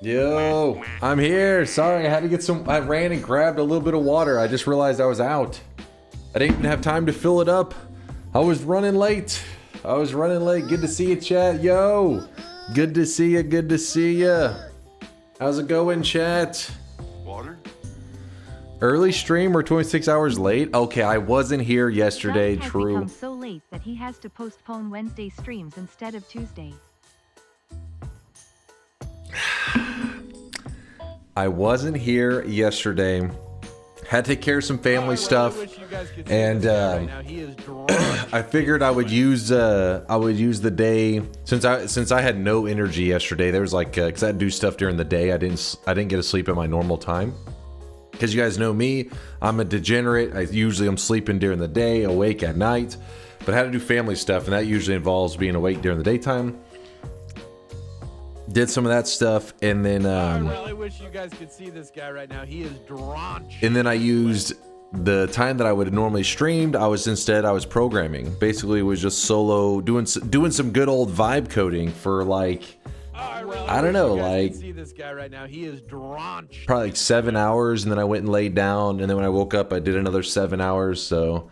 Yo, I'm here. Sorry, I had to get some. I ran and grabbed a little bit of water. I just realized I was out. I didn't even have time to fill it up. I was running late. Good to see you, chat. Yo, good to see you. Good to see you. How's it going, chat? Water? Early stream or 26 hours late? Okay, I wasn't here yesterday. Has True. become so late that he has to postpone Wednesday streams instead of Tuesday. I wasn't here yesterday. Had to take care of some family stuff, and I figured I would use the day since I had no energy yesterday. There was like because I had to do stuff during the day. I didn't get to sleep at my normal time. Because you guys know me, I'm a degenerate. I'm sleeping during the day, awake at night, but I had to do family stuff, and that usually involves being awake during the daytime. Did some of that stuff, and then I really wish you guys could see this guy right now. He is drenched. and then I used the time that I would have normally streamed. I was programming. Basically, it was just solo doing some good old vibe coding for like I don't know, like See this guy right now. He is drenched. probably like 7 hours, and then I went and laid down, and then when I woke up, I did another 7 hours. So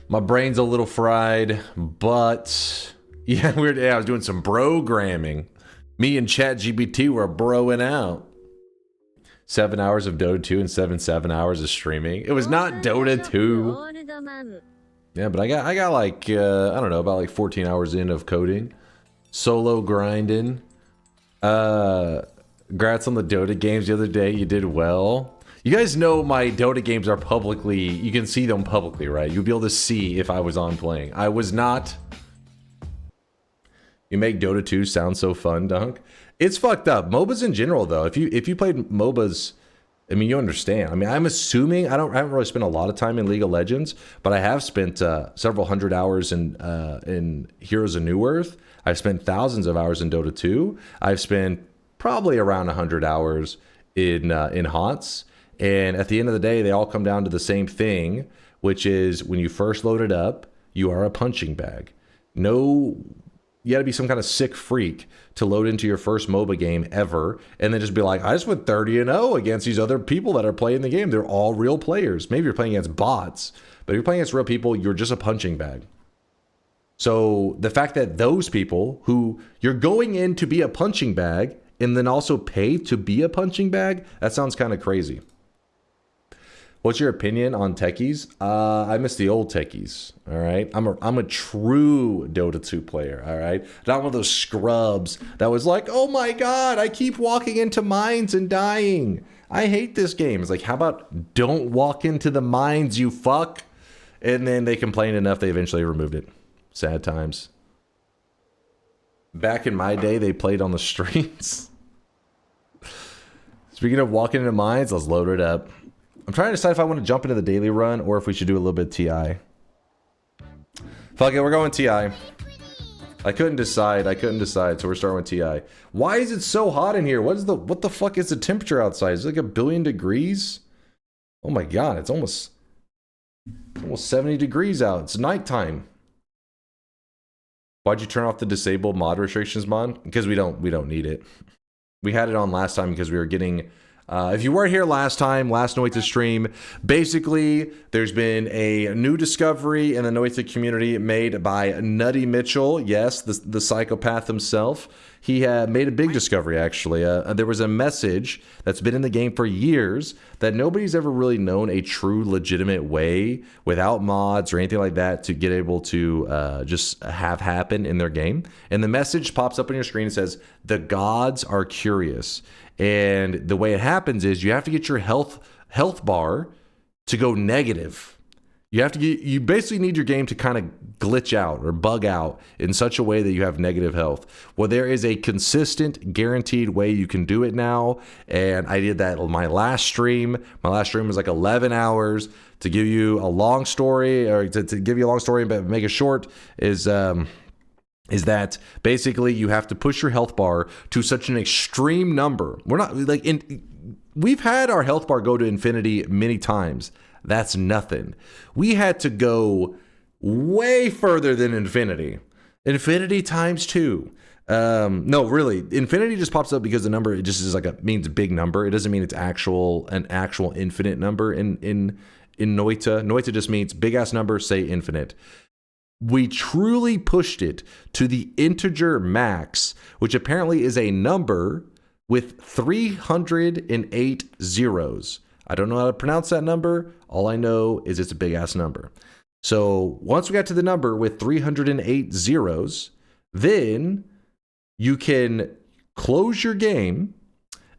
my brain's a little fried, but yeah, I was doing some programming. Me and ChatGPT were broing out. 7 hours of Dota 2 and 7 hours of streaming. It was not Dota 2. Yeah, but I got like I don't know, about like 14 hours in of coding, solo grinding. Congrats on the Dota games the other day. You did well. You guys know my Dota games are publicly. You can see them publicly, right? You'll be able to see if I was on playing. I was not. You make Dota 2 sound so fun, Dunk. It's fucked up. MOBAs in general, though. If you played MOBAs, I mean, you understand. I mean, I'm assuming I haven't really spent a lot of time in League of Legends, but I have spent several hundred hours in Heroes of New Earth. I've spent thousands of hours in Dota 2. I've spent probably around 100 hours in HOTS. And at the end of the day, they all come down to the same thing, which is when you first load it up, you are a punching bag. You got to be some kind of sick freak to load into your first MOBA game ever and then just be like, I just went 30-0 against these other people that are playing the game. They're all real players. Maybe you're playing against bots, but if you're playing against real people, you're just a punching bag. So the fact that those people who you're going in to be a punching bag and then also pay to be a punching bag, that sounds kind of crazy. What's your opinion on techies? I miss the old techies. All right, I'm a true Dota 2 player. All right, not one of those scrubs that was like, oh my god, I keep walking into mines and dying. I hate this game. It's like, how about don't walk into the mines, you fuck? And then they complained enough, they eventually removed it. Sad times. Back in my day, they played on the streets. Speaking of walking into mines, let's load it up. I'm trying to decide if I want to jump into the daily run or if we should do a little bit of TI. Fuck it, we're going TI. I couldn't decide, so we're starting with TI. Why is it so hot in here? What the fuck is the temperature outside? Is it like 1 billion degrees? Oh my god, it's almost 70 degrees out. It's nighttime. Why'd you turn off the disable mod restrictions mod? Because we don't need it. We had it on last time because we were getting. If you weren't here last Noita stream, basically there's been a new discovery in the Noita community made by Nutty Mitchell. Yes, the psychopath himself. He made a big discovery, actually. There was a message that's been in the game for years that nobody's ever really known a true legitimate way without mods or anything like that to get able to just have happen in their game. And the message pops up on your screen and says, the gods are curious. And the way it happens is you have to get your health bar to go negative. You basically need your game to kind of glitch out or bug out in such a way that you have negative health. Well, there is a consistent, guaranteed way you can do it now. And I did that on my last stream. My last stream was like 11 hours. To give you a long story, or to give you a long story but make it short, is that basically you have to push your health bar to such an extreme number. We're not like we've had our health bar go to infinity many times. That's nothing. We had to go way further than infinity. Infinity times 2. No, really, infinity just pops up because the number, it just is like means a big number. It doesn't mean it's an actual infinite number in Noita. Noita just means big ass number, say infinite. We truly pushed it to the integer max, which apparently is a number with 308 zeros. I don't know how to pronounce that number. All I know is it's a big ass number. So once we got to the number with 308 zeros, then you can close your game,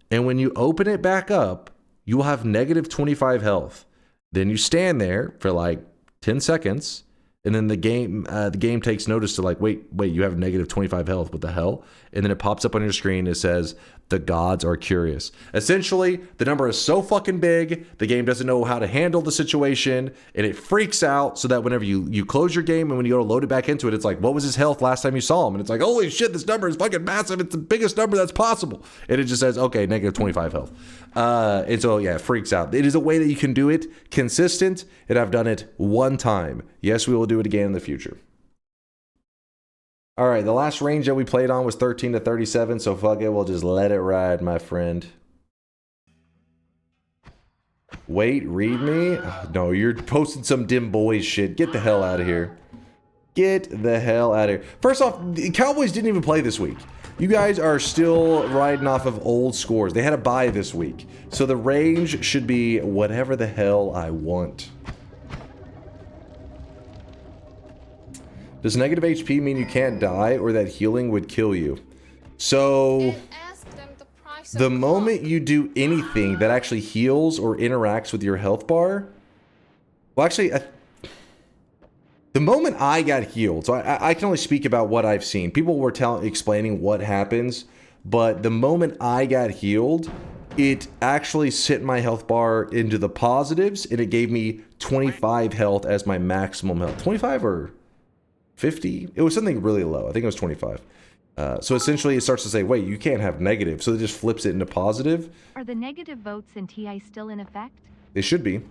and when you open it back up, you will have negative 25 health. Then you stand there for like 10 seconds, and then the game takes notice to like, wait, you have negative 25 health. What the hell? And then it pops up on your screen. It says, the gods are curious. Essentially, the number is so fucking big, the game doesn't know how to handle the situation, and it freaks out so that whenever you close your game and when you go to load it back into it, it's like, what was his health last time you saw him? And it's like, holy shit, this number is fucking massive. It's the biggest number that's possible. And it just says, okay, negative 25 health. And so, yeah, it freaks out. It is a way that you can do it consistent, and I've done it one time. Yes, we will do it again in the future. All right, the last range that we played on was 13 to 37, so fuck it, we'll just let it ride, my friend. Wait, read me? No, you're posting some dim boys shit. Get the hell out of here. Get the hell out of here. First off, the Cowboys didn't even play this week. You guys are still riding off of old scores. They had a bye this week. So the range should be whatever the hell I want. Does negative HP mean you can't die or that healing would kill you? So, the moment you do anything that actually heals or interacts with your health bar... Well, actually, the moment I got healed, so I can only speak about what I've seen. People were explaining what happens, but the moment I got healed, it actually sent my health bar into the positives, and it gave me 25 health as my maximum health. 25 or... 50? It was something really low. I think it was 25. So essentially it starts to say, wait, you can't have negative. So it just flips it into positive. Are the negative votes in TI still in effect? They should be.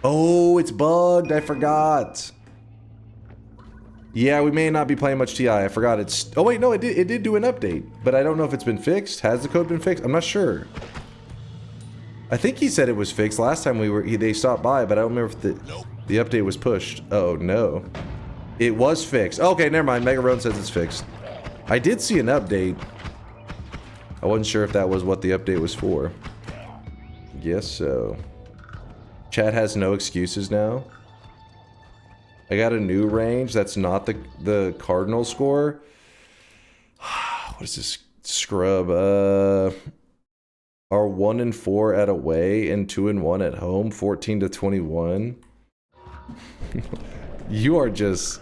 Oh, it's bugged. I forgot. Yeah, we may not be playing much TI. I forgot it's... Oh, wait, no, it did do an update. But I don't know if it's been fixed. Has the code been fixed? I'm not sure. I think he said it was fixed last time they stopped by, but I don't remember if the update was pushed. Oh, no. It was fixed. Okay, never mind. Mega Road says it's fixed. I did see an update. I wasn't sure if that was what the update was for. Guess so. Chat has no excuses now. I got a new range. That's not the Cardinal score. What is this scrub? Are 1 and 4 at away and 2 and 1 at home. 14 to 21. You are just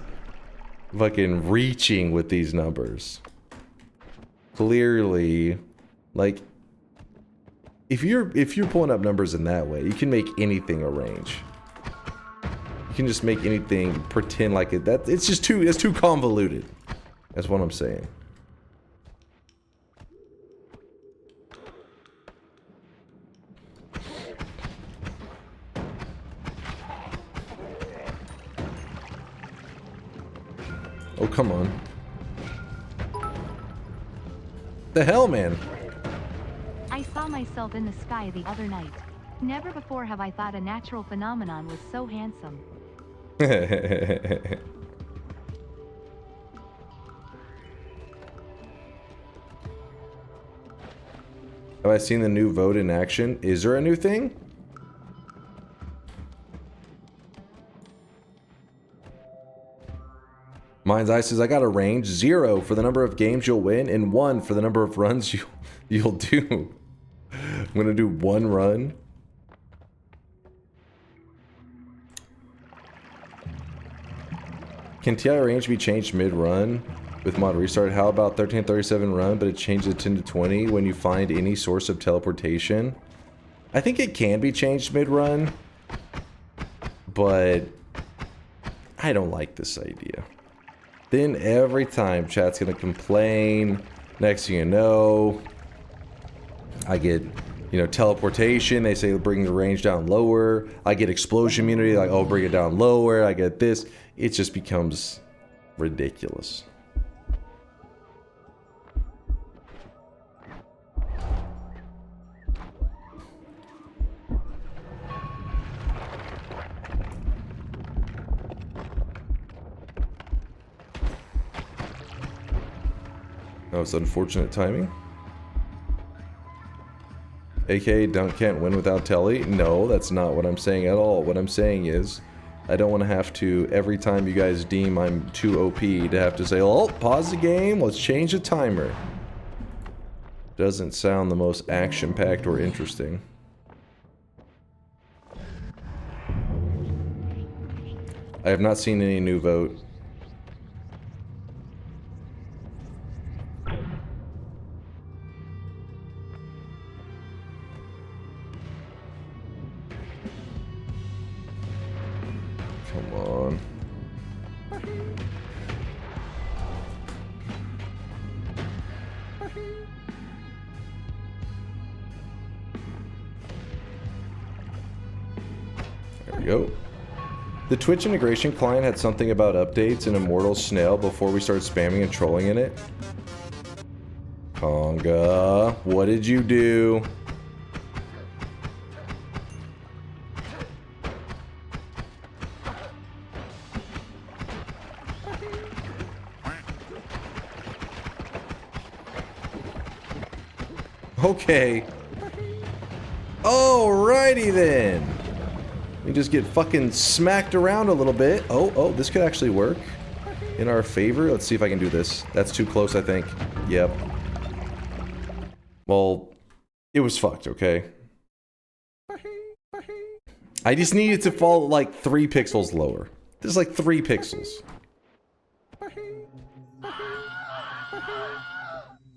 fucking reaching with these numbers. Clearly, like, if you're pulling up numbers in that way, you can make anything a range. You can just make anything pretend like it. It's too convoluted. That's what I'm saying. Oh, come on. The hell, man? I saw myself in the sky the other night. Never before have I thought a natural phenomenon was so handsome. Have I seen the new vote in action? Is there a new thing? Mind's Eye says, I got a range 0 for the number of games you'll win and 1 for the number of runs you'll do. I'm gonna do 1 run. Can TI range be changed mid-run with mod restart? How about 1337 run, but it changes to 10 to 20 when you find any source of teleportation? I think it can be changed mid-run, but I don't like this idea. Then every time chat's gonna complain. Next thing you know, I get, teleportation. They say bring the range down lower. I get explosion immunity, like, oh, bring it down lower. I get this. It just becomes ridiculous. That was unfortunate timing. AK, Dunk can't win without Telly. No, that's not what I'm saying at all. What I'm saying is, I don't want to have to, every time you guys deem I'm too OP, to have to say, oh, pause the game, let's change the timer. Doesn't sound the most action-packed or interesting. I have not seen any new vote. Come on. There we go. The Twitch integration client had something about updates in Immortal Snail before we started spamming and trolling in it. Conga, what did you do? Okay. Alrighty then. We just get fucking smacked around a little bit. Oh, this could actually work in our favor. Let's see if I can do this. That's too close, I think. Yep. Well, it was fucked, okay? I just needed to fall like 3 pixels lower. This is like 3 pixels.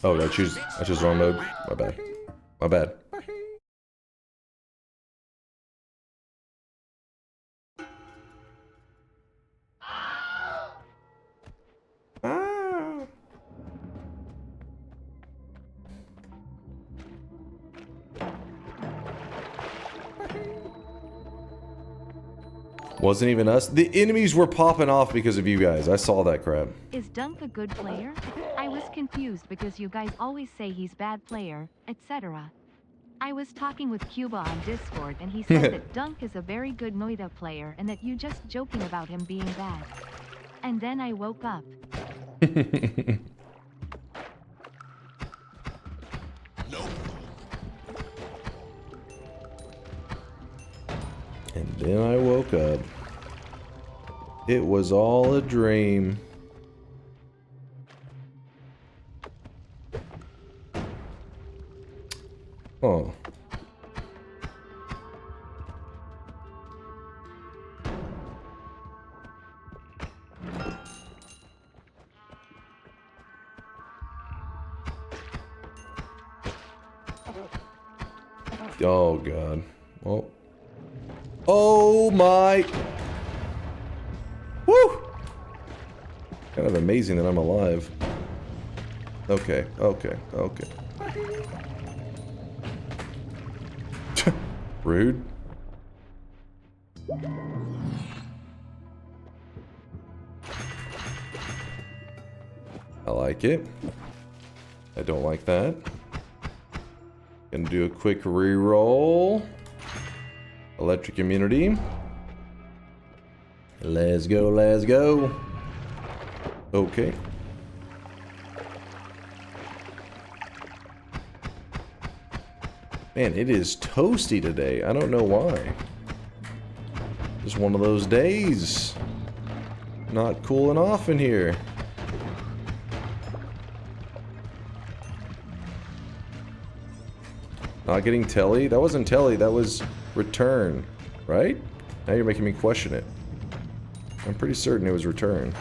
Oh, did I choose wrong mode? My bad. My bad. Wasn't even us. The enemies were popping off because of you guys. I saw that crap. Is Dunk a good player? I was confused because you guys always say he's bad player, etc. I was talking with Cuba on Discord and he said that Dunk is a very good Noita player and that you just joking about him being bad. And then I woke up. And then I woke up. It was all a dream. Oh. Oh, God. Well. Oh, my. Woo! Kind of amazing that I'm alive. Okay, okay, okay. Rude. I like it. I don't like that. Gonna do a quick re-roll. Electric immunity. Let's go, let's go. Okay. Man, it is toasty today. I don't know why. Just one of those days. Not cooling off in here. Not getting telly? That wasn't telly, that was return, right? Now you're making me question it. I'm pretty certain it was return.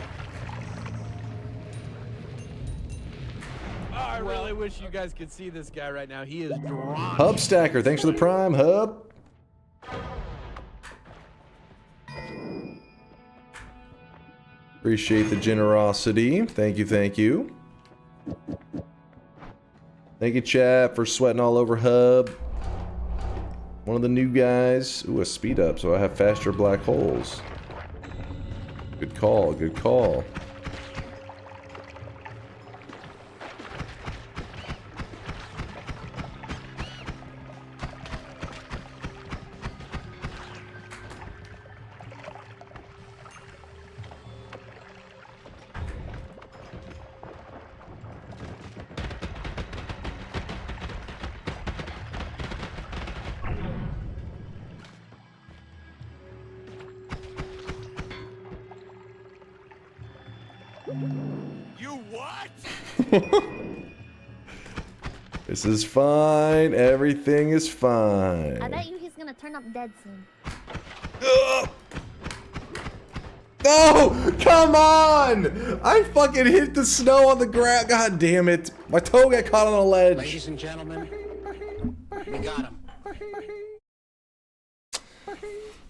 I really wish you guys could see this guy right now. He is drawn. Hub Stacker, thanks for the prime, Hub. Appreciate the generosity. Thank you, thank you. Thank you, chat, for sweating all over Hub. One of the new guys. Ooh, a speed up, so I have faster black holes. Good call, good call. What? This is fine. Everything is fine. I bet you he's gonna turn up dead soon. No! Come on! I fucking hit the snow on the ground. God damn it. My toe got caught on a ledge. Ladies and gentlemen, we got him.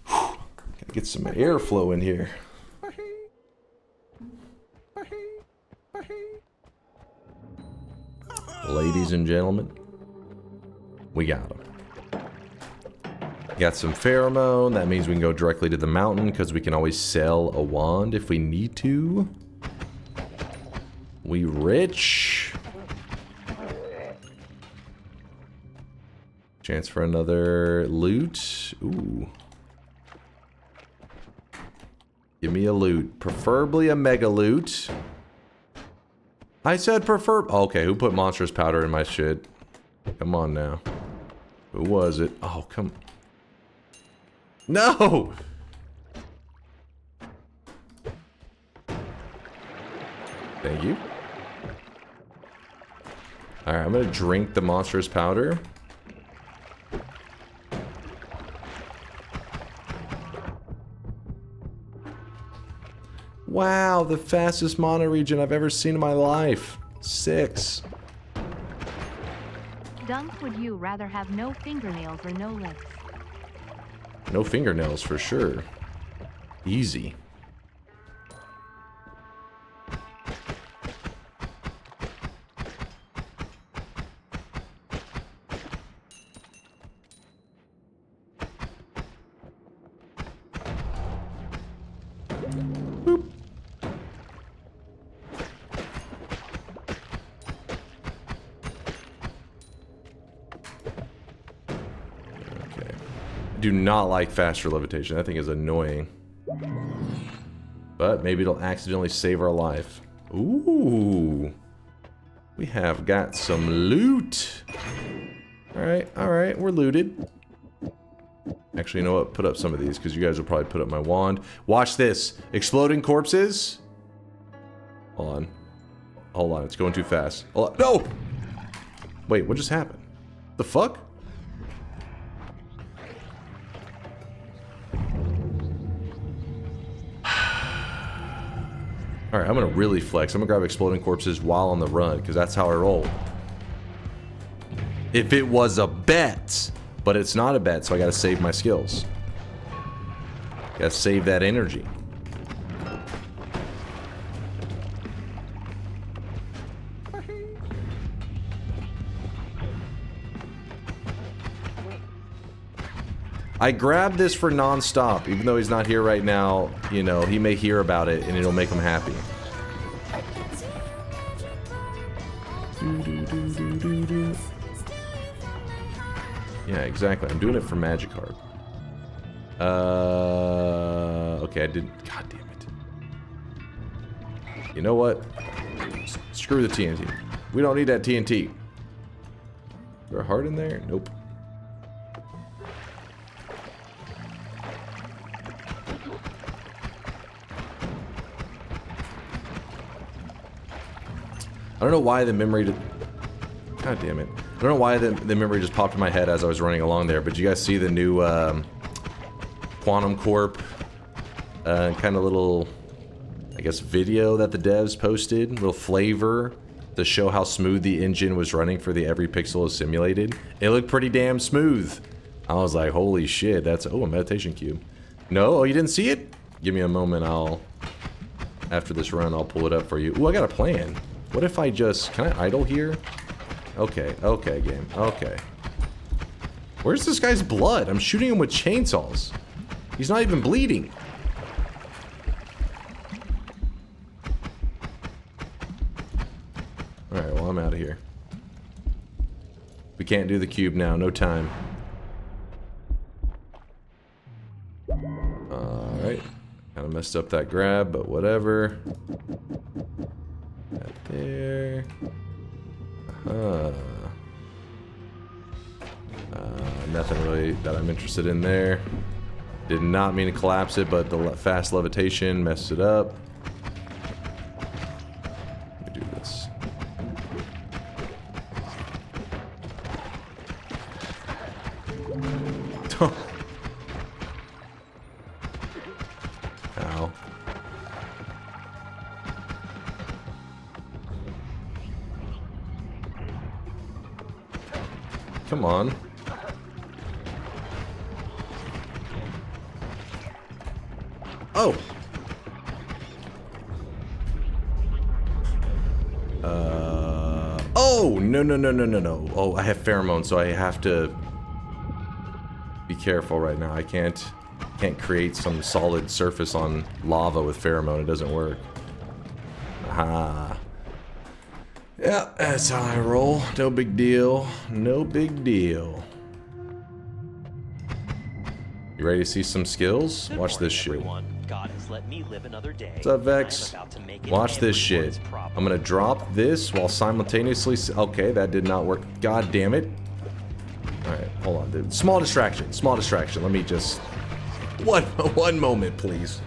Gotta get some airflow in here. Ladies and gentlemen, we got him. Got some pheromone. That means we can go directly to the mountain because we can always sell a wand if we need to. We rich. Chance for another loot. Ooh. Give me a loot. Preferably a mega loot. I said prefer... Okay, who put monstrous powder in my shit? Come on now. Who was it? Oh, come... No! Thank you. Alright, I'm gonna drink the monstrous powder. Wow, the fastest mono region I've ever seen in my life. 6. Dunk, would you rather have no fingernails or no lips? No fingernails for sure. Easy. Boop. Okay. Do not like faster levitation. That thing is annoying. But maybe it'll accidentally save our life. Ooh. We have got some loot. Alright, we're looted. Actually, you know what? Put up some of these, because you guys will probably put up my wand. Watch this. Exploding corpses. Hold on. Hold on, it's going too fast. Hold on. No! Wait, what just happened? The fuck? Alright, I'm gonna really flex. I'm gonna grab exploding corpses while on the run, because that's how I roll. If it was a bet, but it's not a bet, so I gotta save my skills. Gotta save that energy. I grabbed this for non-stop, even though he's not here right now. You know, he may hear about it and it'll make him happy. Yeah, exactly. I'm doing it for Magikarp. Okay, I didn't. God damn it. You know what? Screw the TNT. We don't need that TNT. Is there a heart in there? Nope. I don't know why the memory... God damn it. I don't know why the memory just popped in my head as I was running along there, but you guys see the new Quantum Corp kind of little, I guess, video that the devs posted? Little flavor to show how smooth the engine was running for the every pixel is simulated. It looked pretty damn smooth. I was like, holy shit, that's... Oh, a meditation cube. No? Oh, you didn't see it? Give me a moment, after this run, I'll pull it up for you. Ooh, I got a plan. What if I just... Can I idle here? Okay, okay, game. Okay. Where's this guy's blood? I'm shooting him with chainsaws. He's not even bleeding. Alright, well, I'm out of here. We can't do the cube now. No time. Alright. Kind of messed up that grab, but whatever. That there. Nothing really that I'm interested in there. Did not mean to collapse it, but the fast levitation messed it up. Let me do Ow. Come on. Oh! Oh! No. Oh, I have pheromones, so I have to be careful right now. I can't create some solid surface on lava with pheromone. It doesn't work. Aha. Yeah, that's how I roll. No big deal. No big deal. You ready to see some skills? Watch this shit. God has let me live another day. What's up, Vex? Watch this shit. I'm gonna drop this while simultaneously... Okay, that did not work. God damn it. Alright, hold on, dude. Small distraction. Small distraction. Let me just... One moment, please.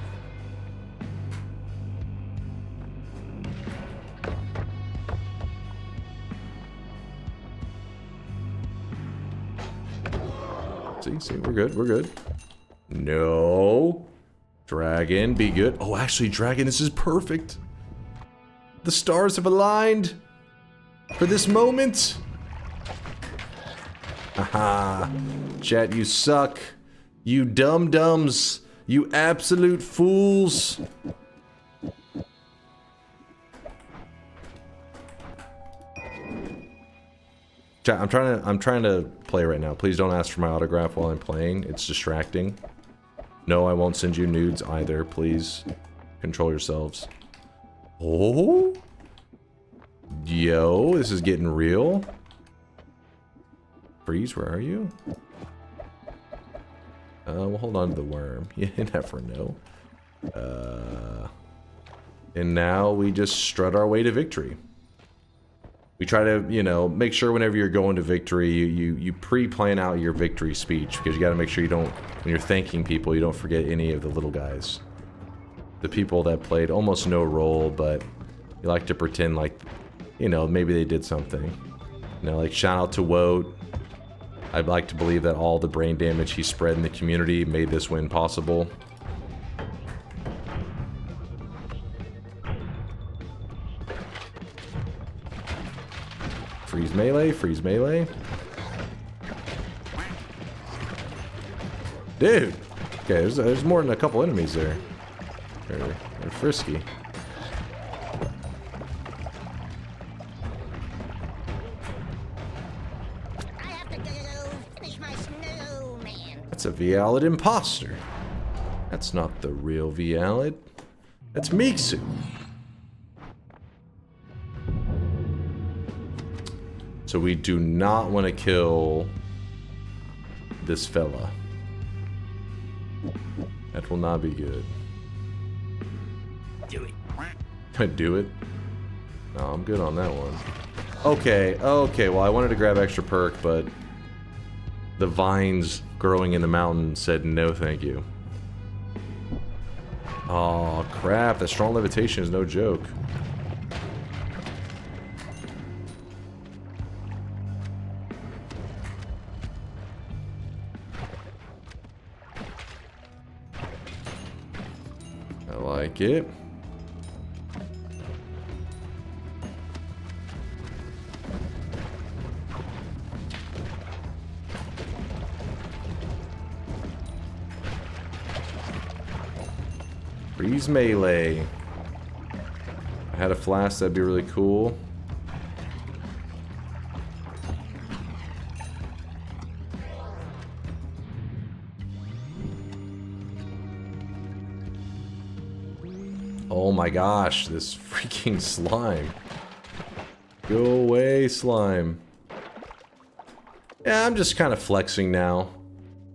See, we're good, we're good. No. Dragon, be good. Oh, actually, Dragon, this is perfect. The stars have aligned for this moment. Haha. Chat, you suck. You dum-dums. You absolute fools. Chat, I'm trying to play right now. Please don't ask for my autograph while I'm playing. It's distracting. No, I won't send you nudes either. Please control yourselves. Oh? Yo, this is getting real. Freeze, where are you? We'll hold on to the worm. You never know. And now we just strut our way to victory. We try to, you know, make sure whenever you're going to victory, you pre-plan out your victory speech, because you got to make sure you don't, when you're thanking people, you don't forget any of the little guys. The people that played almost no role, but you like to pretend like, you know, maybe they did something. You know, like shout out to Woat. I'd like to believe that all the brain damage he spread in the community made this win possible. Freeze melee, freeze melee. Dude! Okay, there's more than a couple enemies there. They're frisky. I have to go finish my snowman. That's a Vialid imposter. That's not the real Vialid. That's Miksu. So we do not want to kill this fella. That will not be good. Do it. Can I do it? No, I'm good on that one. Okay, well I wanted to grab extra perk, but the vines growing in the mountain said no thank you. Oh crap, that strong levitation is no joke. I like it. Freeze melee. If I had a flask, that'd be really cool. Oh my gosh, this freaking slime. Go away, slime. Yeah, I'm just kind of flexing now.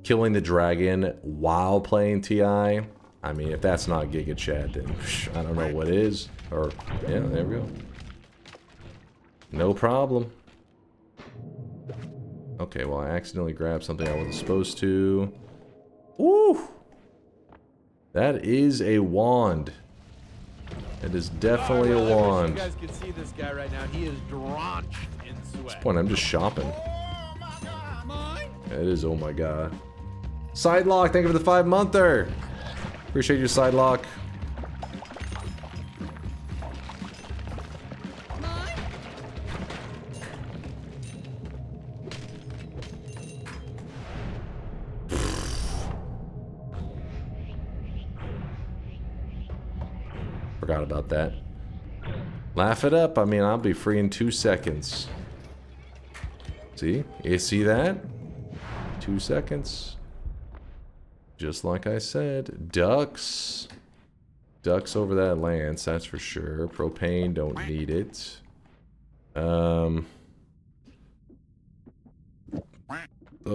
Killing the dragon while playing TI. I mean, if that's not Giga Chat, then I don't know what is. Or, yeah, there we go. No problem. Okay, well, I accidentally grabbed something I wasn't supposed to. Woo! That is a wand. It is definitely a wand. You guys can see this guy right now. He is drenched in sweat. At this point, I'm just shopping. It is, oh my god. Sidelock, thank you for the 5-monther. Appreciate your sidelock. Forgot about that. Laugh it up. I mean, I'll be free in 2 seconds. See? You see that? 2 seconds. Just like I said. Ducks. Ducks over that lance, that's for sure. Propane, don't need it. The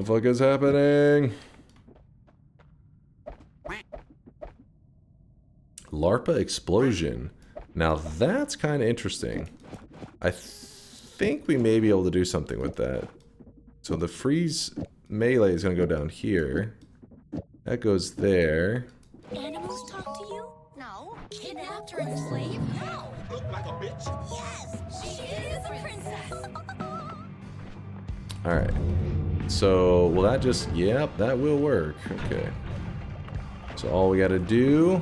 fuck is happening? LARPA explosion. Now that's kind of interesting. I think we may be able to do something with that. So the freeze melee is going to go down here. That goes there. Animals talk to you? No. Kidnapped or enslaved? No. Look like a bitch? Yes, she is a princess. Alright. So, will that just... Yep, that will work. Okay. So all we gotta do...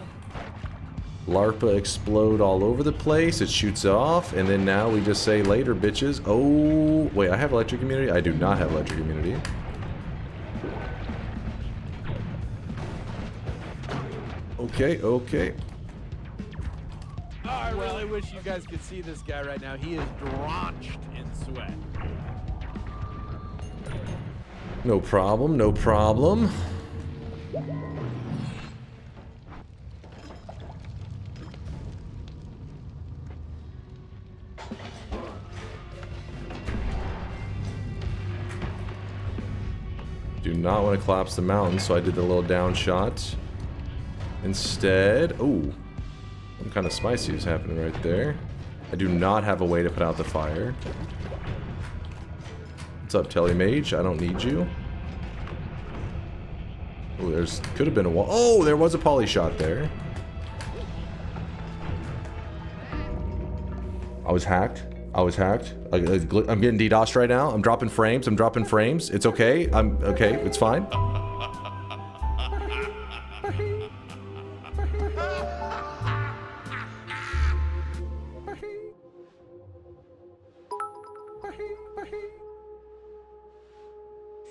LARPA explode all over the place. It shoots off. And then now we just say later, bitches. Oh, wait, I have electric immunity? I do not have electric immunity. Okay, okay. Oh, I really wish you guys could see this guy right now. He is drenched in sweat. No problem, no problem. Do not want to collapse the mountain, so I did the little down shot. Instead, oh, some kind of spicy is happening right there. I do not have a way to put out the fire. What's up, Telemage? I don't need you. Oh, there's could have been a wall. Oh, there was a poly shot there. I was hacked. I was hacked. I'm getting DDoSed right now. I'm dropping frames. I'm dropping frames. It's okay. I'm okay. It's fine.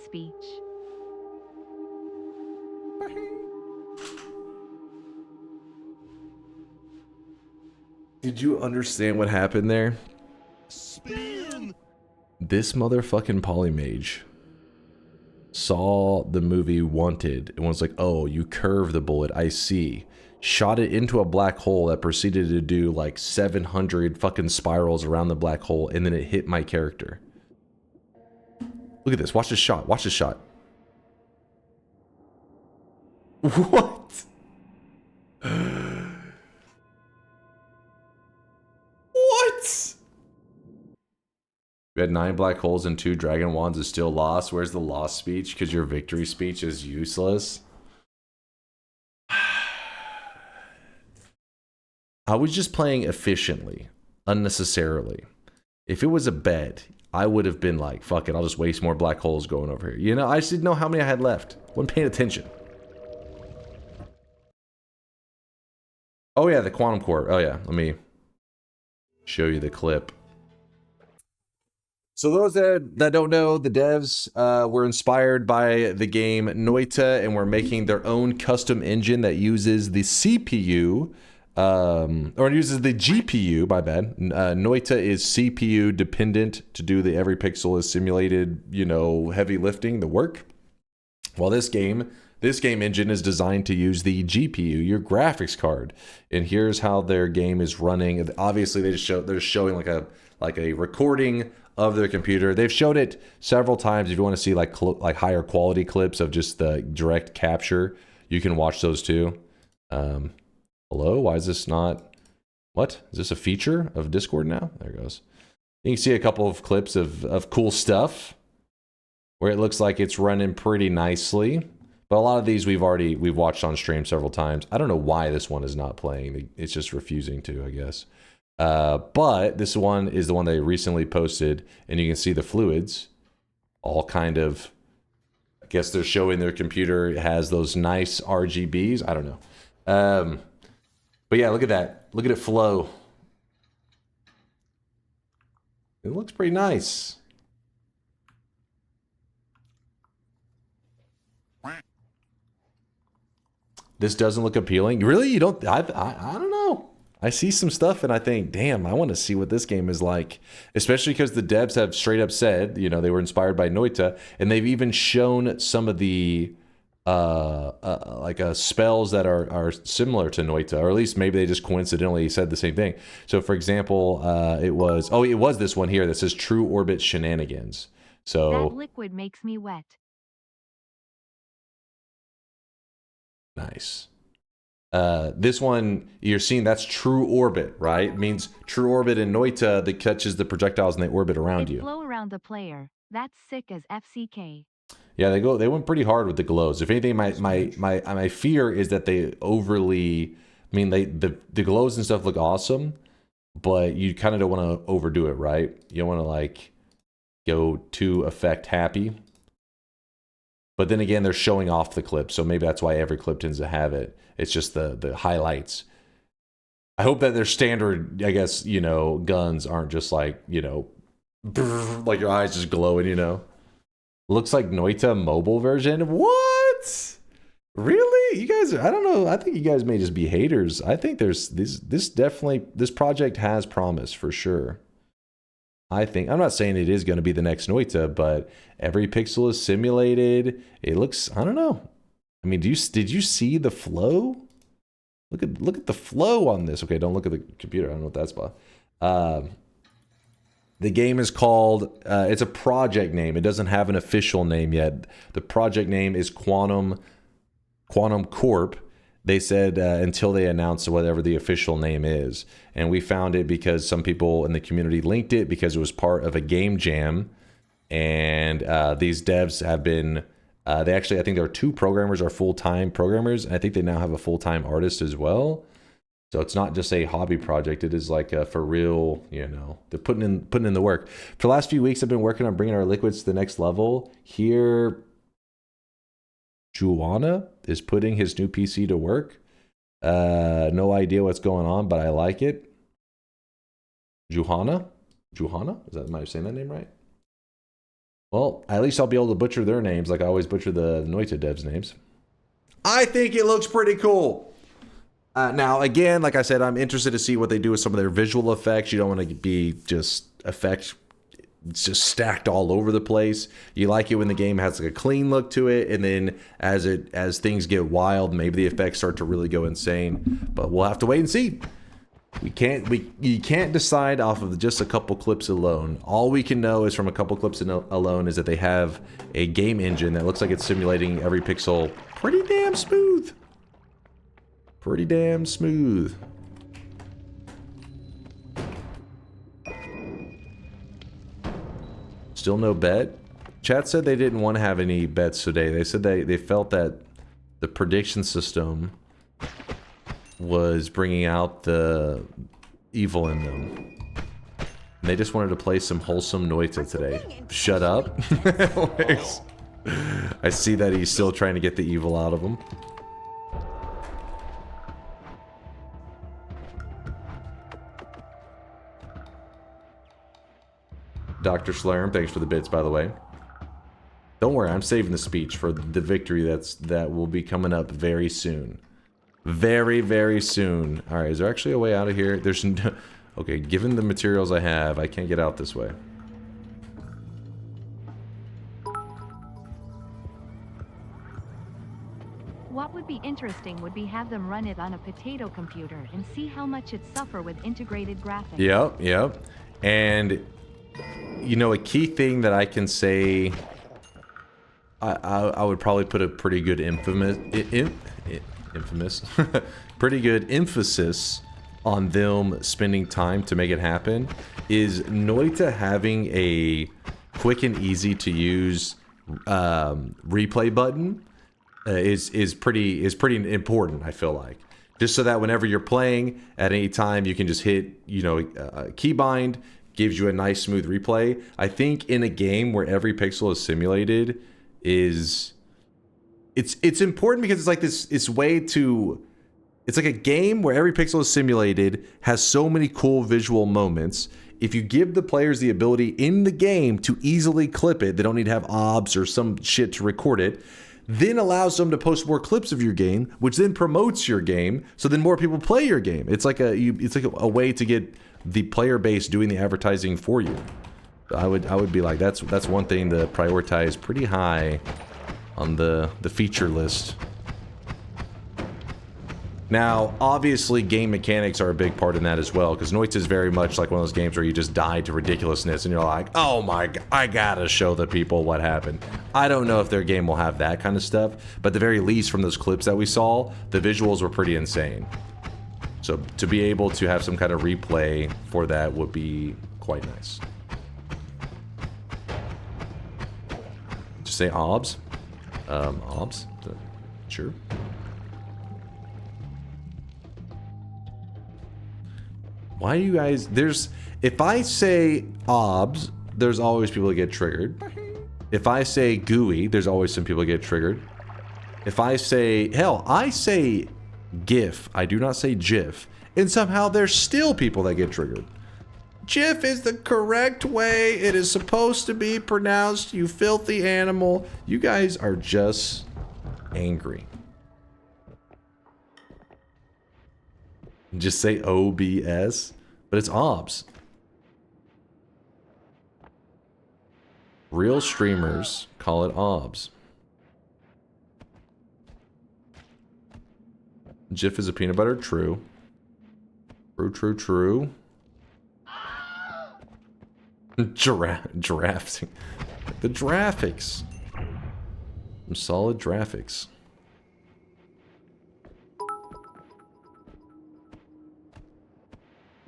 Speech. Did you understand what happened there? Spin. This motherfucking polymage saw the movie Wanted and was like, oh, you curve the bullet, I see. Shot it into a black hole that proceeded to do like 700 fucking spirals around the black hole, and then it hit my character. Look at this, watch this shot, watch this shot. What? What? You had 9 black holes and 2 dragon wands is still lost. Where's the lost speech? Because your victory speech is useless. I was just playing efficiently, unnecessarily. If it was a bet, I would have been like, fuck it, I'll just waste more black holes going over here. You know, I just didn't know how many I had left. Wasn't paying attention. Oh yeah, the quantum core. Oh yeah, let me show you the clip. So those that don't know, the devs were inspired by the game Noita, and were making their own custom engine that uses the CPU, or uses the GPU, my bad. Noita is CPU dependent to do the every pixel is simulated, you know, heavy lifting, the work. While this game engine is designed to use the GPU, your graphics card. And here's how their game is running. Obviously, they're showing like a recording of their computer. They've showed it several times. If you want to see like higher quality clips of just the direct capture, you can watch those too. Hello? Why is this not... What? Is this a feature of Discord now? There it goes. You can see a couple of clips of cool stuff where it looks like it's running pretty nicely. But a lot of these we've watched on stream several times. I don't know why this one is not playing. It's just refusing to, I guess. But this one is the one they recently posted, and you can see the fluids all kind of guess they're showing their computer has those nice RGBs. I don't know. But yeah, look at that. Look at it flow. It looks pretty nice. This doesn't look appealing. Really? You don't? I don't know. I see some stuff and I think, damn, I want to see what this game is like. Especially because the devs have straight up said, you know, they were inspired by Noita, and they've even shown some of the spells that are similar to Noita, or at least maybe they just coincidentally said the same thing. So, for example, it was this one here that says True Orbit Shenanigans. So that liquid makes me wet. Nice. This one, you're seeing that's True Orbit, right? It means True Orbit in Noita that catches the projectiles and they orbit around you. Flow around the player. That's sick as FCK. Yeah, they went pretty hard with the glows. If anything, my fear is that they overly, I mean, the glows and stuff look awesome, but you kind of don't want to overdo it, right? You don't want to like go too effect happy. But then again, they're showing off the clip, so maybe that's why every clip tends to have it. It's just the highlights. I hope that their standard, I guess, you know, guns aren't just like, you know, like your eyes just glowing, you know. Looks like Noita mobile version. What? Really? You guys, I don't know. I think you guys may just be haters. I think there's this project has promise for sure. I'm not saying it is going to be the next Noita, but every pixel is simulated. It looks, I don't know. I mean, did you see the flow? Look at the flow on this. Okay, don't look at the computer. I don't know what that's about. The game is called, it's a project name. It doesn't have an official name yet. The project name is Quantum Corp. They said until they announce whatever the official name is. And we found it because some people in the community linked it because it was part of a game jam. And these devs have been, I think there are 2 programmers are full-time programmers. And I think they now have a full-time artist as well. So it's not just a hobby project. It is like a for real, you know, they're putting in the work. For the last few weeks, I've been working on bringing our liquids to the next level. Here, Juana is putting his new PC to work. No idea what's going on, but I like it. Juhana? Am I saying that name right? Well, at least I'll be able to butcher their names like I always butcher the Noita devs' names. I think it looks pretty cool. Now, again, like I said, I'm interested to see what they do with some of their visual effects. You don't want to be just effects just stacked all over the place. You like it when the game has like a clean look to it, and then as things get wild, maybe the effects start to really go insane. But we'll have to wait and see. You can't decide off of just a couple clips alone. All we can know is from a couple clips alone is that they have a game engine that looks like it's simulating every pixel pretty damn smooth. Pretty damn smooth. Still no bet. Chat said they didn't want to have any bets today. They said they felt that the prediction system was bringing out the evil in them. And they just wanted to play some wholesome Noita today. Shut up. I see that he's still trying to get the evil out of him. Dr. Slarm, thanks for the bits, by the way. Don't worry, I'm saving the speech for the victory that will be coming up very soon. Very, very soon. Alright, is there actually a way out of here? There's no... Okay, given the materials I have, I can't get out this way. What would be interesting would be have them run it on a potato computer and see how much it suffer with integrated graphics. Yep. And... you know, a key thing that I can say, I would probably put a pretty good pretty good emphasis on them spending time to make it happen, is Noita having a quick and easy to use replay button is pretty important, I feel like. Just so that whenever you're playing at any time, you can just hit, you know, keybind, gives you a nice smooth replay. I think in a game where every pixel is simulated is it's important because it's like this way to. It's like a game where every pixel is simulated, has so many cool visual moments. If you give the players the ability in the game to easily clip it, they don't need to have OBS or some shit to record it, then allows them to post more clips of your game, which then promotes your game, so then more people play your game. It's like a way to get the player base doing the advertising for you. I would be like, that's one thing to prioritize pretty high on the feature list. Now, obviously, game mechanics are a big part in that as well, because Noita is very much like one of those games where you just die to ridiculousness, and you're like, oh my god, I gotta show the people what happened. I don't know if their game will have that kind of stuff, but at the very least, from those clips that we saw, the visuals were pretty insane. So, to be able to have some kind of replay for that would be quite nice. Just say OBS? OBS? Sure. Why do you guys... If I say OBS, there's always people that get triggered. If I say GUI, there's always some people that get triggered. If I say... Hell, I say GIF. I do not say GIF. And somehow there's still people that get triggered. GIF is the correct way it is supposed to be pronounced, you filthy animal. You guys are just angry. Just say OBS, but it's OBS. Real streamers call it OBS. GIF is a peanut butter? True. True, true, true. Drafting. The graphics. Some solid graphics.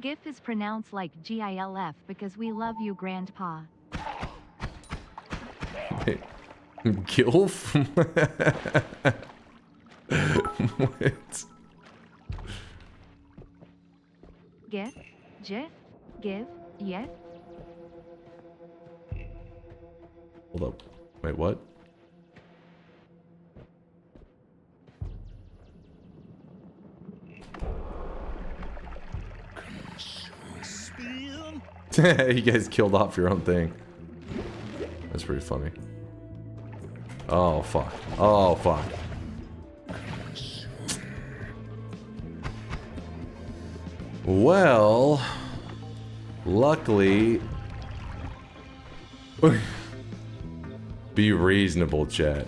GIF is pronounced like GILF because we love you, Grandpa. Wait. Gilf? What? GIF? GIF? GIF? Yes? Hold up. Wait, what? You guys killed off your own thing. That's pretty funny. Oh, fuck. Oh, fuck. Well, luckily... Be reasonable, chat.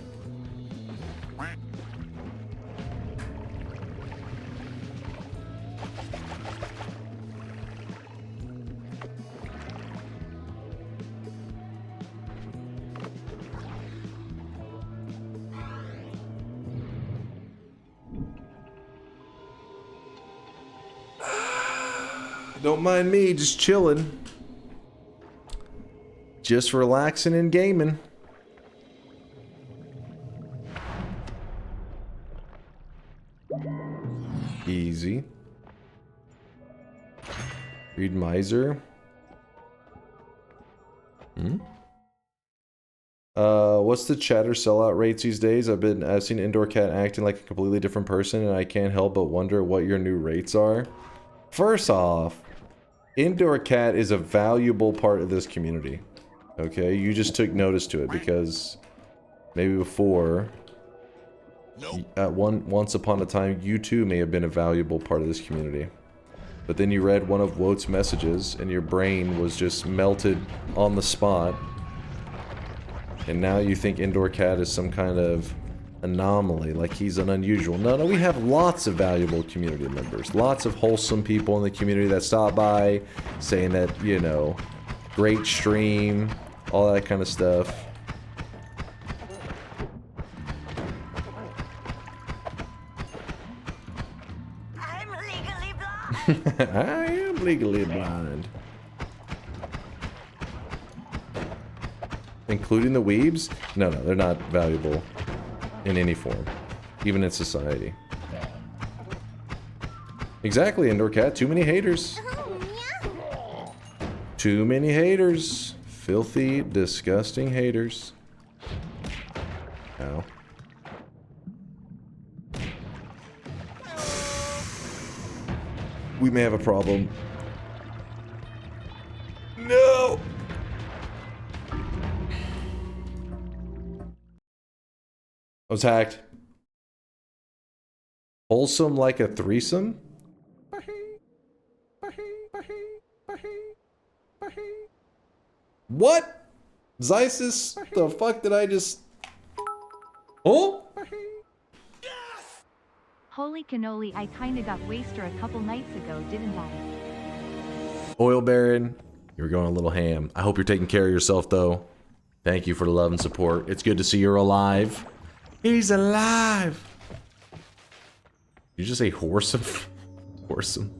Don't mind me, just chilling. Just relaxing and gaming. Easy. Read Miser. What's the chatter sellout rates these days? I've seen Indoor Cat acting like a completely different person, and I can't help but wonder what your new rates are. First off, Indoor Cat is a valuable part of this community. Okay, you just took notice to it because maybe before, once upon a time, you too may have been a valuable part of this community. But then you read one of Wote's messages and your brain was just melted on the spot. And now you think Indoor Cat is some kind of anomaly, like he's an unusual. No, we have lots of valuable community members. Lots of wholesome people in the community that stop by, saying that, you know, great stream, all that kind of stuff. I'm legally blind. I am legally blind. Including the weebs? No, they're not valuable in any form, even in society. Exactly, Indoor Cat. Too many haters. Too many haters. Filthy, disgusting haters. Ow. We may have a problem. No! I was hacked. Wholesome like a threesome? What? Zysis? The fuck did I just... Oh? Holy cannoli, I kinda got waster a couple nights ago, didn't I? Oil Baron, you're going a little ham. I hope you're taking care of yourself, though. Thank you for the love and support. It's good to see you're alive. He's alive! Did you just say horsome? Horsome.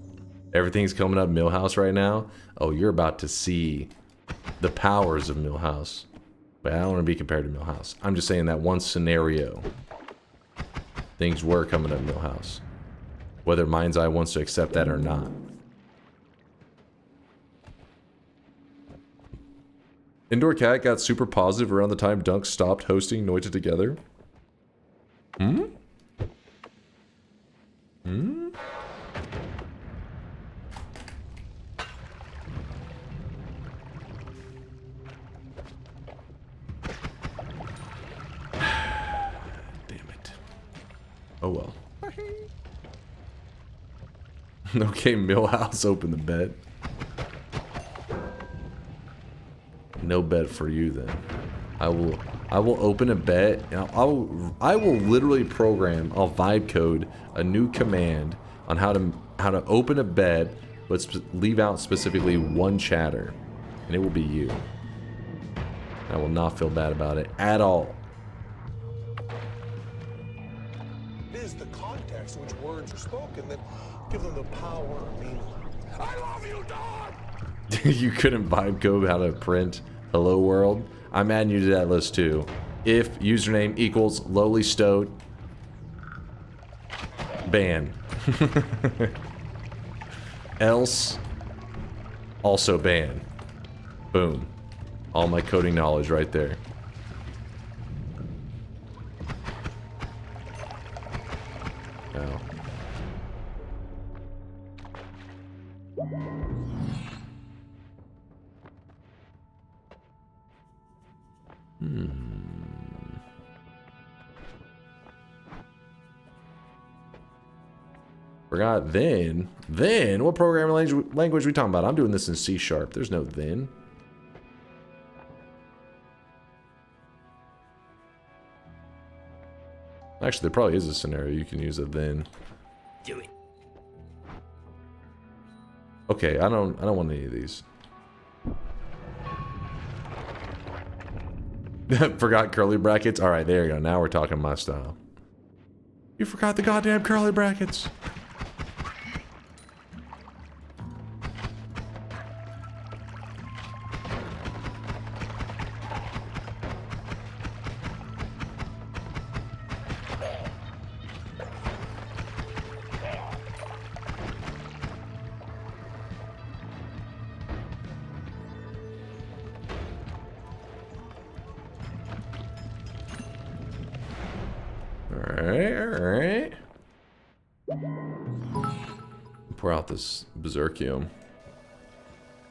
Everything's coming up Millhouse right now. Oh, you're about to see the powers of Millhouse. But I don't want to be compared to Millhouse. I'm just saying that one scenario. Things were coming up Millhouse. Whether Mind's Eye wants to accept that or not. Indoor Cat got super positive around the time Dunk stopped hosting Noita together. Hmm? Hmm? Damn it. Oh well. Okay, Millhouse, open the bet. No bet for you then. I will open a bet and I will literally program, I'll vibe code a new command on how to open a bet but leave out specifically one chatter, and it will be you. I will not feel bad about it at all. It is the context in which words are spoken that give them the power of meaning. I love you, dog! You couldn't vibe code how to print hello world? I'm adding you to that list too. If username equals lowly stoat, ban. Else, also ban. Boom. All my coding knowledge right there. Now. Forgot then. Then? What programming language are we talking about? I'm doing this in C#. There's no then. Actually, there probably is a scenario you can use a then. Do it. Okay, I don't want any of these. Forgot curly brackets? Alright, there you go. Now we're talking my style. You forgot the goddamn curly brackets. Alright. Pour out this Berserkium.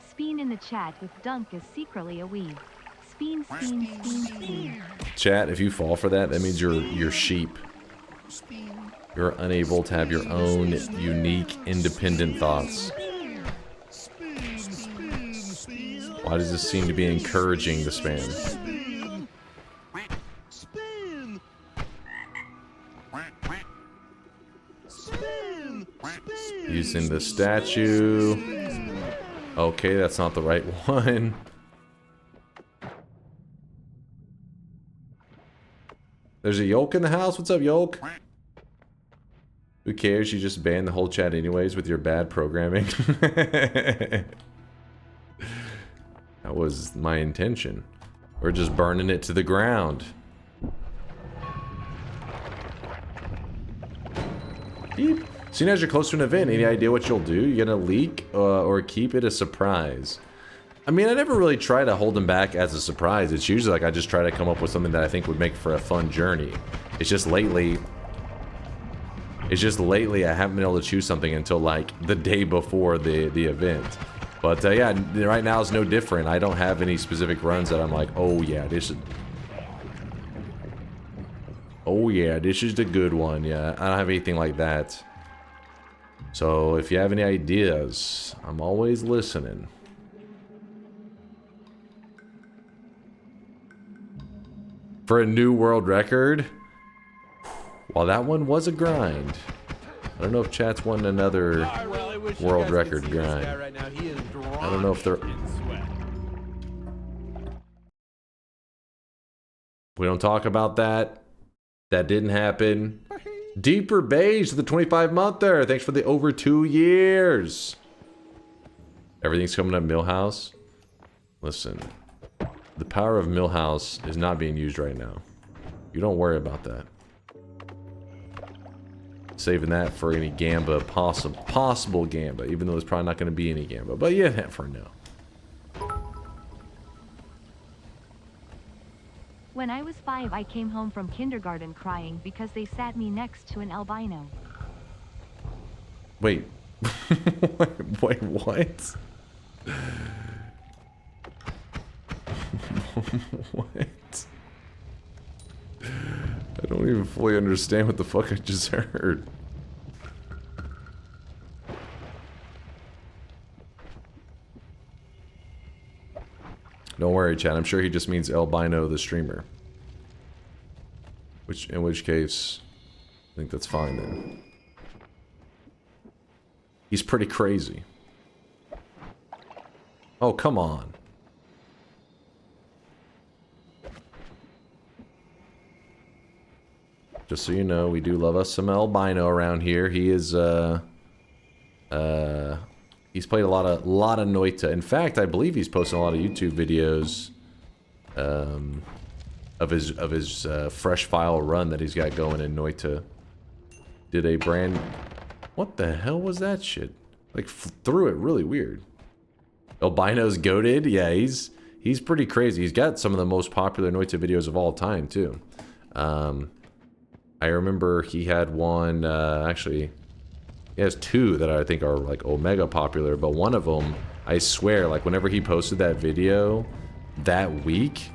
Speen in the chat with Dunk is secretly a weeb. Speen, speen, speen, speen. Chat, if you fall for that, that means you're sheep. You're unable to have your own unique, independent thoughts. Why does this seem to be encouraging the spam? Using the statue. Okay, that's not the right one. There's a Yolk in the house. What's up, Yolk? Who cares? You just banned the whole chat anyways with your bad programming. That was my intention. We're just burning it to the ground. Beep. Seeing as you're close to an event, any idea what you'll do? You gonna leak or keep it a surprise? I mean, I never really try to hold them back as a surprise. It's usually like I just try to come up with something that I think would make for a fun journey. It's just lately, It's just lately I haven't been able to choose something until like the day before the event. But yeah, right now it's no different. I don't have any specific runs that I'm like, oh yeah, this is... Oh yeah, this is the good one. Yeah, I don't have anything like that. So if you have any ideas, I'm always listening. For a new world record? Well, that one was a grind. I don't know if chat's won another world record grind. I don't know if they're... We don't talk about that. That didn't happen. Deeper Beige to the 25-monther. Thanks for the over 2 years. Everything's coming up Millhouse. Listen, the power of Millhouse is not being used right now. You don't worry about that. Saving that for any Gamba, possible Gamba, even though there's probably not going to be any Gamba. But yeah, for now. When I was 5, I came home from kindergarten crying because they sat me next to an albino. Wait. Wait, what? What? I don't even fully understand what the fuck I just heard. Don't worry, Chad. I'm sure he just means albino the streamer. In which case, I think that's fine then. He's pretty crazy. Oh, come on. Just so you know, we do love us some albino around here. He is he's played a lot of Noita. In fact, I believe he's posting a lot of YouTube videos of his fresh file run that he's got going in Noita. Did a brand... What the hell was that shit? Like threw it really weird. Albino's goated? Yeah, he's pretty crazy. He's got some of the most popular Noita videos of all time too. I remember he had one, actually, he has 2 that I think are like omega popular, but one of them, I swear, like whenever he posted that video that week,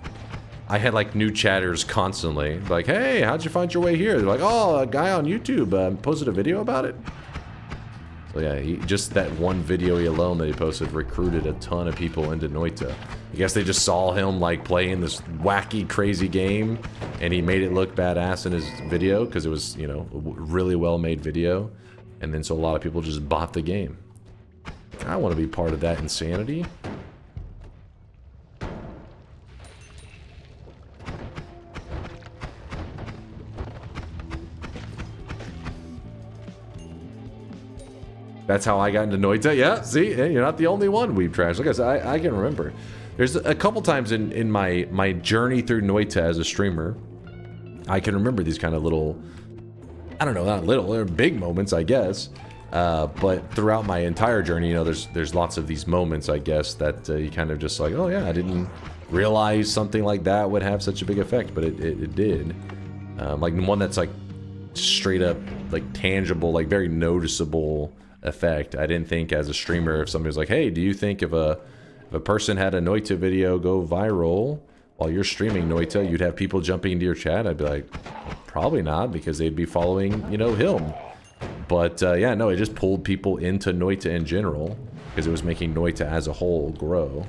I had like new chatters constantly. Like, hey, how'd you find your way here? They're like, oh, a guy on YouTube posted a video about it. So yeah, just that one video alone that he posted recruited a ton of people into Noita. I guess they just saw him like playing this wacky, crazy game, and he made it look badass in his video because it was, you know, a really well-made video. And then so a lot of people just bought the game. I want to be part of that insanity. That's how I got into Noita. Yeah, see, you're not the only one, Weeb Trash. Like I said, I can remember. There's a couple times in my journey through Noita as a streamer, I can remember these kind of little, I don't know, not little, they're big moments, I guess. But throughout my entire journey, you know, there's lots of these moments, I guess, that you kind of just like, oh yeah, I didn't realize something like that would have such a big effect, but it did. Like one that's like straight up, like tangible, like very noticeable effect. I didn't think as a streamer, if somebody was like, hey, do you think if a person had a Noita video go viral while you're streaming Noita, you'd have people jumping into your chat? I'd be like, probably not, because they'd be following, you know, him. But yeah, no, it just pulled people into Noita in general because it was making Noita as a whole grow.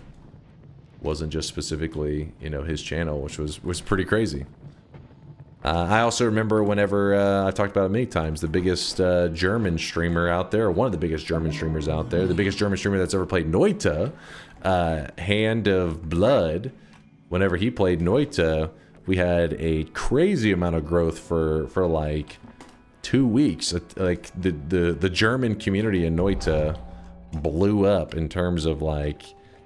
Wasn't just specifically, you know, his channel, which was pretty crazy. I also remember whenever, I've talked about it many times, the biggest German streamer out there, or one of the biggest German streamers out there, the biggest German streamer that's ever played Noita, Hand of Blood, whenever he played Noita, we had a crazy amount of growth for like 2 weeks. Like the German community in Noita blew up in terms of like,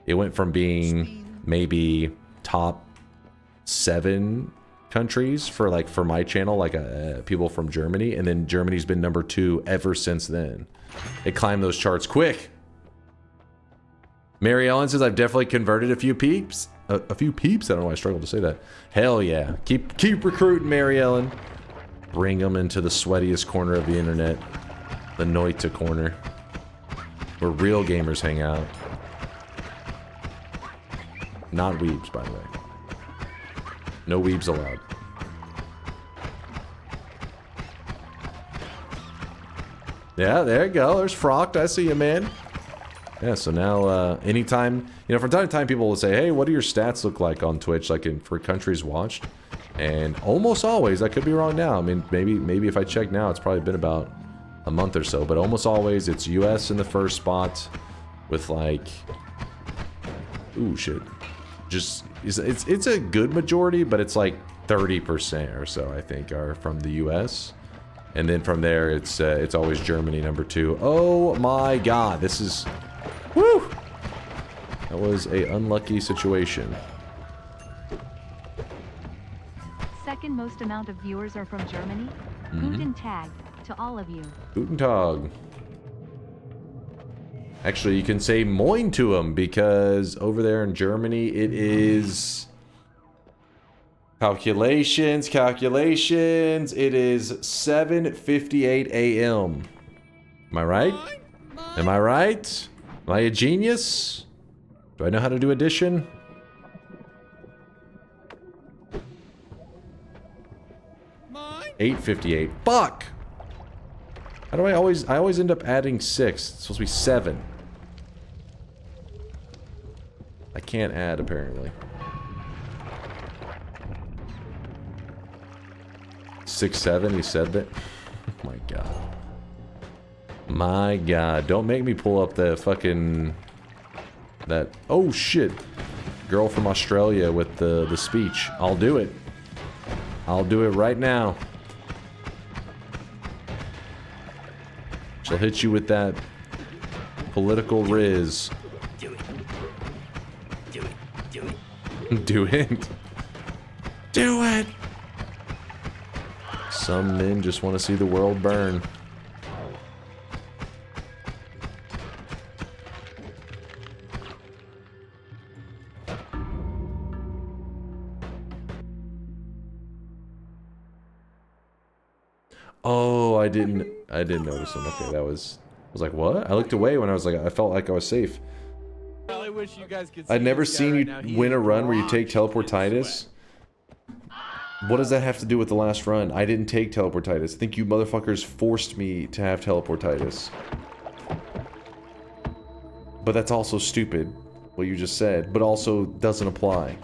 it went from being maybe top 7 countries for my channel, like people from Germany, and then Germany's been number 2 ever since then. It climbed those charts quick. Mary Ellen says, I've definitely converted a few peeps. A few peeps? I don't know why I struggle to say that. Hell yeah. Keep recruiting, Mary Ellen. Bring them into the sweatiest corner of the internet. The Noita corner. Where real gamers hang out. Not weebs, by the way. No weebs allowed. Yeah, there you go. There's Frocked. I see you, man. Yeah, so now, anytime, you know, from time to time people will say, hey, what do your stats look like on Twitch, like for countries watched? And almost always, I could be wrong now. I mean, maybe if I check now, it's probably been about a month or so, but almost always it's US in the first spot with like, ooh, shit. Just, it's a good majority, but it's like 30% or so, I think, are from the US. And then from there, it's always Germany number 2. Oh my god, this is... Woo! That was a unlucky situation. Second most amount of viewers are from Germany. Guten Tag to all of you. Guten Tag. Actually, you can say moin to them because over there in Germany, it is... Calculations. It is 7:58 a.m. Am I right? Am I right? Am I a genius? Do I know how to do addition? Mine? 8:58. Fuck! How do I always end up adding 6? It's supposed to be 7. I can't add, apparently. 6, 7, you said that? Oh my god. My god. Don't make me pull up the fucking... That... Oh shit. Girl from Australia with the speech. I'll do it. I'll do it right now. She'll hit you with that political riz. Do it. Do it. Do it. Do it. Do it! Some men just want to see the world burn. Oh, I didn't notice him. Okay, that was... I was like, what? I looked away when I was like, I felt like I was safe. I really wish you guys could see I'd never this guy seen right you now. He win is a run where you take drenched in teleportitis. sweat. What does that have to do with the last run? I didn't take teleportitis. I think you motherfuckers forced me to have teleportitis. But that's also stupid, what you just said, but also doesn't apply.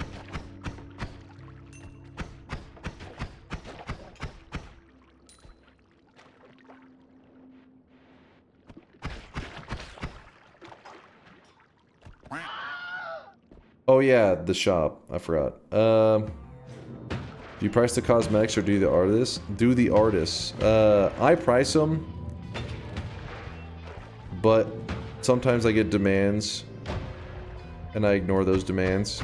Oh yeah, the shop. I forgot. Do you price the cosmetics or do the artists? Do the artists. I price them, but sometimes I get demands, and I ignore those demands,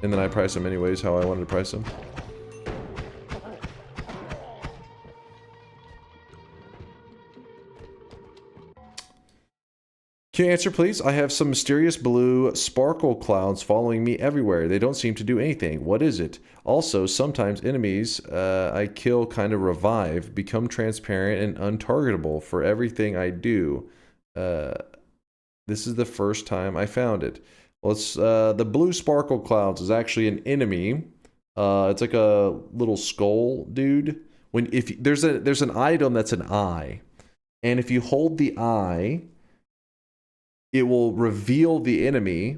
and then I price them anyways how I wanted to price them. Can you answer, please? I have some mysterious blue sparkle clouds following me everywhere. They don't seem to do anything. What is it? Also, sometimes enemies I kill kind of revive, become transparent and untargetable for everything I do. This is the first time I found it. Well, it's, the blue sparkle clouds is actually an enemy. It's like a little skull dude. If there's an item that's an eye, and if you hold the eye, it will reveal the enemy.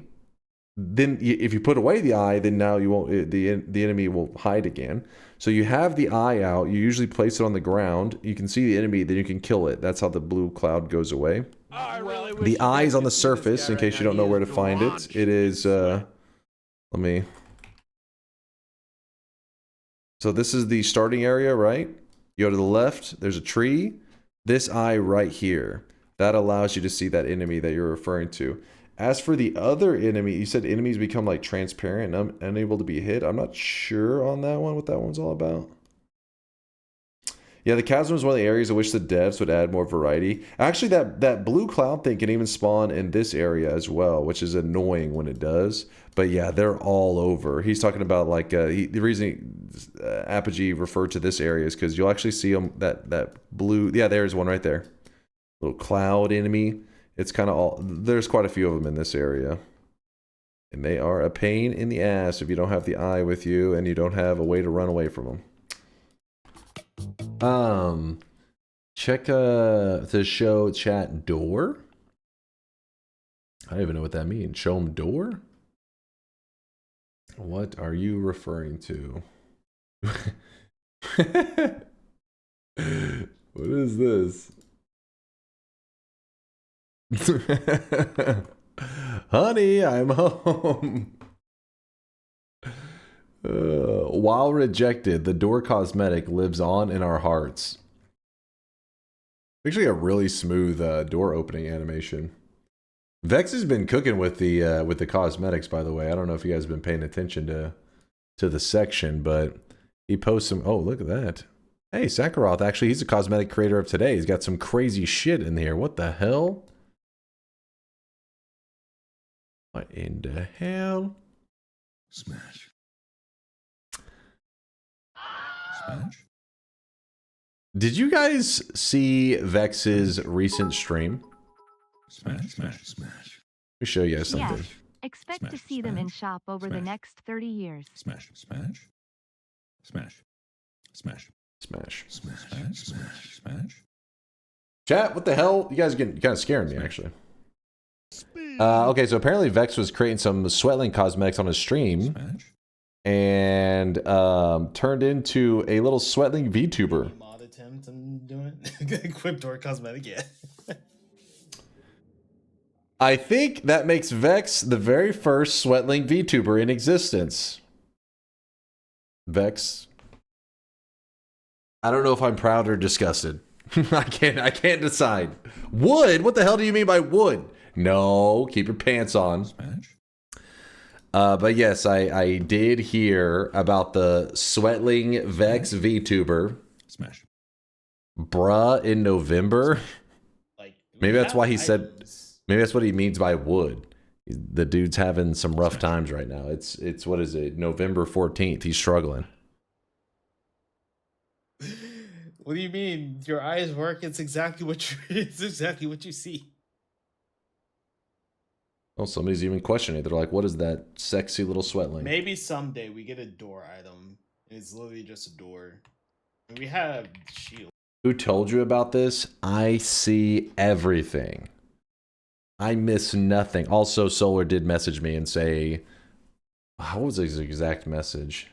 Then if you put away the eye, then now you won't, the enemy will hide again. So you have the eye out, you usually place it on the ground, you can see the enemy, then you can kill it. That's how the blue cloud goes away. The eye is on the surface, in case you don't know where to find it. It is, let me... So this is the starting area, right? You go to the left, there's a tree. This eye right here. That allows you to see that enemy that you're referring to. As for the other enemy, you said enemies become like transparent and unable to be hit. I'm not sure on that one, what that one's all about. Yeah, the chasm is one of the areas in which the devs would add more variety. Actually, that blue cloud thing can even spawn in this area as well, which is annoying when it does. But yeah, they're all over. He's talking about like, the reason Apogee referred to this area is because you'll actually see them, that blue. Yeah, there's one right there. Little cloud enemy. It's kind of all. There's quite a few of them in this area. And they are a pain in the ass if you don't have the eye with you and you don't have a way to run away from them. Check the show chat door. I don't even know what that means. Show them door? What are you referring to? What is this? Honey, I'm home. While rejected, the door cosmetic lives on in our hearts. Actually, a really smooth door opening animation. Vex has been cooking with the cosmetics, by the way. I don't know if you guys have been paying attention to the section, but he posts some. Oh, look at that! Hey, Sakharoth. Actually, he's a cosmetic creator of today. He's got some crazy shit in here. What the hell? What in the hell? Smash. Smash. Did you guys see Vex's recent stream? Smash, smash, smash. Let me show you guys something. Yes. Expect to see them in shop over the next 30 years. Smash, smash. Smash. Smash. Smash. Smash, smash, smash. Chat, what the hell? You guys are getting kind of scaring me, actually. Okay, so apparently Vex was creating some Sweatling cosmetics on his stream. Smash. And turned into a little Sweatling VTuber. Mod attempt and doing equip door cosmetic, yeah. I think that makes Vex the very first Sweatling VTuber in existence. Vex. I don't know if I'm proud or disgusted. I can't decide. Wood? What the hell do you mean by wood? No, keep your pants on. Smash. But yes, I did hear about the Sweatling Vex VTuber. Smash. Bruh, in November. Like maybe that's why he said. Maybe that's what he means by wood. The dude's having some rough times right now. It's what is it? November 14th. He's struggling. What do you mean? Your eyes work. It's exactly what you see. Oh, somebody's even questioning it. They're like, "What is that sexy little Sweatling?" Maybe someday we get a door item. It's literally just a door. And we have shield. Who told you about this? I see everything. I miss nothing. Also, Solar did message me and say, what was his exact message?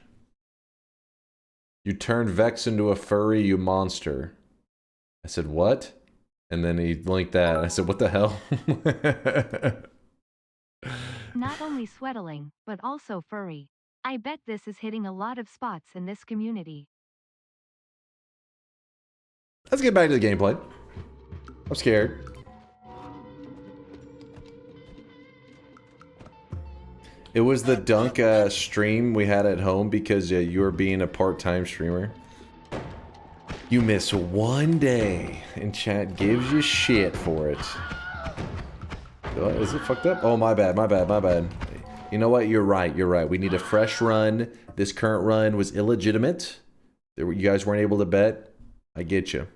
You turned Vex into a furry, you monster. I said, what? And then he linked that. I said, what the hell? Not only Sweatling, but also furry. I bet this is hitting a lot of spots in this community. Let's get back to the gameplay. I'm scared. It was the Dunk stream we had at home because you were being a part-time streamer. You miss one day and chat gives you shit for it. Is it fucked up? Oh, my bad, my bad, my bad. You know what? You're right, you're right. We need a fresh run. This current run was illegitimate. You guys weren't able to bet. I get you.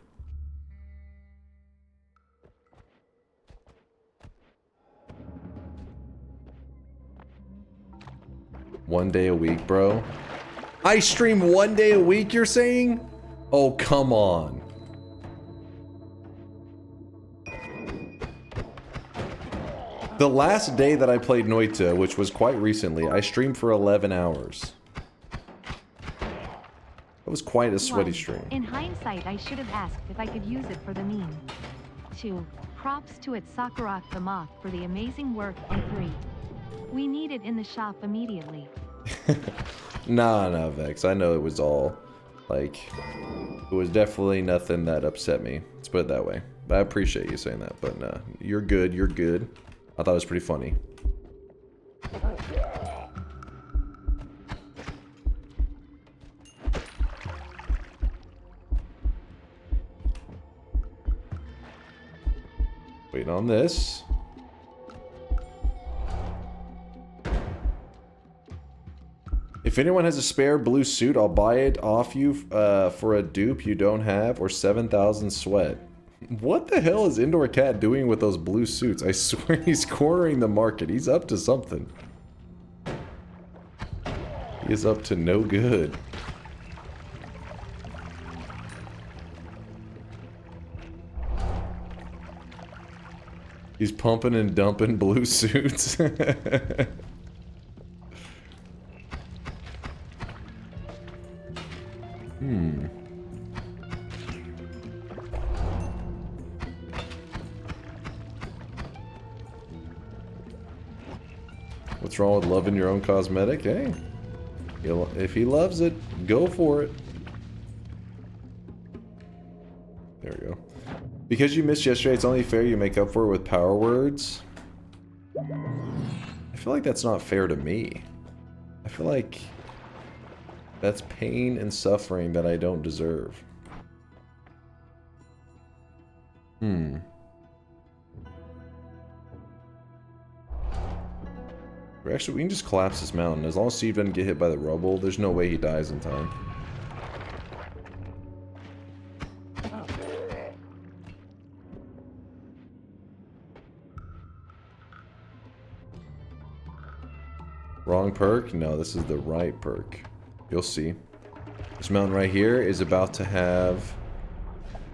One day a week, bro. I stream one day a week, you're saying? Oh, come on. The last day that I played Noita, which was quite recently, I streamed for 11 hours. That was quite a sweaty stream. In hindsight, I should have asked if I could use it for the meme. 2. Props to it Sakharoth the Moth for the amazing work. And 3. We need it in the shop immediately. Nah, Vex. I know it was all, like, it was definitely nothing that upset me. Let's put it that way. But I appreciate you saying that. But nah, you're good, you're good. I thought it was pretty funny. Waiting on this. If anyone has a spare blue suit, I'll buy it off you for a dupe you don't have, or 7,000 sweat. What the hell is Indoor Cat doing with those blue suits? I swear he's cornering the market. He's up to something. He is up to no good. He's pumping and dumping blue suits. What's wrong with loving your own cosmetic? Hey, if he loves it, go for it. There we go. Because you missed yesterday, it's only fair you make up for it with power words. I feel like that's not fair to me. I feel like that's pain and suffering that I don't deserve. Actually, we can just collapse this mountain. As long as Steve doesn't get hit by the rubble, there's no way he dies in time. Wrong perk? No, this is the right perk. You'll see. This mountain right here is about to have...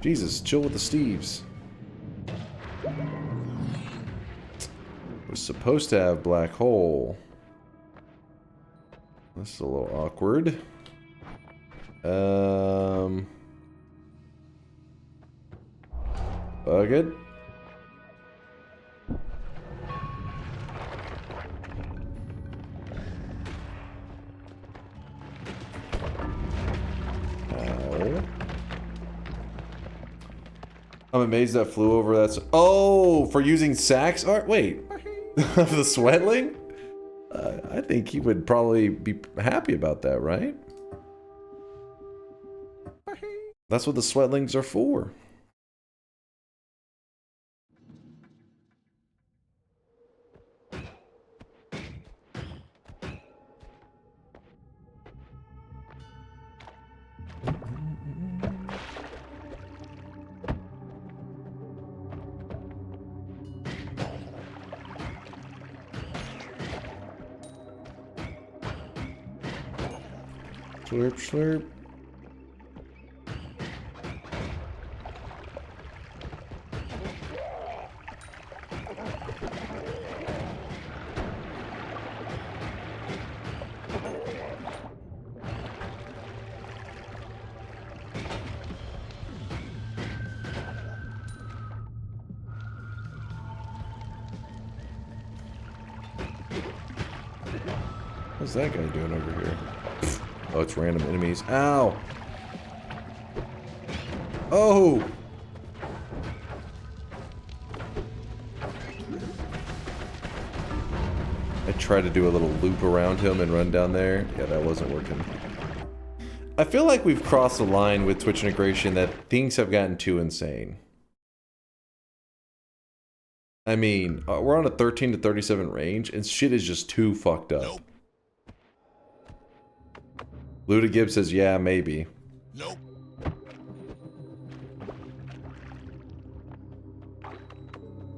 Jesus, chill with the Steves. We're supposed to have black hole. This is a little awkward. Bug it. I'm amazed that flew over. That's for using sacks. All right, wait, the Sweatling. I think he would probably be happy about that, right? That's what the Sweatlings are for. Slurp, slurp. What's that guy doing over here? Oh, it's random enemies. Ow! Oh! I tried to do a little loop around him and run down there. Yeah, that wasn't working. I feel like we've crossed the line with Twitch integration that things have gotten too insane. I mean, we're on a 13 to 37 range, and shit is just too fucked up. Nope. Luda Gibbs says, yeah, maybe. Nope.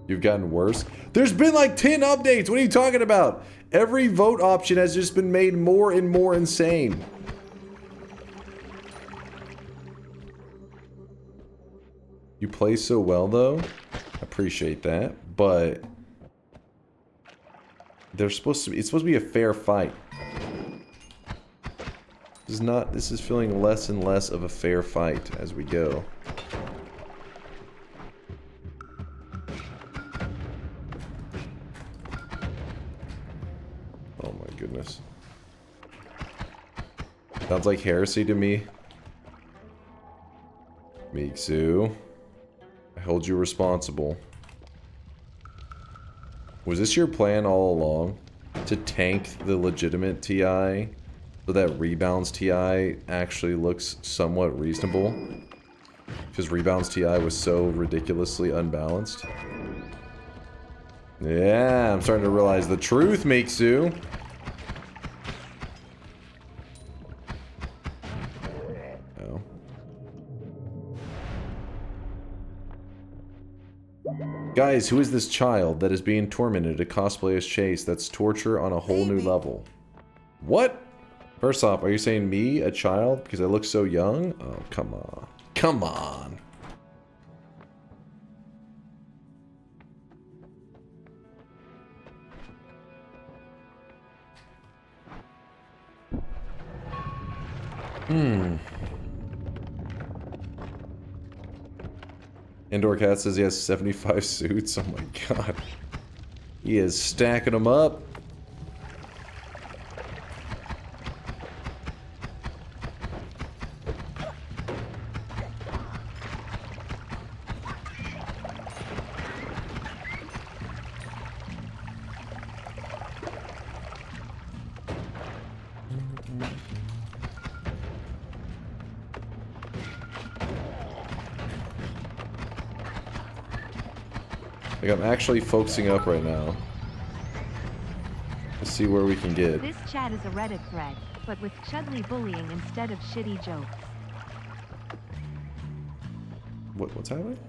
You've gotten worse? There's been like 10 updates! What are you talking about? Every vote option has just been made more and more insane. You play so well, though. Appreciate that, but... it's supposed to be a fair fight. This is feeling less and less of a fair fight as we go. Oh my goodness. Sounds like heresy to me. Mixu. I hold you responsible. Was this your plan all along? To tank the legitimate TI? So that Rebounds TI actually looks somewhat reasonable? Because Rebounds TI was so ridiculously unbalanced? Yeah, I'm starting to realize the truth, Mixu. Guys, who is this child that is being tormented to cosplay as Chase? That's torture on a whole new level. What? First off, are you saying me, a child, because I look so young? Oh, come on. Come on. Indoor Cat says he has 75 suits. Oh my god. He is stacking them up. Like, I'm actually focusing up right now. Let's see where we can get. This chat is a Reddit thread, but with Chudley bullying instead of shitty jokes. What's happening?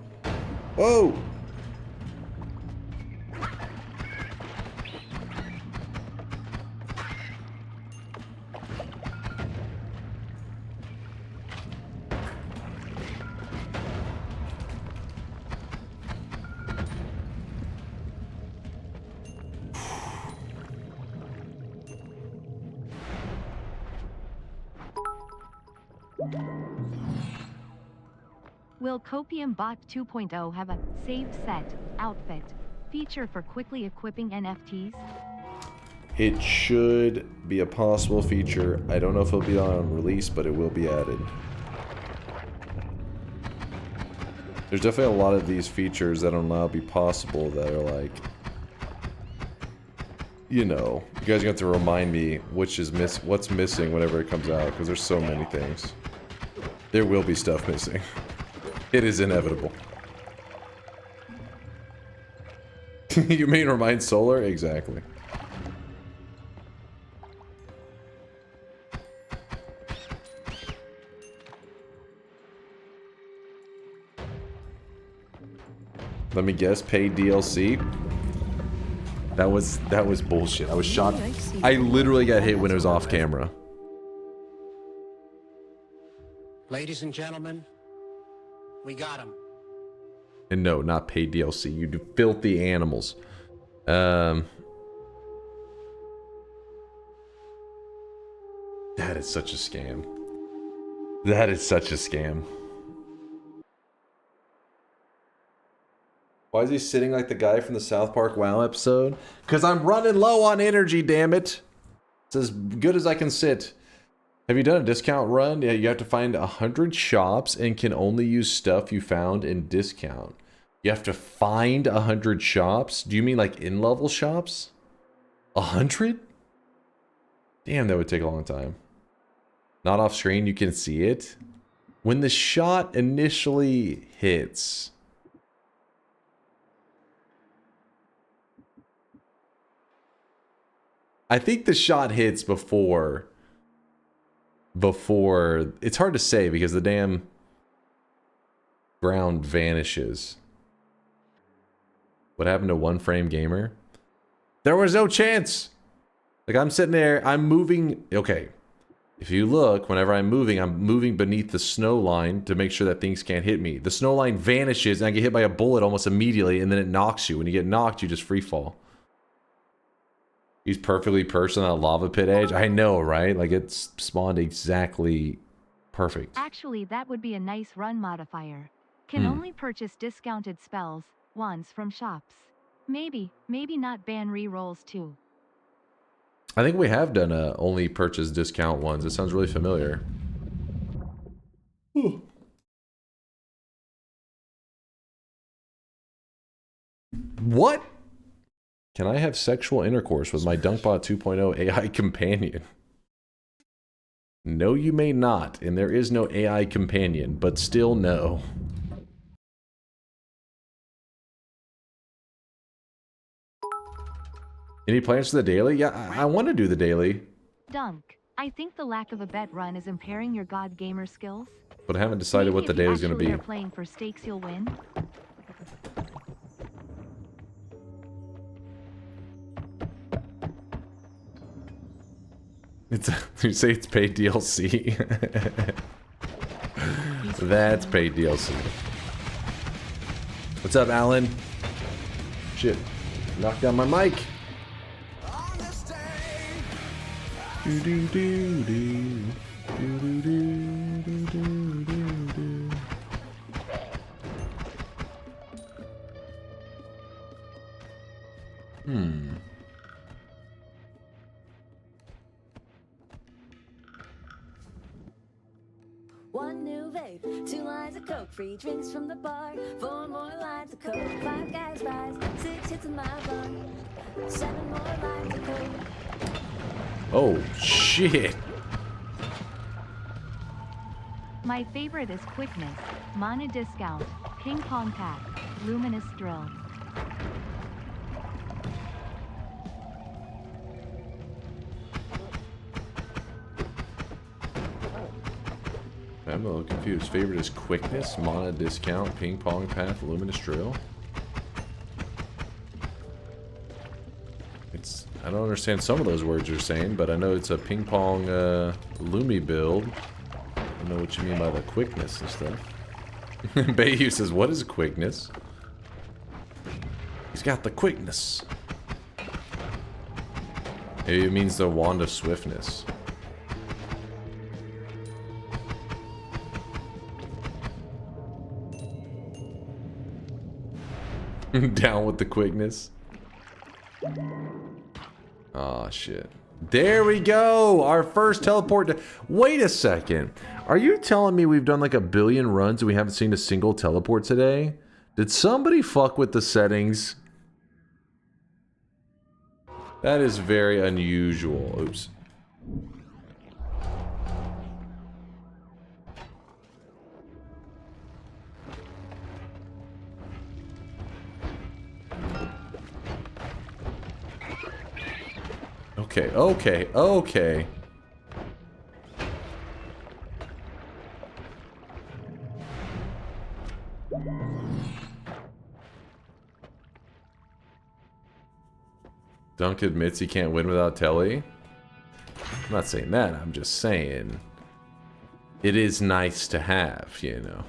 Whoa! Will Copium Bot 2.0 have a save set outfit feature for quickly equipping NFTs? It should be a possible feature. I don't know if it'll be on release, but it will be added. There's definitely a lot of these features that will now be possible that are like, you know, you guys are going to have to remind me what's missing whenever it comes out, because there's so many things. There will be stuff missing. It is inevitable. You mean remind Solar? Exactly. Let me guess, paid DLC? That was bullshit. I was shocked. I literally got hit when it was off camera. Ladies and gentlemen, we got him. And no, not paid DLC. You do filthy animals. That is such a scam. That is such a scam. Why is he sitting like the guy from the South Park WoW episode? Because I'm running low on energy, damn it. It's as good as I can sit. Have you done a discount run? Yeah, you have to find 100 shops and can only use stuff you found in discount. You have to find 100 shops? Do you mean like in-level shops? 100? Damn, that would take a long time. Not off screen, you can see it. When the shot initially hits... I think the shot hits before it's hard to say because the damn ground vanishes. What happened to One Frame Gamer? There was no chance. Like, I'm sitting there, I'm moving. Okay, if you look, whenever I'm moving beneath the snow line to make sure that things can't hit me. The snow line vanishes and I get hit by a bullet almost immediately, and then it knocks you. When you get knocked, you just free fall. He's perfectly perched on that lava pit edge. I know, right? Like, it's spawned exactly perfect. Actually, that would be a nice run modifier. Can only purchase discounted spells once from shops. Maybe not ban rerolls too. I think we have done only purchase discount ones. It sounds really familiar. Ooh. What? Can I have sexual intercourse with my DunkBot 2.0 AI companion? No, you may not, and there is no AI companion, but still no. Any plans for the daily? Yeah, I want to do the daily. Dunk, I think the lack of a bet run is impairing your god gamer skills. But I haven't decided what the daily is going to be. If you're playing for stakes, you'll win. It's you say it's paid DLC. That's paid DLC. What's up, Alan? Shit, knocked down my mic. Do do do do do do do do do do. One new vape, 2 lines of coke, free drinks from the bar, 4 more lines of coke, 5 guys buys, 6 hits in my bun, 7 more lines of coke. Oh shit! My favorite is quickness, mana discount, ping pong pack, luminous drill. I'm a little confused. Favorite is quickness, mana discount, ping pong path, luminous drill. It's I don't understand some of those words you're saying, but I know it's a ping pong Lumi build. I don't know what you mean by the quickness and stuff. Bayou says, "What is quickness?" He's got the quickness. Maybe it means the wand of swiftness. Down with the quickness. Oh shit. There we go. Our first teleport. Wait a second. Are you telling me we've done like a billion runs and we haven't seen a single teleport today? Did somebody fuck with the settings? That is very unusual. Oops. Okay, okay, okay. Dunk admits he can't win without Telly. I'm not saying that, I'm just saying it is nice to have, you know.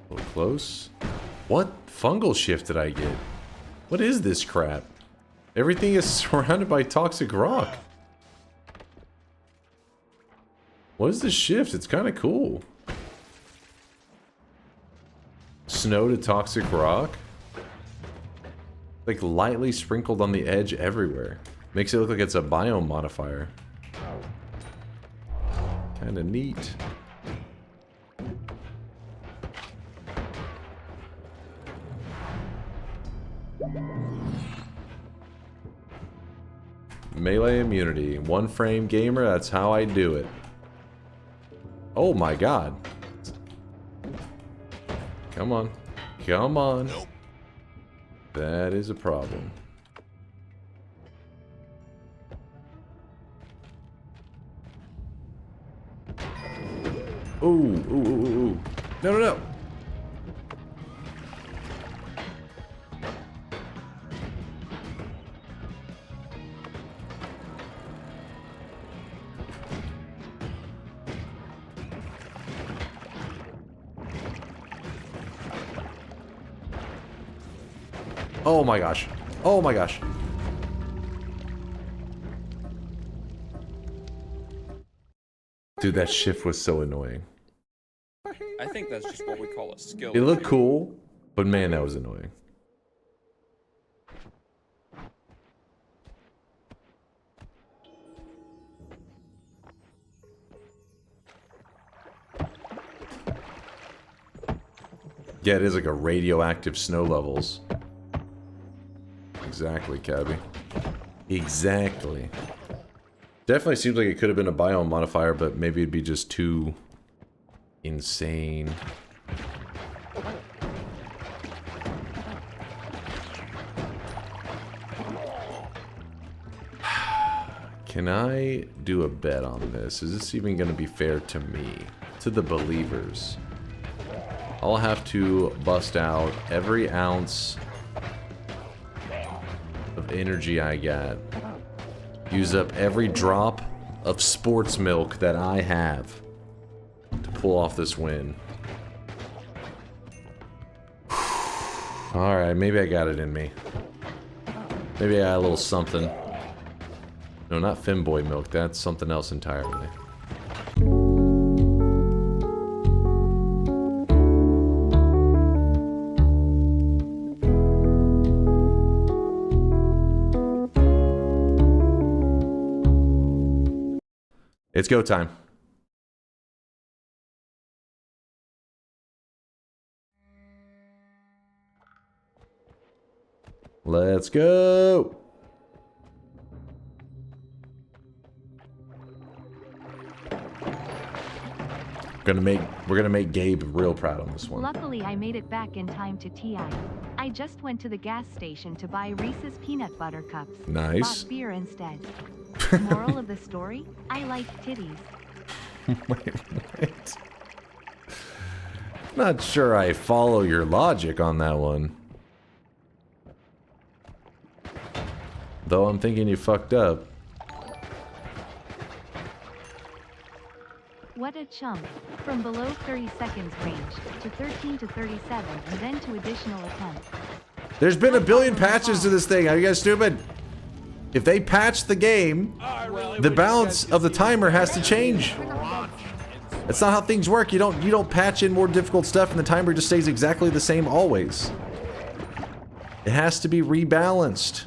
A little close. What fungal shift did I get? What is this crap? Everything is surrounded by toxic rock. What is this shift? It's kind of cool. Snow to toxic rock. Like lightly sprinkled on the edge everywhere. Makes it look like it's a biome modifier. Kind of neat. Melee immunity. One frame gamer, that's how I do it. Oh my god. Come on. Come on. Nope. That is a problem. Ooh, ooh, ooh, ooh. No, no, no. Oh my gosh. Oh my gosh. Dude, that shift was so annoying. I think that's just what we call a skill. It looked cool, but man, that was annoying. Yeah, it is like a radioactive snow levels. Exactly, Cabby. Exactly. Definitely seems like it could have been a biome modifier, but maybe it'd be just too insane. Can I do a bet on this? Is this even going to be fair to me? to the believers. I'll have to bust out every ounce of energy I got. Use up every drop of sports milk that I have to pull off this win. Alright, maybe I got it in me. Maybe I got a little something. No, not Femboy milk. That's something else entirely. It's go time. Let's go. We're gonna make Gabe real proud on this one. Luckily, I made it back in time to TI. I just went to the gas station to buy Reese's peanut butter cups. Nice. Bought beer instead. Moral of the story? I like titties. Wait. Not sure I follow your logic on that one. Though I'm thinking you fucked up. What a chump. From below 30 seconds range, to 13 to 37, and then to additional attempts. There's been a billion patches to this thing. Are you guys stupid? If they patch the game, the balance of the timer has to change. That's not how things work. You don't patch in more difficult stuff and the timer just stays exactly the same always. It has to be rebalanced.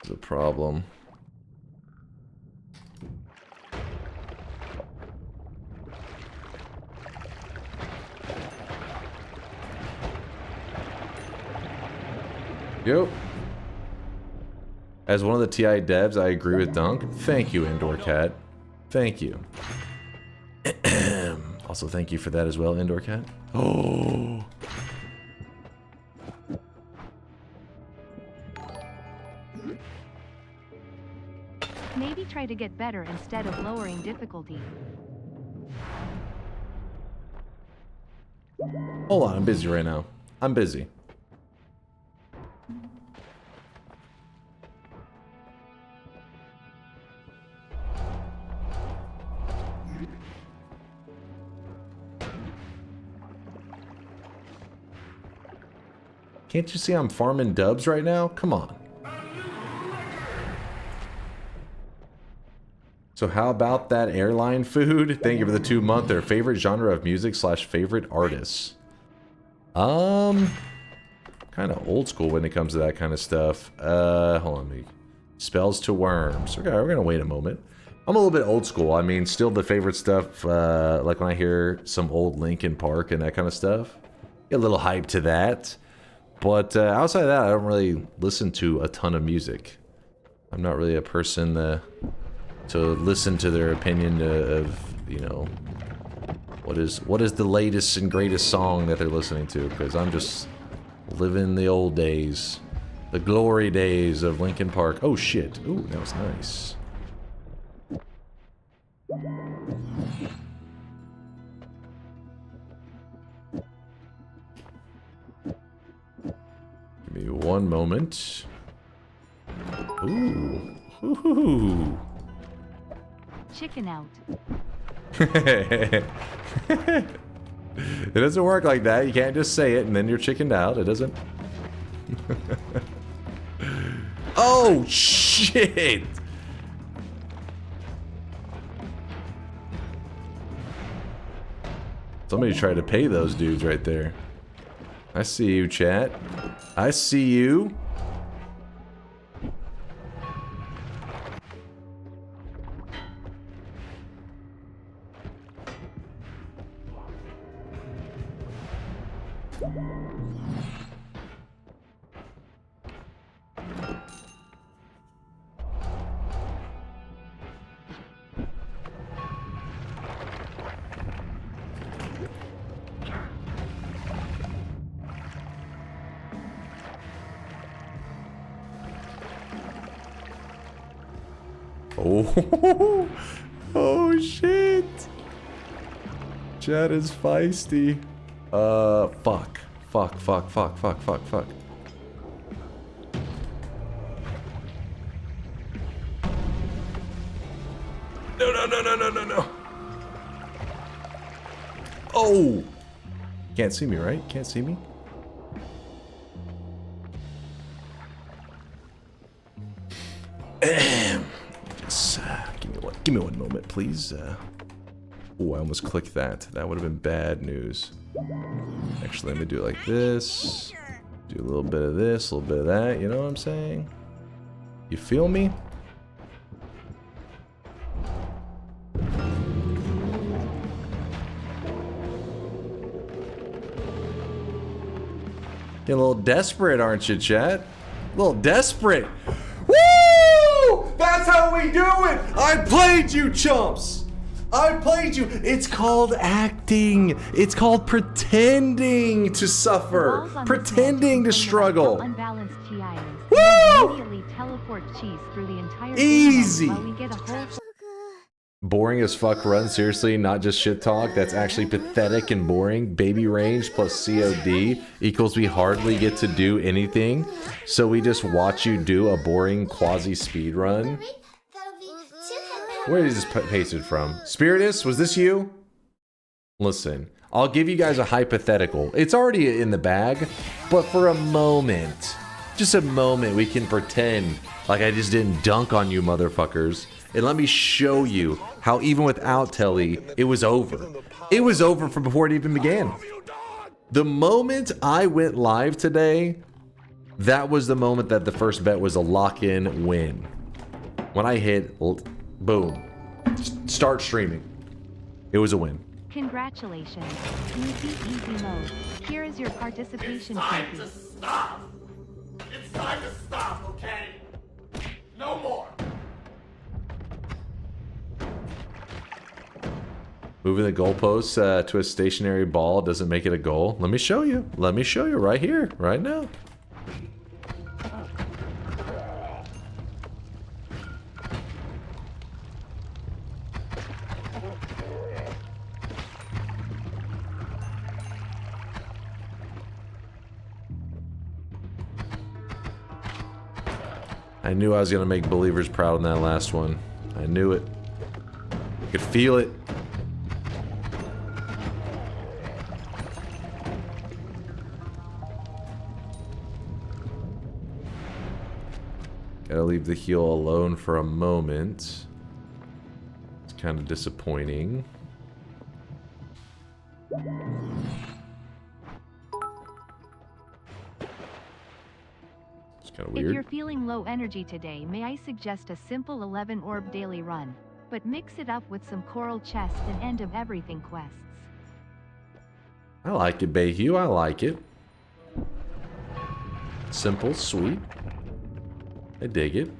It's a problem. Yep. As one of the TI devs, I agree with Dunk. Thank you, Indoor Cat. Thank you. Also, thank you for that as well, Indoor Cat. Oh. Maybe try to get better instead of lowering difficulty. Hold on, I'm busy right now. I'm busy. Can't you see I'm farming dubs right now? Come on. So how about that airline food? Thank you for the 2-monther. Favorite genre of music / favorite artists? Kind of old school when it comes to that kind of stuff. Hold on. Spells to worms. Okay, we're gonna wait a moment. I'm a little bit old school. I mean, still the favorite stuff, like when I hear some old Linkin Park and that kind of stuff. Get a little hype to that. But outside of that, I don't really listen to a ton of music. I'm not really a person to listen to their opinion of, you know, what is the latest and greatest song that they're listening to, because I'm just living the old days, the glory days of Linkin Park. Oh shit. Ooh, that was nice. Give me one moment. Ooh. Ooh. Chicken out. It doesn't work like that. You can't just say it and then you're chickened out. It doesn't. Oh, shit! Somebody tried to pay those dudes right there. I see you, chat. I see you. Oh, oh shit. Chat is feisty. Fuck. Fuck. No. Oh! Can't see me, right? Can't see me? Just, give me one moment, please. Oh, I almost clicked that. That would have been bad news. Actually, let me do it like this. Do a little bit of this, a little bit of that. You know what I'm saying? You feel me? Getting a little desperate, aren't you, chat? A little desperate. Woo! That's how we do it! I played you, chumps! I played you! It's called acting. It's called pretending to suffer. Pretending to struggle. Unbalanced TIs. Woo! Immediately teleport cheese through the entire Easy. while we get a whole Boring as fuck run, seriously, not just shit talk. That's actually pathetic and boring. Baby range plus COD equals we hardly get to do anything. So we just watch you do a boring quasi speed run. Where is this pasted from? Spiritus, was this you? Listen, I'll give you guys a hypothetical. It's already in the bag, but for a moment, just a moment, we can pretend like I just didn't dunk on you motherfuckers. And let me show you how even without Telly, it was over. It was over from before it even began. The moment I went live today, that was the moment that the first bet was a lock-in win. When I hit, boom, start streaming, it was a win. Congratulations. Easy mode. Here is your participation trophy. Stop! It's time to stop, okay? No more! Moving the goalposts to a stationary ball doesn't make it a goal. Let me show you. Let me show you right here, right now. I knew I was going to make believers proud on that last one. I knew it. I could feel it. Gotta leave the heel alone for a moment. It's kind of disappointing. It's kind of weird. If you're feeling low energy today, may I suggest a simple 11 orb daily run, but mix it up with some Coral Chest and End of Everything quests. I like it, Bayhue. I like it. Simple, sweet. I dig it.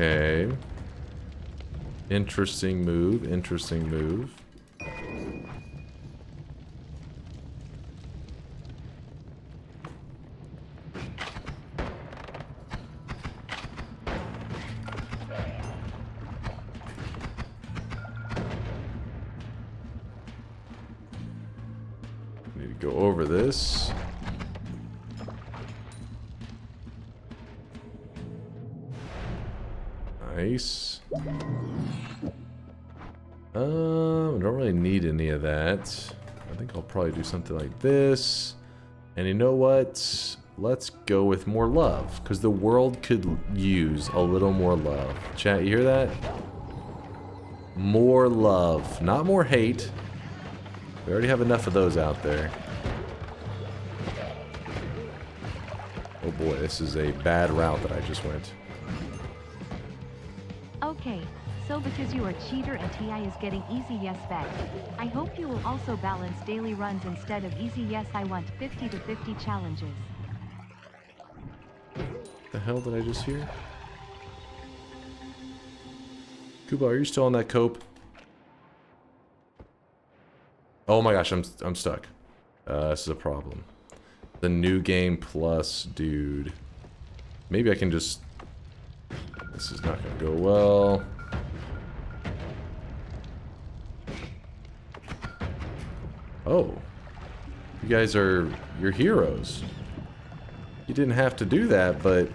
Okay. Interesting move, interesting move. Need to go over this. Nice. I don't really need any of that. I think I'll probably do something like this. And you know what? Let's go with more love, because the world could use a little more love. Chat, you hear that? More love, not more hate. We already have enough of those out there. Oh boy, this is a bad route that I just went. Okay, so because you are cheater and TI is getting easy yes back, I hope you will also balance daily runs instead of easy yes. I want 50 to 50 challenges. The hell did I just hear? Kuba, are you still on that cope? Oh my gosh, I'm stuck. This is a problem. The new game plus, dude. Maybe I can just... This is not gonna go well. Oh. You guys are... You're heroes. You didn't have to do that, but...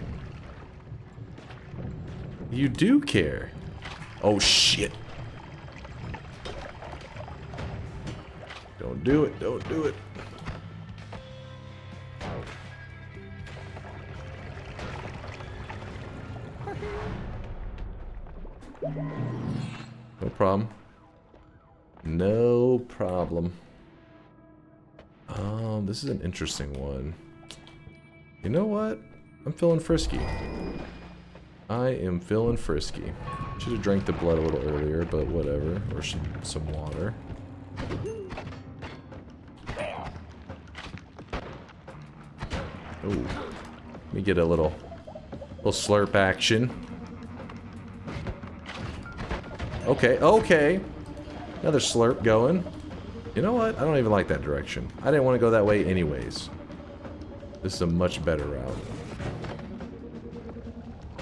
You do care. Oh shit. Don't do it, don't do it. No problem. No problem. This is an interesting one. You know what? I'm feeling frisky. I am feeling frisky. Should have drank the blood a little earlier, but whatever. Or some water. Oh, let me get a little slurp action. Okay, okay. Another slurp going. You know what? I don't even like that direction. I didn't want to go that way anyways. This is a much better route.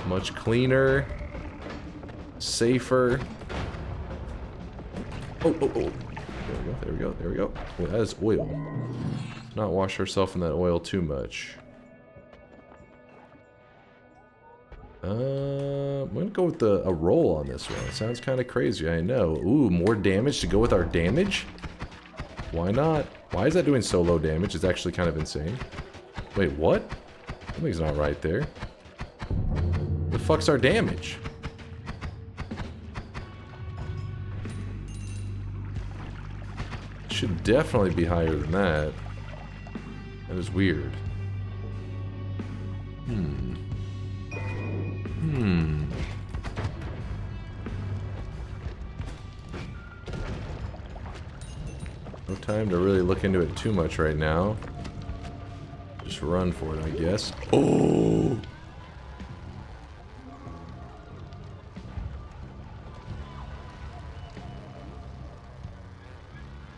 Much cleaner. Safer. Oh, oh, oh. There we go, there we go, there we go. Oh, that is oil. Not wash ourselves in that oil too much. I'm gonna go with a roll on this one. It sounds kind of crazy, I know. Ooh, more damage to go with our damage? Why not? Why is that doing so low damage? It's actually kind of insane. Wait, what? Something's not right there. The fuck's our damage? Should definitely be higher than that. That is weird. No time to really look into it too much right now. Just run for it, I guess. Oh!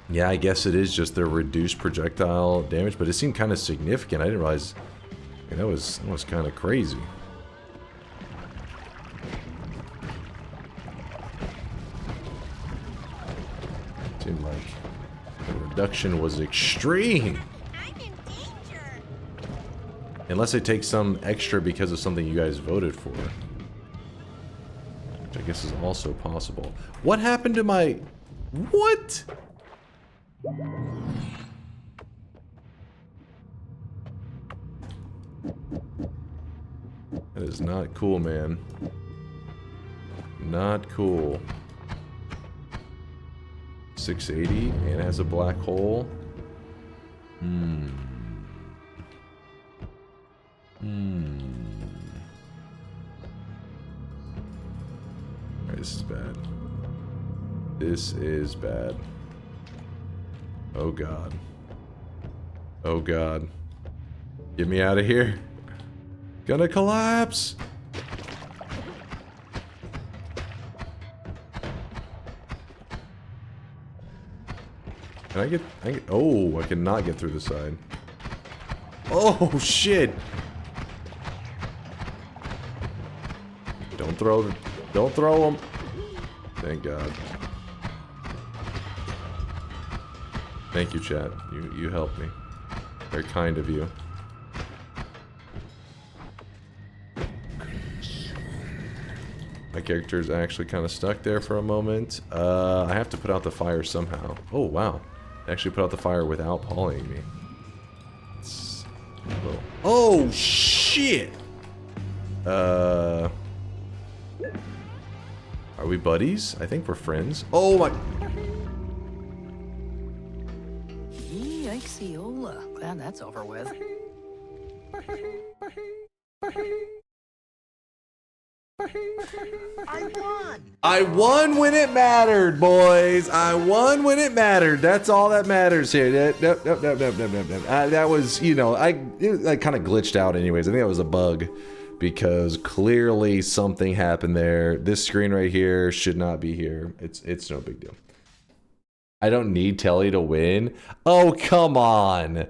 Yeah, I guess it is just their reduced projectile damage, but it seemed kind of significant. I didn't realize. I mean, that was kind of crazy. Seemed like the reduction was extreme. I'm in danger. Unless they take some extra because of something you guys voted for. Which I guess is also possible. What happened to my... What? That is not cool, man. Not cool. 680 and it has a black hole. Alright, this is bad. This is bad. Oh god. Oh god. Get me out of here. Gonna collapse. Can I get... oh, I cannot get through the side. Oh, shit. Don't throw them. Thank God. Thank you, chat. You helped me. Very kind of you. My character is actually kind of stuck there for a moment. I have to put out the fire somehow. Oh, wow. I actually put out the fire without polying me. Oh, shit! Are we buddies? I think we're friends. Oh my... Yikes-iola. Glad that's over with. I won! I won when it mattered, boys. I won when it mattered. That's all that matters here. Nope. That was, you know, I kind of glitched out anyways. I think that was a bug because clearly something happened there. This screen right here should not be here. It's no big deal. I don't need Telly to win. Oh, come on.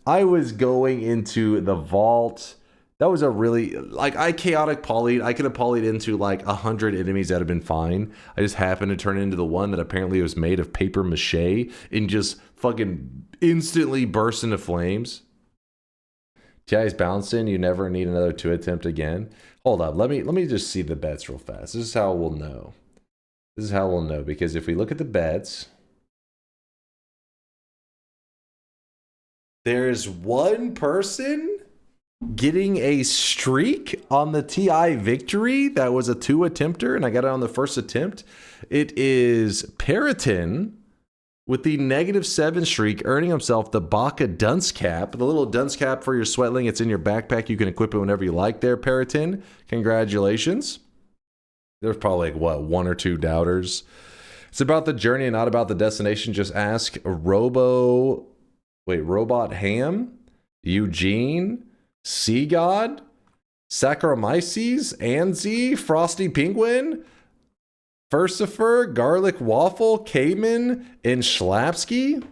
I was going into the vault. That was a really, like, I chaotic polyed. I could have polyed into like 100 enemies that have been fine. I just happened to turn into the one that apparently was made of paper mache and just fucking instantly burst into flames. TI's bouncing. You never need another 2 attempt again. Hold up. Let me just see the bets real fast. This is how we'll know. This is how we'll know, because if we look at the bets, there's one person getting a streak on the TI victory. That was a 2 attempter, and I got it on the first attempt. It is Periton with the -7 streak, earning himself the Baka Dunce Cap, the little dunce cap for your sweatling. It's in your backpack. You can equip it whenever you like there, Periton. Congratulations. There's probably like, what, 1 or 2 doubters. It's about the journey and not about the destination. Just ask Robot Ham, Eugene, Sea God, Saccharomyces, Anzi, Frosty Penguin, Furcifer, Garlic Waffle, Cayman, and Schlapsky.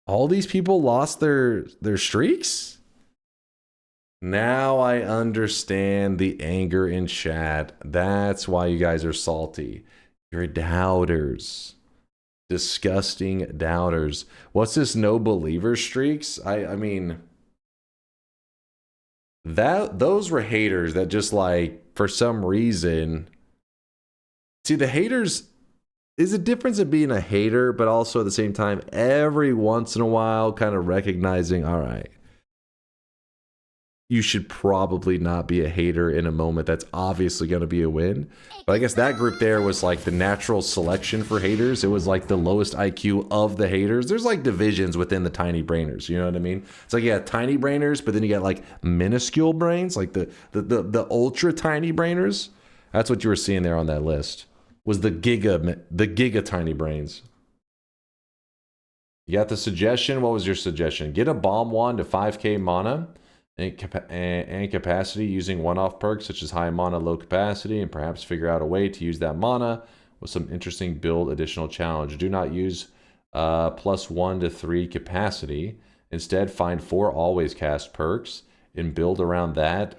All these people lost their streaks? Now I understand the anger in chat. That's why you guys are salty. You're doubters. Disgusting doubters. What's this no believer streaks? I mean, those were haters that just, like, for some reason, see, the haters is a difference of being a hater, but also at the same time, every once in a while kind of recognizing, all right, you should probably not be a hater in a moment that's obviously going to be a win. But I guess that group there was like the natural selection for haters. It was like the lowest IQ of the haters. There's like divisions within the tiny brainers, you know what I mean? It's like, yeah, tiny brainers, but then you got like minuscule brains, like the ultra tiny brainers. That's what you were seeing there on that list, was the giga tiny brains. You got the suggestion. What was your suggestion? Get a bomb wand to 5k mana and capacity using one-off perks such as high mana, low capacity, and perhaps figure out a way to use that mana with some interesting build additional challenge. Do not use +1 to 3 capacity. Instead, find 4 always cast perks and build around that.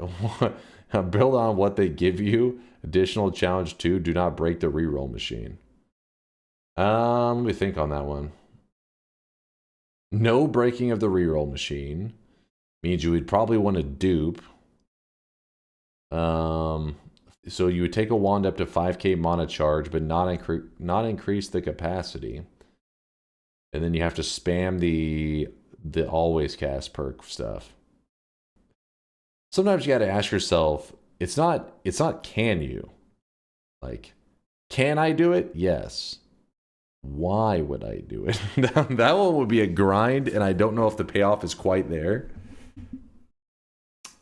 Build on what they give you. Additional challenge 2, do not break the reroll machine. Let me think on that one. No breaking of the reroll machine means you would probably want to dupe. So you would take a wand up to 5k mana charge, but not increase the capacity. And then you have to spam the always cast perk stuff. Sometimes you got to ask yourself, it's not can you? Like, can I do it? Yes. Why would I do it? That one would be a grind, and I don't know if the payoff is quite there.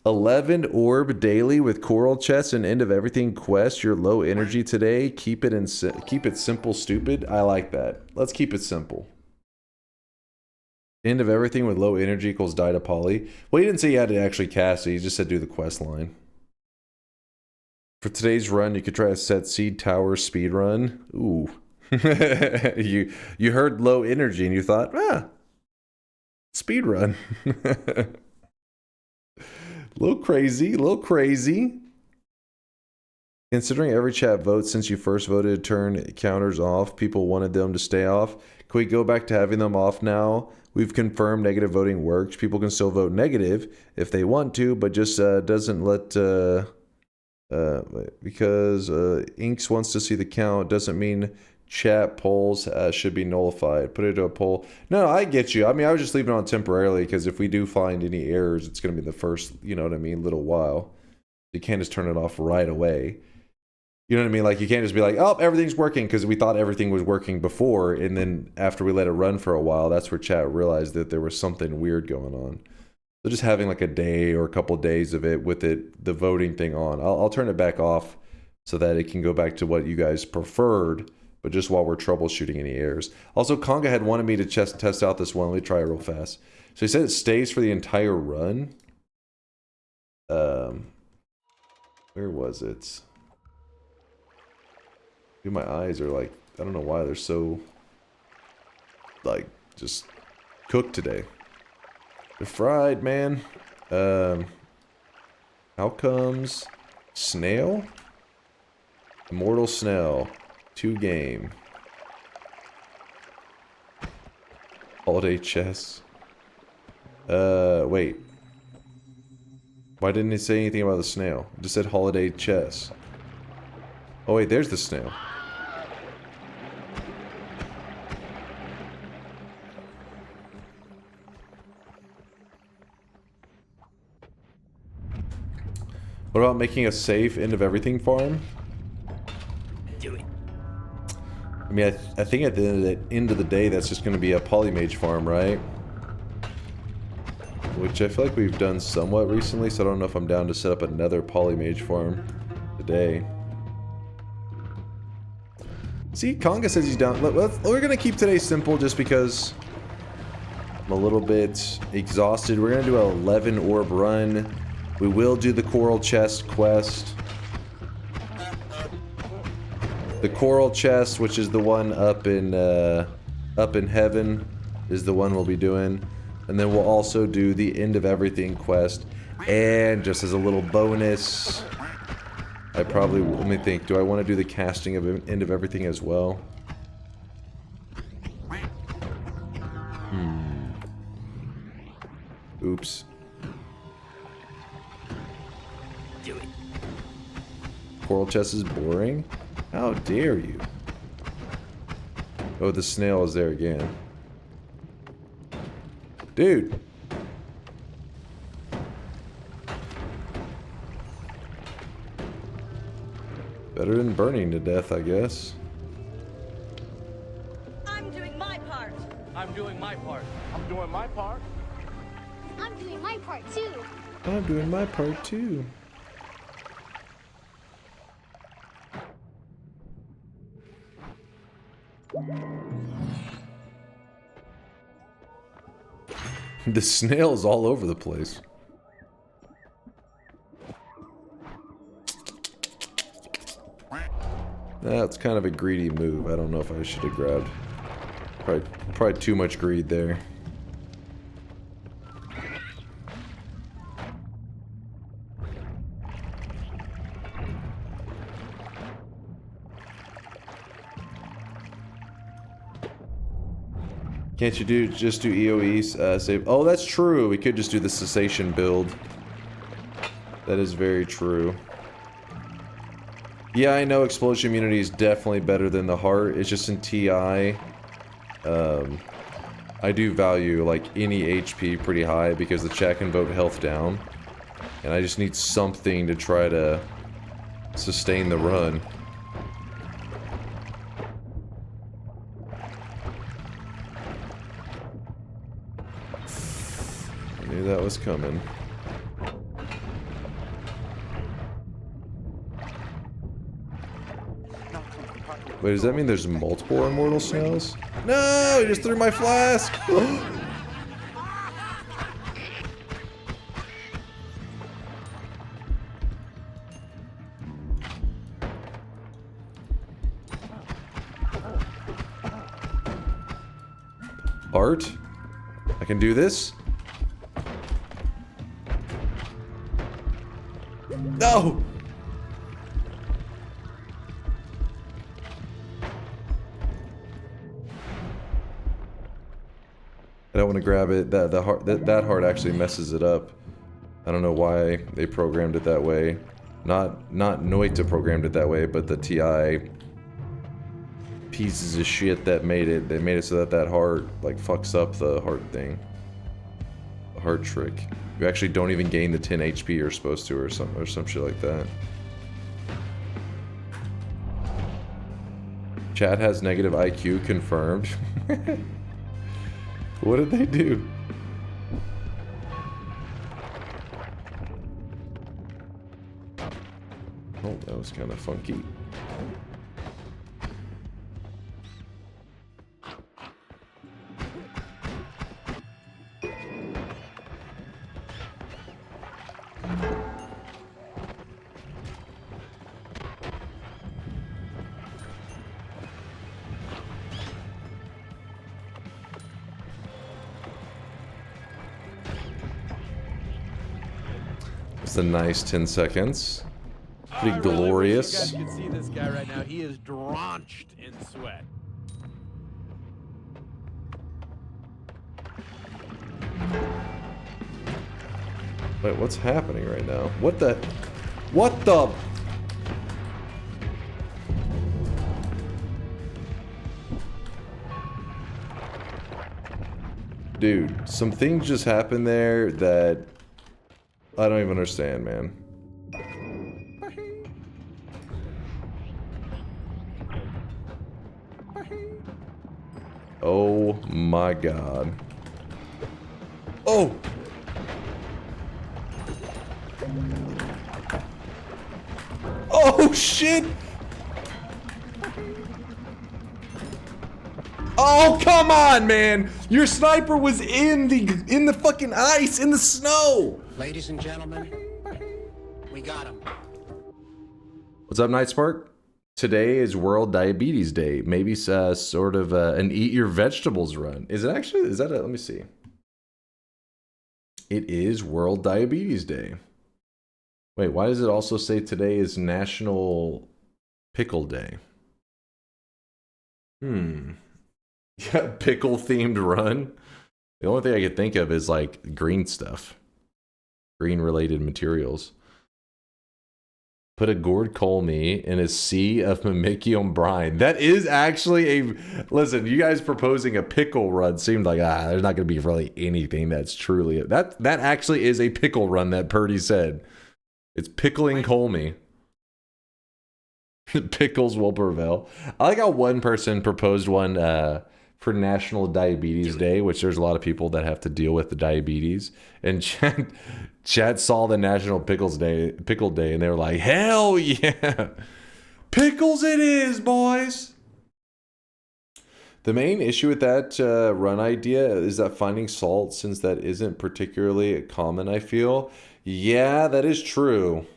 11 orb daily with coral chest and end of everything quest. You're low energy today. Keep it simple, stupid. I like that. Let's keep it simple. End of everything with low energy equals die to poly. Well, he didn't say you had to actually cast it. He just said do the quest line. For today's run, you could try a set seed tower speed run. Ooh. you heard low energy and you thought, speed run. Little crazy. Considering every chat vote since you first voted to turn counters off, people wanted them to stay off. Can we go back to having them off now? We've confirmed negative voting works. People can still vote negative if they want to, but just doesn't let because Inks wants to see the count. Doesn't mean chat polls should be nullified. Put it to a poll. No, I get you. I mean, I was just leaving it on temporarily because if we do find any errors, it's going to be the first, you know what I mean, little while. You can't just turn it off right away. You know what I mean? Like, you can't just be like, oh, everything's working because we thought everything was working before, and then after we let it run for a while, that's where chat realized that there was something weird going on. So just having like a day or a couple days of it with the voting thing on. I'll turn it back off so that it can go back to what you guys preferred, but just while we're troubleshooting any errors. Also, Conga had wanted me to test out this one. Let me try it real fast. So he said it stays for the entire run. Where was it? Dude, my eyes are like, I don't know why they're so, like, just cooked today. They're fried, man. Outcomes. Snail? Immortal Snail. 2 game. Holiday chess. Wait. Why didn't it say anything about the snail? It just said holiday chess. Oh wait, there's the snail. What about making a safe end of everything farm? Do it. I mean, I think at the end of the day, that's just going to be a polymage farm, right? Which I feel like we've done somewhat recently, so I don't know if I'm down to set up another polymage farm today. See, Conga says he's down. We're going to keep today simple just because I'm a little bit exhausted. We're going to do an 11 orb run. We will do the Coral Chest quest. The Coral Chest, which is the one up in heaven, is the one we'll be doing. And then we'll also do the End of Everything quest. And just as a little bonus, I probably, let me think, do I want to do the casting of End of Everything as well? Oops. Do it. Coral Chest is boring? How dare you? Oh, the snail is there again. Dude. Better than burning to death, I guess. I'm doing my part. I'm doing my part. I'm doing my part. I'm doing my part too. I'm doing my part too. The snail's all over the place. That's kind of a greedy move. I don't know if I should have grabbed. Probably too much greed there. Can't you just do EOE save? Oh, that's true. We could just do the cessation build. That is very true. Yeah, I know explosion immunity is definitely better than the heart. It's just in TI. I do value like any HP pretty high because the chat can vote health down. And I just need something to try to sustain the run. I knew that was coming. Wait, does that mean there's multiple immortal snails? No! He just threw my flask! Art? I can do this? No! I don't want to grab it. That heart actually messes it up. I don't know why they programmed it that way. Not Noita programmed it that way, but the TI pieces of shit that made it. They made it so that heart like fucks up the heart thing. The heart trick. You actually don't even gain the 10 HP you're supposed to, or some shit like that. Chat has negative IQ confirmed. What did they do? Oh, that was kind of funky. It's a nice 10 seconds. Pretty glorious. You guys can see this guy right now. He is drenched in sweat. Wait, what's happening right now? What the? What the? Dude, some things just happened there that I don't even understand, man. Oh my god. Oh! Oh shit! Oh come on, man! Your sniper was in the fucking ice, in the snow! Ladies and gentlemen, we got him. What's up, Night Spark? Today is World Diabetes Day. Maybe sort of an eat your vegetables run. Is it actually? Is that a? Let me see. It is World Diabetes Day. Wait, why does it also say today is National Pickle Day? Yeah, pickle themed run. The only thing I could think of is like green stuff. Green related materials. Put a gourd Kolmi in a sea of Mimicium brine. That is actually a... Listen, you guys proposing a pickle run seemed like, there's not going to be really anything that's truly... That actually is a pickle run that Purdy said. It's pickling Kolmi. Pickles will prevail. I like how one person proposed one for National Diabetes Day, which there's a lot of people that have to deal with the diabetes. And Chad saw the National Pickle Day, and they were like, hell yeah! Pickles it is, boys! The main issue with that run idea is that finding salt, since that isn't particularly common, I feel. Yeah, that is true.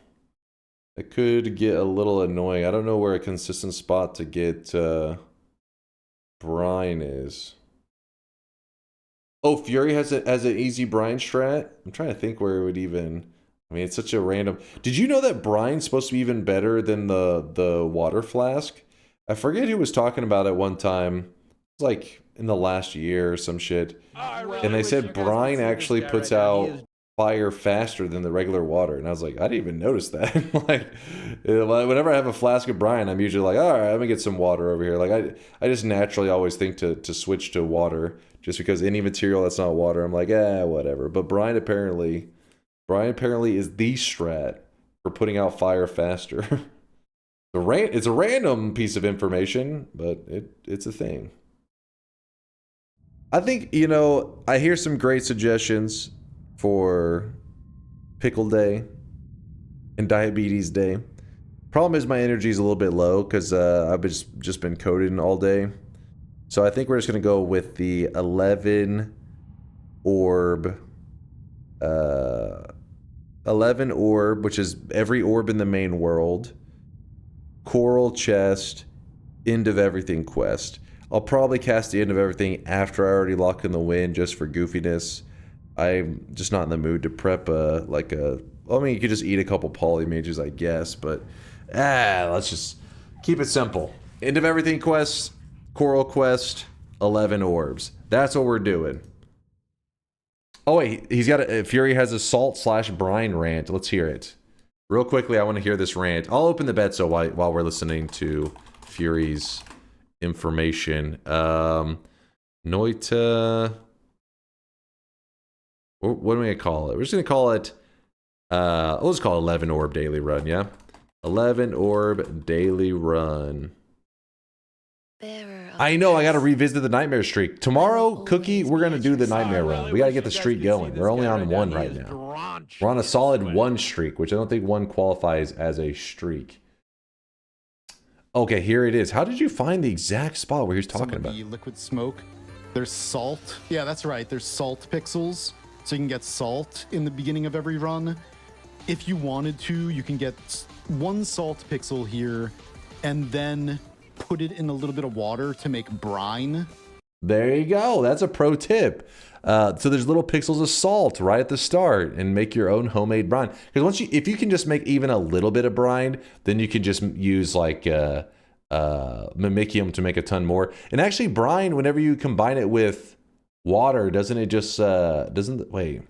It could get a little annoying. I don't know where a consistent spot to get brine is. Oh, Fury has an easy brine strat? I'm trying to think where it would even... I mean, it's such a random... Did you know that brine's supposed to be even better than the water flask? I forget who was talking about it one time. It was like in the last year or some shit. And they said brine actually puts out fire faster than the regular water. And I was like, I didn't even notice that. Like, whenever I have a flask of brine, I'm usually like, all right, let me get some water over here. Like, I just naturally always think to switch to water, just because any material that's not water, I'm like, whatever. But brine apparently is the strat for putting out fire faster. It's a random piece of information, but it's a thing. I think, I hear some great suggestions for Pickle Day and Diabetes Day. Problem is my energy is a little bit low because I've just been coding all day. So I think we're just going to go with the 11 orb, which is every orb in the main world, Coral Chest, End of Everything quest. I'll probably cast the End of Everything after I already lock in the win, just for goofiness. I'm just not in the mood to prep I mean, you could just eat a couple poly mages, I guess, but let's just keep it simple. End of Everything quest, Coral quest, 11 orbs. That's what we're doing. Oh wait, he's got Fury has a salt/brine rant. Let's hear it. Real quickly, I want to hear this rant. I'll open the bed while we're listening to Fury's information. Noita... What am I going to call it? We're just going to call it... we'll just call it 11 Orb Daily Run, yeah? 11 Orb Daily Run. I know, I gotta revisit the nightmare streak. Tomorrow, Cookie, we're gonna do the nightmare run. We gotta get the streak going. We're only on one right now. We're on a solid one streak, which I don't think one qualifies as a streak. Okay, here it is. How did you find the exact spot where he was talking about? The liquid smoke. There's salt. Yeah, that's right. There's salt pixels. So you can get salt in the beginning of every run. If you wanted to, you can get one salt pixel here and then put it in a little bit of water to make brine. There you go. That's a pro tip. So there's little pixels of salt right at the start and make your own homemade brine. Because if you can just make even a little bit of brine, then you can just use like Mimicium to make a ton more. And actually brine, whenever you combine it with water, doesn't it just, wait.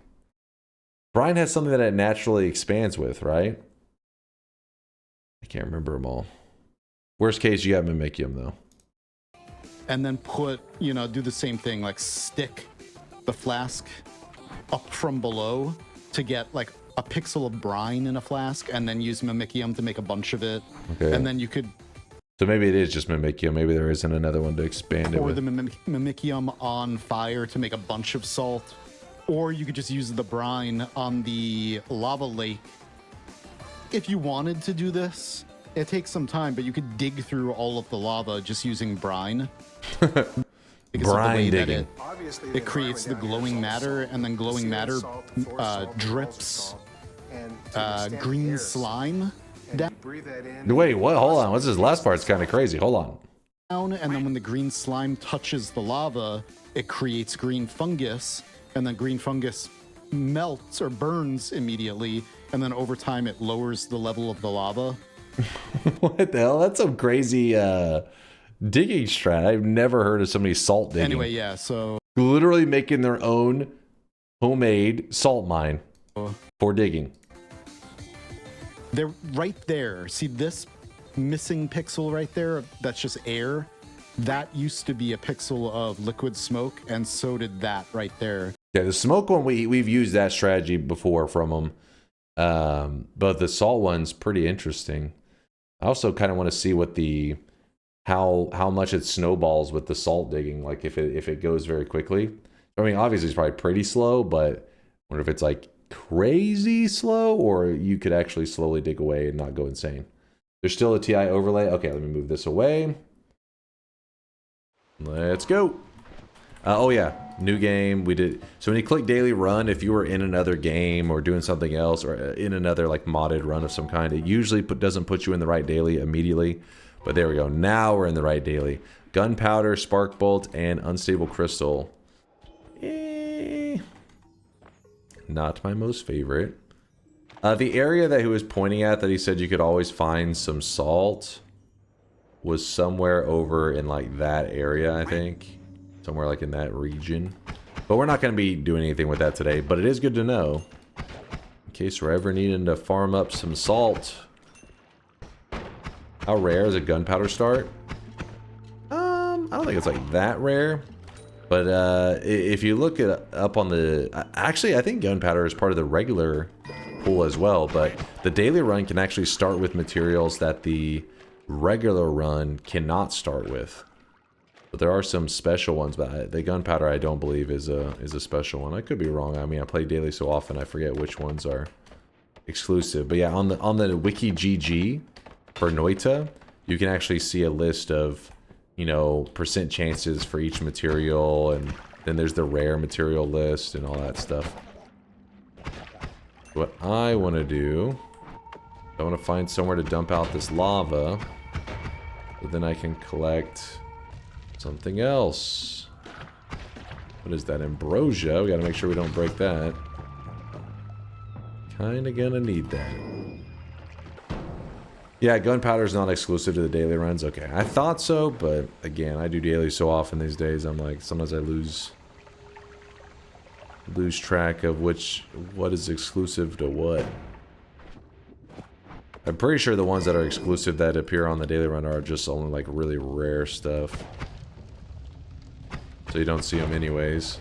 Brine has something that it naturally expands with, right? I can't remember them all. Worst case, you have Mimicium though. And then put, do the same thing, like stick the flask up from below to get like a pixel of brine in a flask, and then use Mimicium to make a bunch of it. Okay. And then you could... So maybe it is just Mimicium. Maybe there isn't another one to expand it Or with. the Mimicium on fire to make a bunch of salt. Or you could just use the brine on the lava lake. If you wanted to do this, it takes some time, but you could dig through all of the lava just using brine. Brine digging. It creates the glowing matter, and then glowing matter drips green slime down. Wait, what? Hold on. What's this last part's kind of crazy. Hold on. And then when the green slime touches the lava, it creates green fungus, and then green fungus melts or burns immediately, and then over time it lowers the level of the lava. What the hell? That's some crazy digging strat. I've never heard of somebody salt digging. Anyway, yeah, so... Literally making their own homemade salt mine for digging. They're right there. See this missing pixel right there? That's just air. That used to be a pixel of liquid smoke, and so did that right there. Yeah, the smoke one, we've used that strategy before from them. But the salt one's pretty interesting. I also kind of want to see what the... How much it snowballs with the salt digging, like if it goes very quickly. I mean, obviously it's probably pretty slow, but I wonder if it's like crazy slow, or you could actually slowly dig away and not go insane. There's still a TI overlay. Okay, let me move this away. Let's go. Oh yeah, new game. We did. So when you click daily run, if you were in another game or doing something else, or in another like modded run of some kind, it usually doesn't put you in the right daily immediately. But there we go. Now we're in the right daily. Gunpowder, Spark Bolt, and Unstable Crystal. Not my most favorite. The area that he was pointing at that he said you could always find some salt was somewhere over in like that area, I think. Somewhere like in that region. But we're not going to be doing anything with that today. But it is good to know. In case we're ever needing to farm up some salt. How rare is a gunpowder start? I don't think it's like that rare. But if you look it up on the... Actually, I think gunpowder is part of the regular pool as well. But the daily run can actually start with materials that the regular run cannot start with. But there are some special ones. But the gunpowder, I don't believe, is a special one. I could be wrong. I mean, I play daily so often, I forget which ones are exclusive. But yeah, on the Wiki GG... For Noita, you can actually see a list of, percent chances for each material, and then there's the rare material list and all that stuff. What I want to do, I want to find somewhere to dump out this lava, but then I can collect something else. What is that? Ambrosia. We got to make sure we don't break that. Kinda gonna need that. Yeah, gunpowder is not exclusive to the daily runs. Okay, I thought so, but again, I do daily so often these days. I'm like, sometimes I lose track of what is exclusive to what. I'm pretty sure the ones that are exclusive that appear on the daily run are just only like really rare stuff, so you don't see them anyways.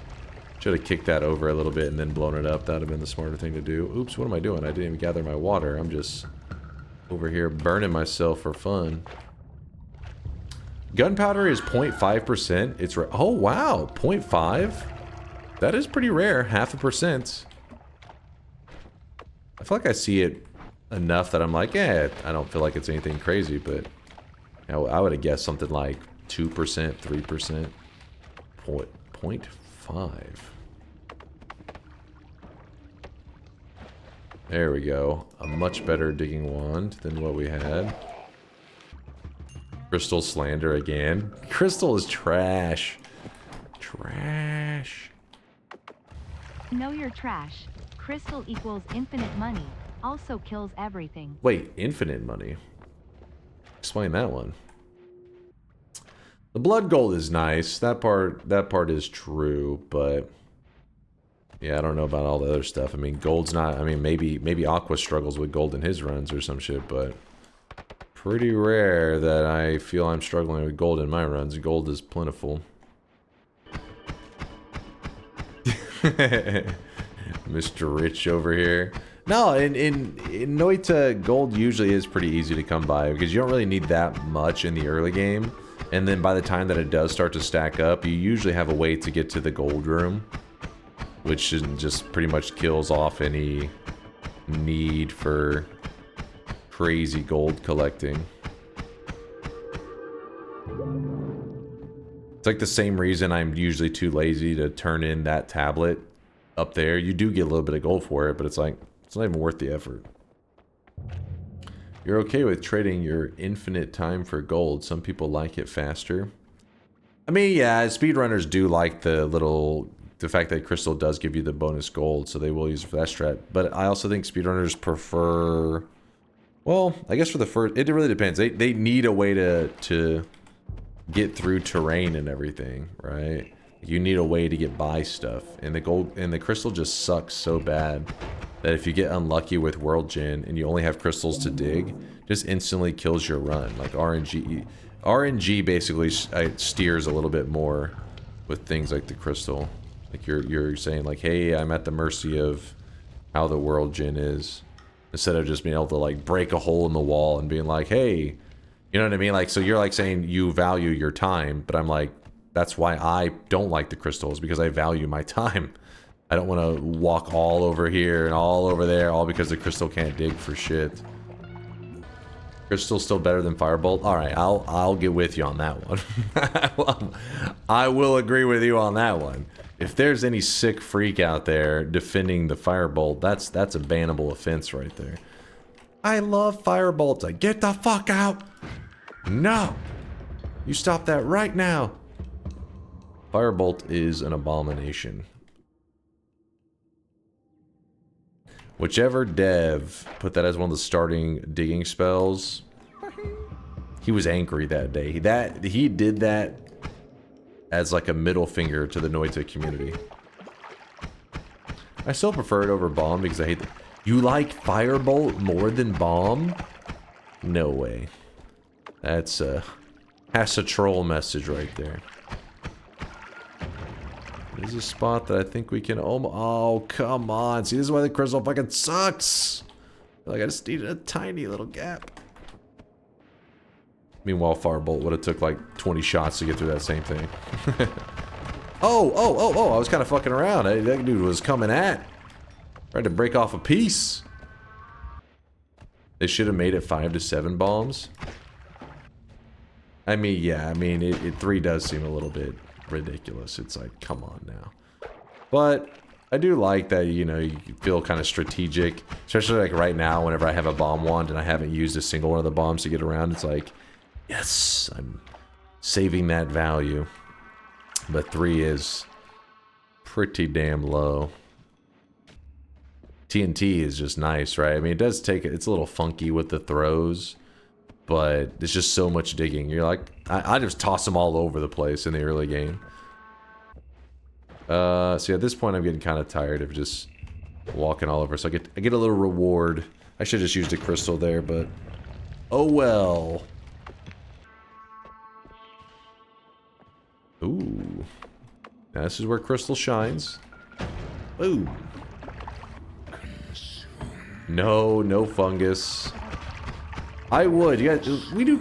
Should have kicked that over a little bit and then blown it up. That would have been the smarter thing to do. Oops, what am I doing? I didn't even gather my water. I'm just over here burning myself for fun. Gunpowder is 0.5%. It's oh wow, 0.5. That is pretty rare. 0.5%. I feel like I see it enough that I'm like, I don't feel like it's anything crazy, but I would have guessed something like 2%, 3%, 0.5. There we go. A much better digging wand than what we had. Crystal slander again. Crystal is trash. Trash. Know your trash. Crystal equals infinite money. Also kills everything. Wait, infinite money? Explain that one. The blood gold is nice. That part is true, but yeah, I don't know about all the other stuff. I mean, gold's not. I mean, maybe Aqua struggles with gold in his runs or some shit, but pretty rare that I feel I'm struggling with gold in my runs. Gold is plentiful. Mr. Rich over here. No, in Noita, gold usually is pretty easy to come by because you don't really need that much in the early game. And then by the time that it does start to stack up, you usually have a way to get to the gold room, which just pretty much kills off any need for crazy gold collecting. It's like the same reason I'm usually too lazy to turn in that tablet up there. You do get a little bit of gold for it, but it's like, it's not even worth the effort. You're okay with trading your infinite time for gold. Some people like it faster. I mean, yeah, speedrunners do like the fact that crystal does give you the bonus gold, so they will use it for that strat. But I also think speedrunners prefer, well, I guess for the first, it really depends. They need a way to get through terrain and everything, right? You need a way to get by stuff, and the gold and the crystal just sucks so bad that if you get unlucky with World Gen and you only have crystals to dig, just instantly kills your run. Like RNG basically steers a little bit more with things like the crystal. Like you're saying like, hey, I'm at the mercy of how the World Gen is, instead of just being able to like break a hole in the wall and being like, hey, you know what I mean? Like, so you're like saying you value your time, but I'm like, that's why I don't like the crystals, because I value my time. I don't want to walk all over here and all over there, all because the crystal can't dig for shit. Crystal's still better than Firebolt? Alright, I'll get with you on that one. I will agree with you on that one. If there's any sick freak out there defending the Firebolt, that's a bannable offense right there. I love Firebolt. Get the fuck out! No! You stop that right now! Firebolt is an abomination. Whichever dev put that as one of the starting digging spells, he was angry that day. He did that as like a middle finger to the Noita community. I still prefer it over Bomb because I hate that. You like Firebolt more than Bomb? No way. That's a troll message right there. There's a spot that I think we can oh, come on. See, this is why the crystal fucking sucks. Like, I just needed a tiny little gap. Meanwhile, Firebolt would have took like 20 shots to get through that same thing. Oh, I was kind of fucking around. That dude was coming at. Tried to break off a piece. They should have made it 5 to 7 bombs. I mean, yeah, I mean, 3 does seem a little bit ridiculous. It's like, come on now. But I do like that, you know, you feel kind of strategic, especially like right now whenever I have a bomb wand and I haven't used a single one of the bombs to get around. It's like, yes, I'm saving that value. But 3 is pretty damn low. TNT is just nice, right? I mean, it does take it. It's a little funky with the throws, but it's just so much digging. You're like, I just toss them all over the place in the early game. So at this point, I'm getting kind of tired of just walking all over. So I get a little reward. I should have just used a crystal there, but oh well. Ooh, now this is where crystal shines. Ooh. No fungus. I would. You guys, we do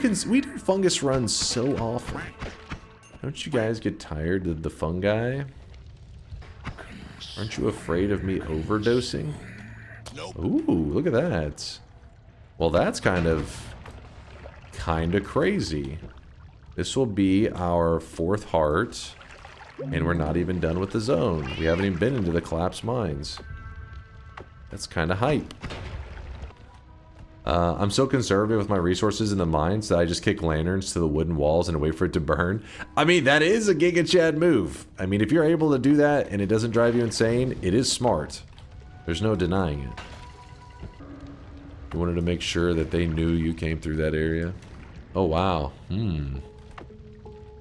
fungus runs so often. Don't you guys get tired of the fungi? Aren't you afraid of me overdosing? Ooh, look at that. Well, that's kind of crazy. This will be our 4th heart, and we're not even done with the zone. We haven't even been into the collapsed mines. That's kind of hype. I'm so conservative with my resources in the mines that I just kick lanterns to the wooden walls and wait for it to burn. I mean, that is a Giga Chad move. I mean, if you're able to do that and it doesn't drive you insane, it is smart. There's no denying it. You wanted to make sure that they knew you came through that area. Oh, wow.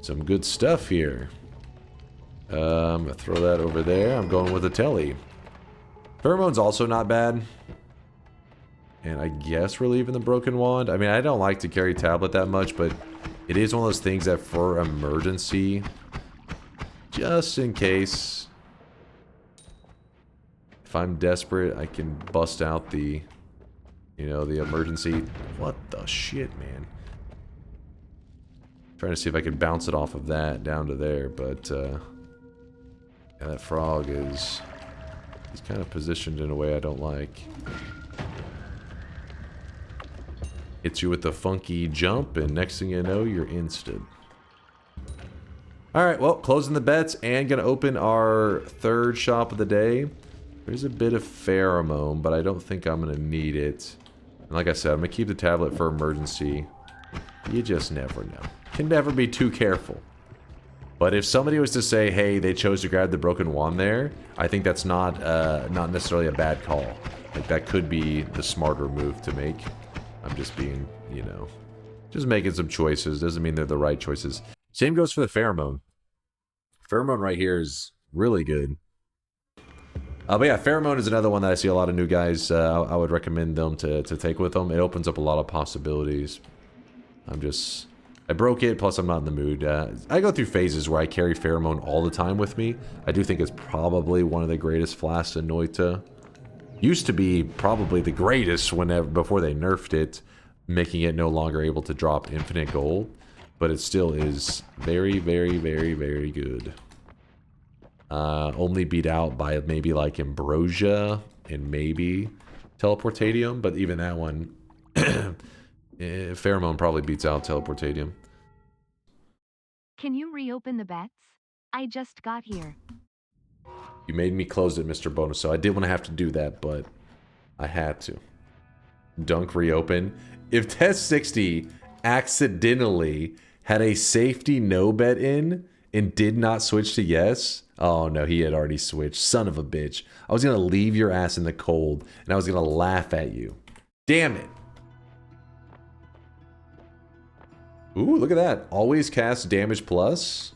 Some good stuff here. I'm going to throw that over there. I'm going with a telly. Pheromone's also not bad. And I guess we're leaving the broken wand. I mean, I don't like to carry tablet that much, but it is one of those things that for emergency, just in case, if I'm desperate, I can bust out the, you know, the emergency. What the shit, man? Trying to see if I can bounce it off of that down to there, but yeah, that frog is, he's kind of positioned in a way I don't like. Hits you with the funky jump, and next thing you know, you're instant. Alright, well, closing the bets and gonna open our 3rd shop of the day. There's a bit of pheromone, but I don't think I'm gonna need it. And like I said, I'm gonna keep the tablet for emergency. You just never know. Can never be too careful. But if somebody was to say, hey, they chose to grab the broken wand there, I think that's not necessarily a bad call. Like, that could be the smarter move to make. I'm just being, you know, just making some choices. Doesn't mean they're the right choices. Same goes for the pheromone. Pheromone right here is really good. But yeah, pheromone is another one that I see a lot of new guys. I would recommend them to take with them. It opens up a lot of possibilities. I broke it, plus I'm not in the mood. I go through phases where I carry pheromone all the time with me. I do think it's probably one of the greatest flasks in Noita. Used to be probably the greatest before they nerfed it, making it no longer able to drop infinite gold. But it still is very, very, very, very good. Only beat out by maybe like Ambrosia and maybe Teleportatium, but even that one, Pheromone probably beats out Teleportatium. Can you reopen the bets? I just got here. You made me close it, Mr. Bonus, so I did want to have to do that, but I had to. Dunk reopen. If Test 60 accidentally had a safety no bet in and did not switch to yes, oh no, he had already switched. Son of a bitch. I was going to leave your ass in the cold, and I was going to laugh at you. Damn it. Ooh, look at that. Always cast damage plus.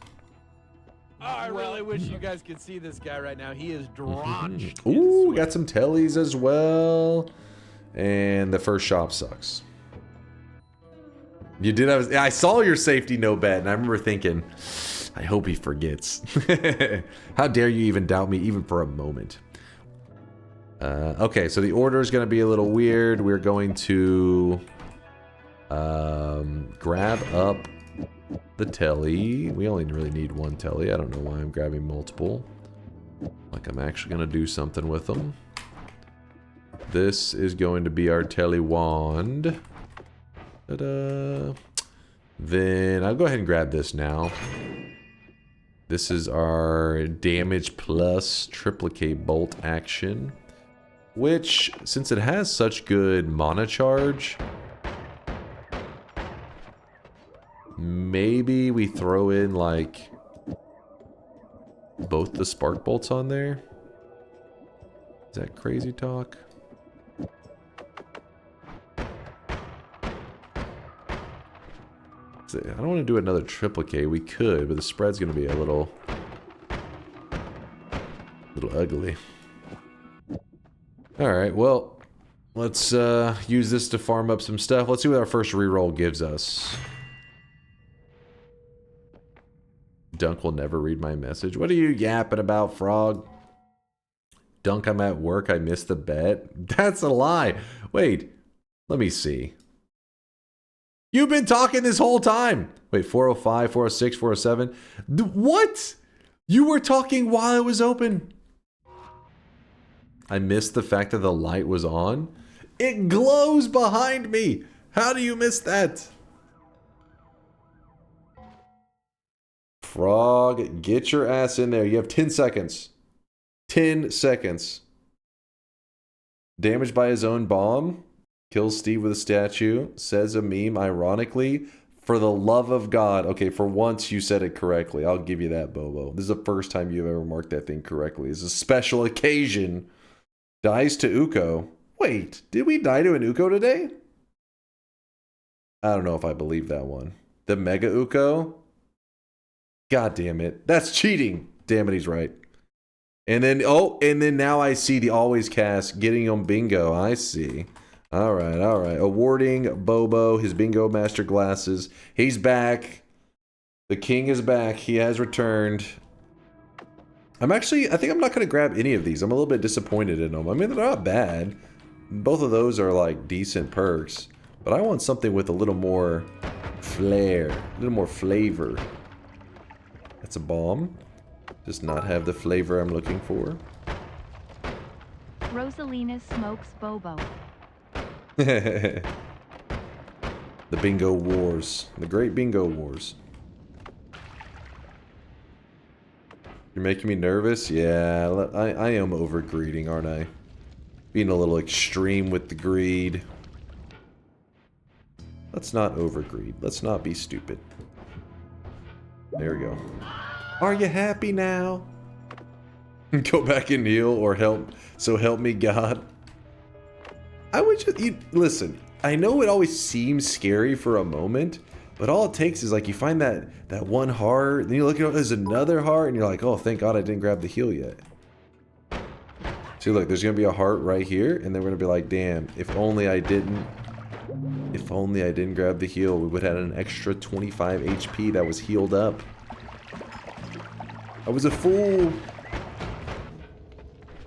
Oh, I really wish you guys could see this guy right now. He is drenched. Ooh, we got some tellies as well. And the first shop sucks. You did have... I saw your safety no bet, and I remember thinking, I hope he forgets. How dare you even doubt me, even for a moment. Okay, so the order is going to be a little weird. We're going to grab up the telly. We only really need one telly. I don't know why I'm grabbing multiple. Like I'm actually going to do something with them. This is going to be our telly wand. Ta-da. Then I'll go ahead and grab this now. This is our damage plus triplicate bolt action. Which, since it has such good mana charge, maybe we throw in like both the spark bolts on there. Is that crazy talk? I don't want to do another triplicate. We could, but the spread's going to be a little ugly. Alright, well, let's use this to farm up some stuff. Let's see what our first reroll gives us. Dunk will never read my message. What are you yapping about, Frog? Dunk, I'm at work. I missed the bet. That's a lie. Wait, let me see. You've been talking this whole time. Wait, 405, 406, 407. What? You were talking while it was open. I missed the fact that the light was on. It glows behind me. How do you miss that? Frog, get your ass in there. You have 10 seconds. 10 seconds. Damaged by his own bomb. Kills Steve with a statue. Says a meme, ironically. For the love of God. Okay, for once you said it correctly. I'll give you that, Bobo. This is the first time you've ever marked that thing correctly. It's a special occasion. Dies to Uko. Wait, did we die to an Uko today? I don't know if I believe that one. The Mega Uko? God damn it. That's cheating. Damn it, he's right. And then, oh, and then now I see the always cast getting on bingo. I see. All right, all right. Awarding Bobo his bingo master glasses. He's back. The king is back. He has returned. I think I'm not going to grab any of these. I'm a little bit disappointed in them. I mean, they're not bad. Both of those are like decent perks. But I want something with a little more flair. A little more flavor. That's a bomb. Does not have the flavor I'm looking for. Rosalina smokes Bobo. The bingo wars. The great bingo wars. You're making me nervous? Yeah, I am overgreeding, aren't I? Being a little extreme with the greed. Let's not overgreed. Let's not be stupid. There we go. Are you happy now? Go back and kneel or help. So help me God. I would just... listen, I know it always seems scary for a moment, but all it takes is like you find that one heart, then you look at it, there's another heart, and you're like, oh, thank God I didn't grab the heal yet. See, look, there's going to be a heart right here, and then we're going to be like, damn, if only I didn't grab the heal, we would have had an extra 25 HP that was healed up. I was a fool.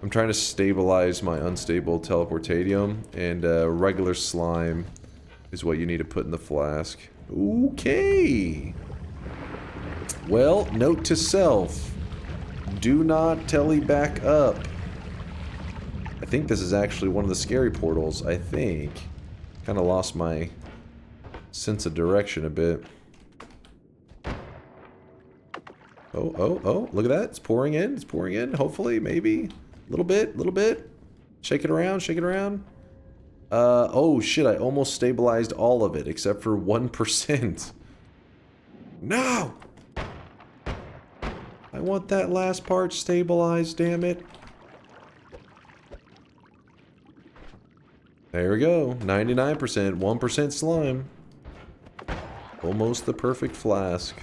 I'm trying to stabilize my unstable teleportatium, and regular slime is what you need to put in the flask. Okay. Well, note to self. Do not telly back up. I think this is actually one of the scary portals, I think. Kind of lost my sense of direction a bit. Oh, oh, oh, look at that. It's pouring in. It's pouring in. Hopefully, maybe. A little bit, little bit. Shake it around, shake it around. Oh shit, I almost stabilized all of it, except for 1%. No! I want that last part stabilized, damn it. There we go, 99%, 1% slime. Almost the perfect flask.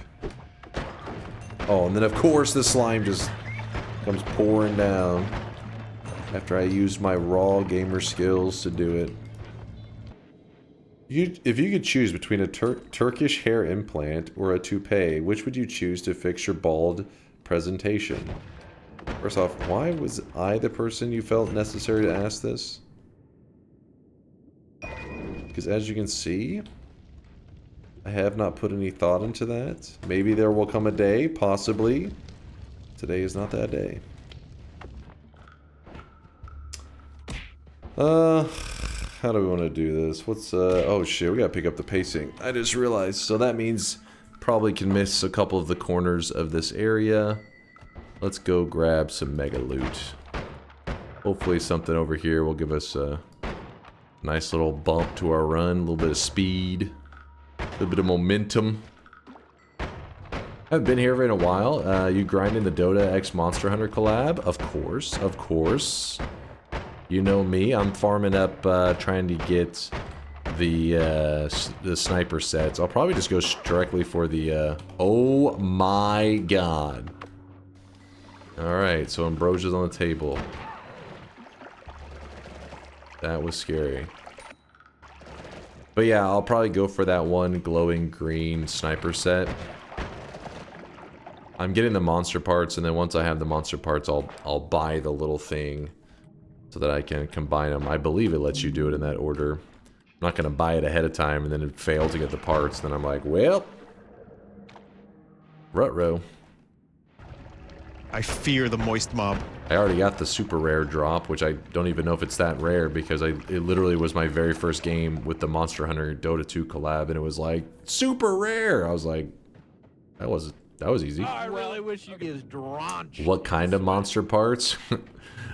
Oh, and then of course the slime just comes pouring down. After I used my raw gamer skills to do it. If you could choose between a Turkish hair implant or a toupee, which would you choose to fix your bald presentation? First off, why was I the person you felt necessary to ask this? Because as you can see, I have not put any thought into that. Maybe there will come a day, possibly. Today is not that day. How do we want to do this? What's, oh shit, we gotta pick up the pacing. I just realized, so that means probably can miss a couple of the corners of this area. Let's go grab some mega loot. Hopefully something over here will give us a nice little bump to our run, a little bit of speed, a little bit of momentum. I haven't been here in a while. You grinding the Dota X Monster Hunter collab? Of course, of course. You know me, I'm farming up, trying to get the sniper sets. I'll probably just go directly for the, oh my god. Alright, so Ambrosia's on the table. That was scary. But yeah, I'll probably go for that one glowing green sniper set. I'm getting the monster parts, and then once I have the monster parts, I'll buy the little thing so that I can combine them. I believe it lets you do it in that order. not going to buy it ahead of time and then it failed to get the parts. Then I'm like, well, ruh-roh. I fear the moist mob. I already got the super rare drop, which I don't even know if it's that rare because it literally was my very first game with the Monster Hunter Dota 2 collab, and it was like super rare. I was like, that was easy. I really wish you guys drenched. What kind of monster parts?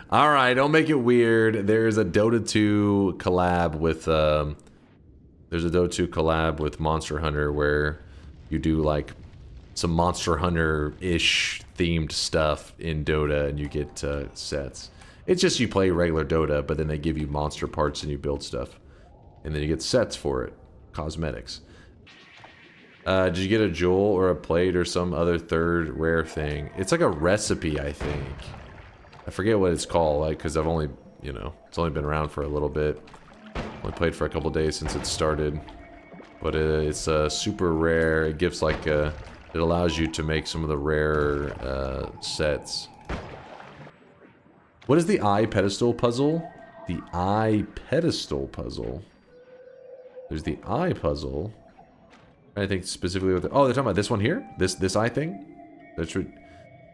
All right, don't make it weird. There's a Dota 2 collab with Monster Hunter where you do like some Monster Hunter-ish themed stuff in Dota and you get sets. It's just you play regular Dota, but then they give you monster parts and you build stuff. And then you get sets for it. Cosmetics. Did you get a jewel or a plate or some other third rare thing? It's like a recipe, I think. I forget what it's called, like, because I've only, you know, it's only been around for a little bit. Only played for a couple days since it started. But it's super rare. It gives like a... It allows you to make some of the rare sets. What is the eye pedestal puzzle? The eye pedestal puzzle. There's the eye puzzle. I think specifically with oh, they're talking about this one here? This eye thing? That's right.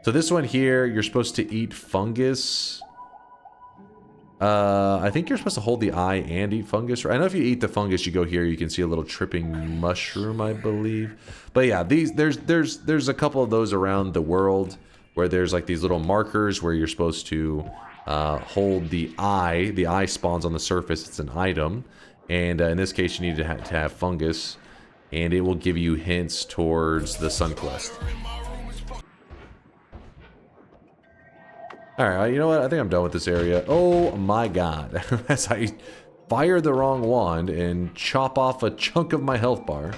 So this one here, you're supposed to eat fungus. I think you're supposed to hold the eye and eat fungus. I know if you eat the fungus, you go here, you can see a little tripping mushroom, I believe. But yeah, there's a couple of those around the world where there's like these little markers where you're supposed to hold the eye. The eye spawns on the surface. It's an item. And in this case, you need to have fungus. And it will give you hints towards the Sun Quest. Alright, you know what? I think I'm done with this area. Oh my god. As I fire the wrong wand and chop off a chunk of my health bar.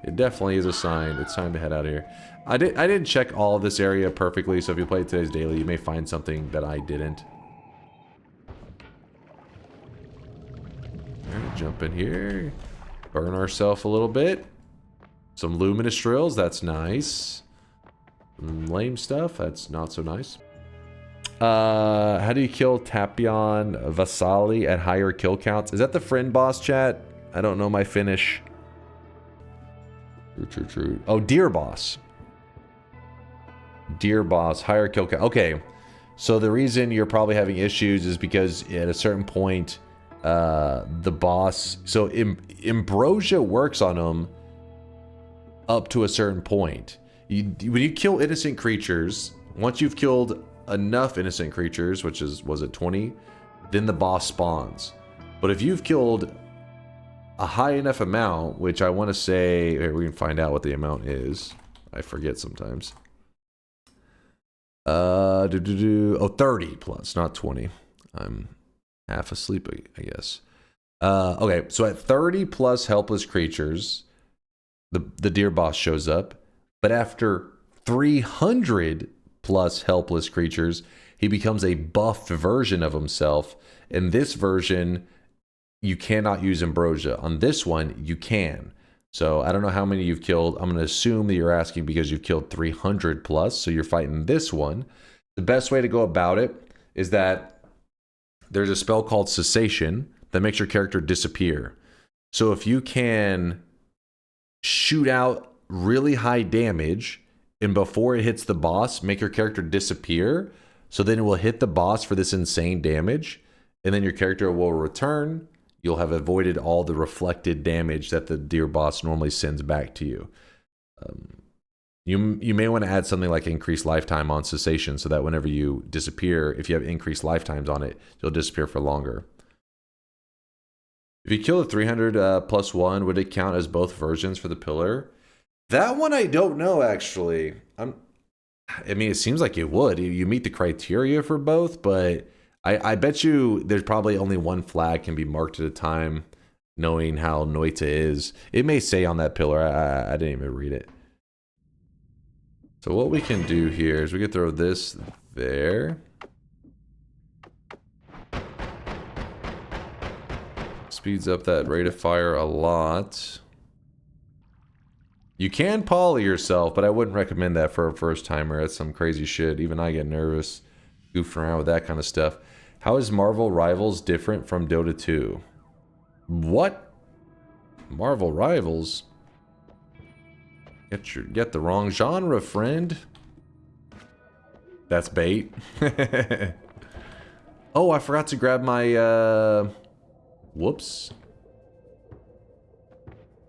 It definitely is a sign. It's time to head out of here. I didn't check all of this area perfectly, so if you play today's daily, you may find something that I didn't. Alright, jump in here. Burn ourselves a little bit. Some luminous drills, that's nice. Lame stuff, that's not so nice. How do you kill Tapion Vasali at higher kill counts? Is that the friend boss, chat? I don't know my Finnish. True. Oh, deer boss. Deer boss, higher kill count. Okay, so the reason you're probably having issues is because at a certain point, the boss... So Ambrosia works on him up to a certain point. When you kill innocent creatures, once you've killed enough innocent creatures, which is, was it 20? Then the boss spawns. But if you've killed a high enough amount, which I want to say, here, we can find out what the amount is. I forget sometimes. Oh, 30 plus, not 20. I'm half asleep, I guess. Okay, so at 30 plus helpless creatures, the deer boss shows up. But after 300 plus helpless creatures, he becomes a buffed version of himself. In this version, you cannot use Ambrosia. On this one, you can. So I don't know how many you've killed. I'm going to assume that you're asking because you've killed 300 plus, so you're fighting this one. The best way to go about it is that there's a spell called Cessation that makes your character disappear. So if you can shoot out really high damage, and before it hits the boss, make your character disappear, so then it will hit the boss for this insane damage, and then your character will return. You'll have avoided all the reflected damage that the deer boss normally sends back to you. You may want to add something like increased lifetime on Cessation, so that whenever you disappear, if you have increased lifetimes on it, you'll disappear for longer. If you kill a 300 plus one, would it count as both versions for the pillar? That one I don't know, actually. I mean, it seems like it would. You meet the criteria for both, but I bet you there's probably only one flag can be marked at a time, knowing how Noita is. It may say on that pillar. I didn't even read it. So what we can do here is we can throw this there. Speeds up that rate of fire a lot. You can poly yourself, but I wouldn't recommend that for a first timer. That's some crazy shit. Even I get nervous goofing around with that kind of stuff. How is Marvel Rivals different from Dota 2? What? Marvel Rivals. Get the wrong genre, friend. That's bait. Oh, I forgot to grab my whoops.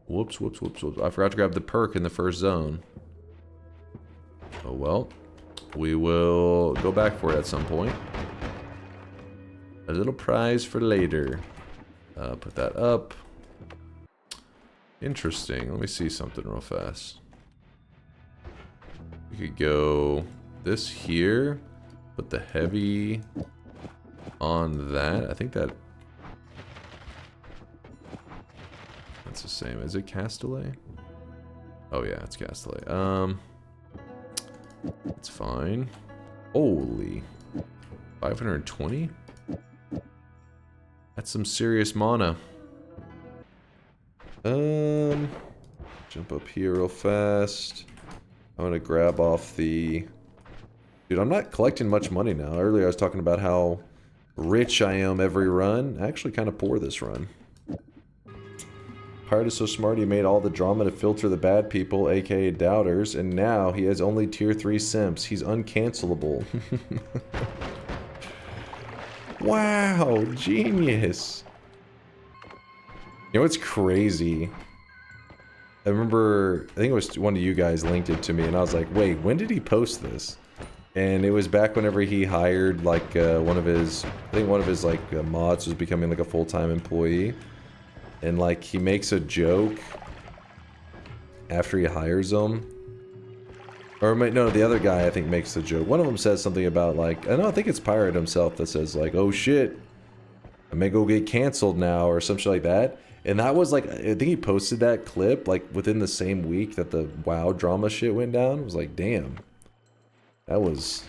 Whoops. I forgot to grab the perk in the first zone. Oh well. We will go back for it at some point. A little prize for later. Put that up. Interesting. Let me see something real fast. We could go this here. Put the heavy on that. I think that's the same. Is it Castellet? Oh yeah, it's Castellet. It's fine. Holy. 520? That's some serious mana. Jump up here real fast. I'm gonna grab off the... Dude, I'm not collecting much money now. Earlier I was talking about how rich I am every run. I actually kind of poor this run. Pirate is so smart he made all the drama to filter the bad people, aka doubters, and now he has only tier 3 simps. He's uncancelable. Wow, genius. You know what's crazy? I remember, I think it was one of you guys linked it to me, and I was like, wait, when did he post this? And it was back whenever he hired, like, one of his, I think one of his, like, mods was becoming, like, a full-time employee. And, like, he makes a joke after he hires them. Or, no, the other guy, I think, makes the joke. One of them says something about, like, I think it's Pirate himself that says, like, oh, shit, I may go get canceled now, or some shit like that. And that was, like, I think he posted that clip, like, within the same week that the WoW drama shit went down. It was like, damn. That was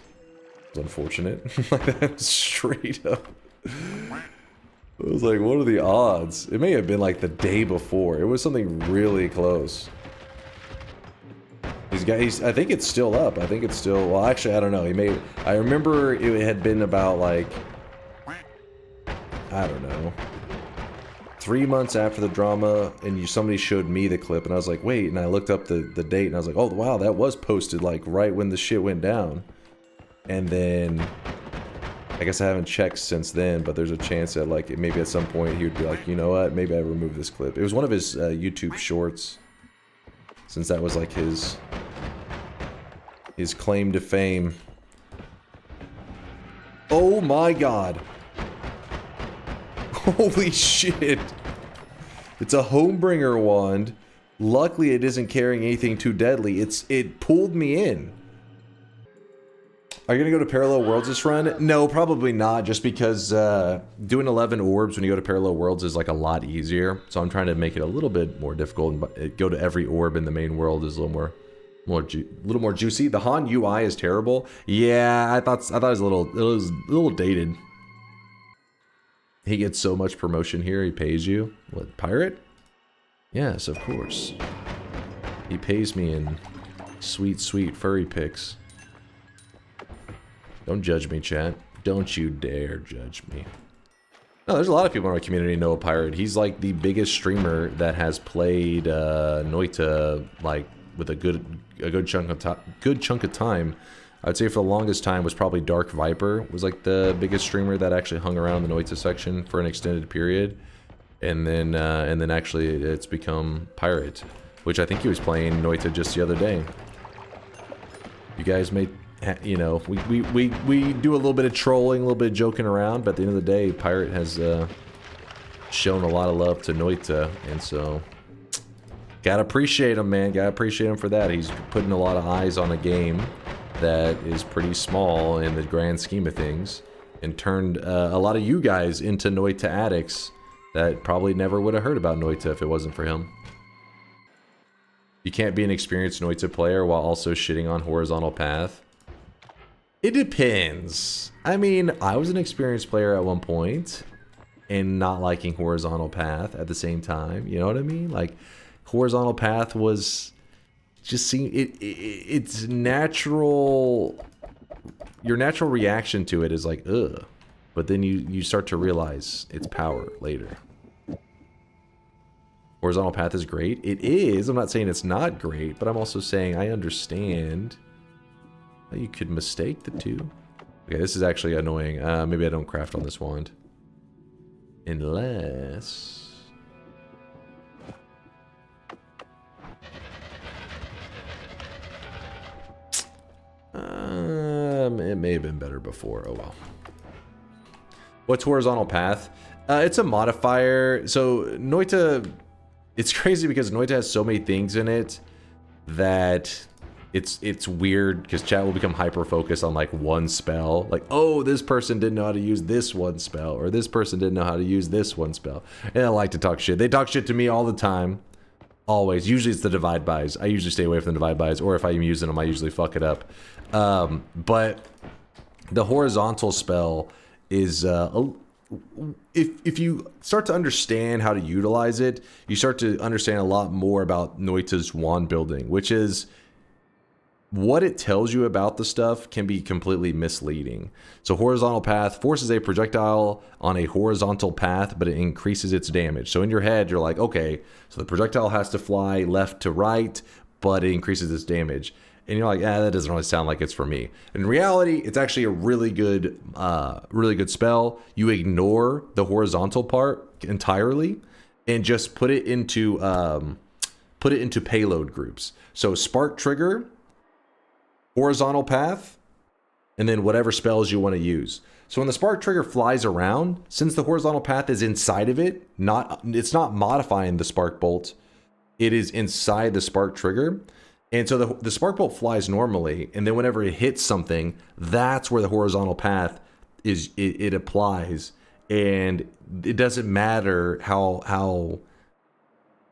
unfortunate. Like, that straight up. I was like, what are the odds? It may have been like the day before. It was something really close. I think it's still up. I think it's still, well, actually, I don't know. I remember it had been about like, I don't know, 3 months after the drama, and somebody showed me the clip, and I was like, wait, and I looked up the date, and I was like, oh, wow, that was posted like right when the shit went down. And then I guess I haven't checked since then, but there's a chance that, like, maybe at some point he would be like, you know what, maybe I remove this clip. It was one of his YouTube shorts, since that was, like, his claim to fame. Oh my god. Holy shit. It's a Homebringer wand. Luckily, it isn't carrying anything too deadly. It pulled me in. Are you gonna go to Parallel Worlds this run? No, probably not, just because doing 11 orbs when you go to Parallel Worlds is like a lot easier. So I'm trying to make it a little bit more difficult and go to every orb in the main world is a little more juicy. The Han UI is terrible. Yeah, I thought it was a little dated. He gets so much promotion here, he pays you. What, pirate? Yes, of course. He pays me in sweet, sweet furry pics. Don't judge me, chat. Don't you dare judge me. No, there's a lot of people in our community who know a pirate. He's like the biggest streamer that has played Noita like with a good chunk of time. I'd say for the longest time was probably Dark Viper was like the biggest streamer that actually hung around the Noita section for an extended period, and then actually it's become Pirate, which I think he was playing Noita just the other day. You guys may. You know, we do a little bit of trolling, a little bit of joking around, but at the end of the day, Pirate has shown a lot of love to Noita, and so gotta appreciate him, man. Gotta appreciate him for that. He's putting a lot of eyes on a game that is pretty small in the grand scheme of things, and turned a lot of you guys into Noita addicts that probably never would have heard about Noita if it wasn't for him. You can't be an experienced Noita player while also shitting on Horizontal Path. It depends. I mean, I was an experienced player at one point and not liking Horizontal Path at the same time. You know what I mean? Like, Horizontal Path was just it's natural. Your natural reaction to it is like, ugh. But then you start to realize its power later. Horizontal path is great. It is. I'm not saying it's not great, but I'm also saying I understand how you could mistake the two. Okay, this is actually annoying. Maybe I don't craft on this wand. Unless... it may have been better before. Oh well. What's horizontal path? It's a modifier. So Noita, it's crazy because Noita has so many things in it that it's weird because chat will become hyper focused on like one spell. Like, oh, this person didn't know how to use this one spell, or this person didn't know how to use this one spell. And I like to talk shit. They talk shit to me all the time. Always. Usually it's the divide buys. I usually stay away from the divide buys, or if I'm using them, I usually fuck it up. But the horizontal spell is if you start to understand how to utilize it, you start to understand a lot more about Noita's wand building, which is what it tells you about the stuff can be completely misleading. So horizontal path forces a projectile on a horizontal path, but it increases its damage. So in your head, you're like, okay, so the projectile has to fly left to right, but it increases its damage. And you're like, that doesn't really sound like it's for me. In reality, it's actually a really good spell. You ignore the horizontal part entirely and just put it into payload groups. So spark trigger, horizontal path, and then whatever spells you want to use. So when the spark trigger flies around, since the horizontal path is inside of it, it's not modifying the spark bolt, it is inside the spark trigger. And so the spark bolt flies normally, and then whenever it hits something, that's where the horizontal path is. It applies, and it doesn't matter how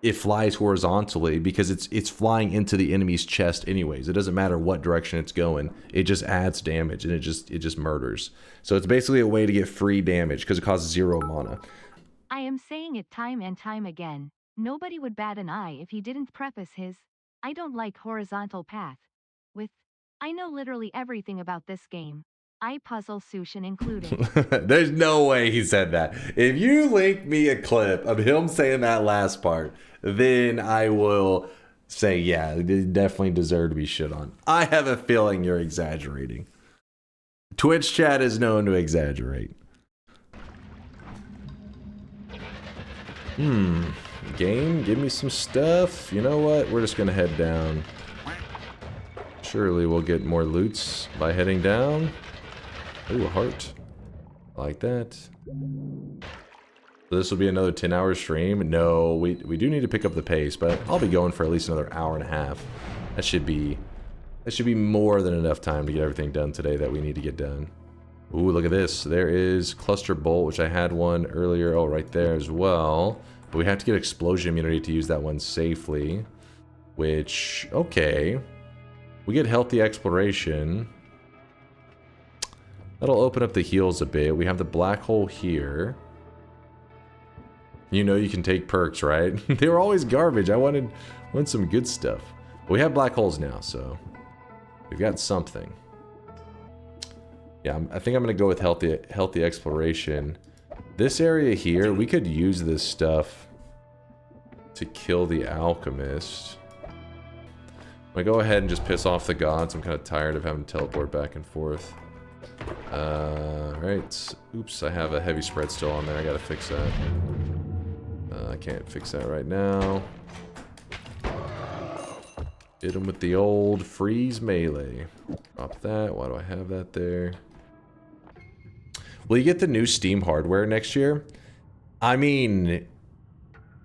it flies horizontally because it's flying into the enemy's chest anyways. It doesn't matter what direction it's going. It just adds damage, and it just murders. So it's basically a way to get free damage because it costs 0 mana. I am saying it time and time again. Nobody would bat an eye if he didn't preface his "I don't like horizontal path" with "I know literally everything about this game. I puzzle Sushin included." There's no way he said that. If you link me a clip of him saying that last part, then I will say, yeah, it definitely deserve to be shit on. I have a feeling you're exaggerating. Twitch chat is known to exaggerate. Game, give me some stuff. You know what? We're just gonna head down. Surely we'll get more loots by heading down. Ooh, a heart. I like that. So this will be another 10-hour stream. No, we do need to pick up the pace, but I'll be going for at least another hour and a half. That should be more than enough time to get everything done today that we need to get done. Ooh, look at this. There is cluster bolt, which I had one earlier. Oh, right there as well. But we have to get explosion immunity to use that one safely. Which, okay. We get healthy exploration. That'll open up the heals a bit. We have the black hole here. You know you can take perks, right? They were always garbage. I wanted some good stuff. But we have black holes now, so we've got something. Yeah, I think I'm gonna go with healthy exploration. This area here, we could use this stuff to kill the Alchemist. I'm gonna go ahead and just piss off the gods. I'm kind of tired of having to teleport back and forth. Right. Oops, I have a heavy spread still on there. I gotta fix that. I can't fix that right now. Hit him with the old freeze melee. Drop that. Why do I have that there? Will you get the new Steam hardware next year? I mean,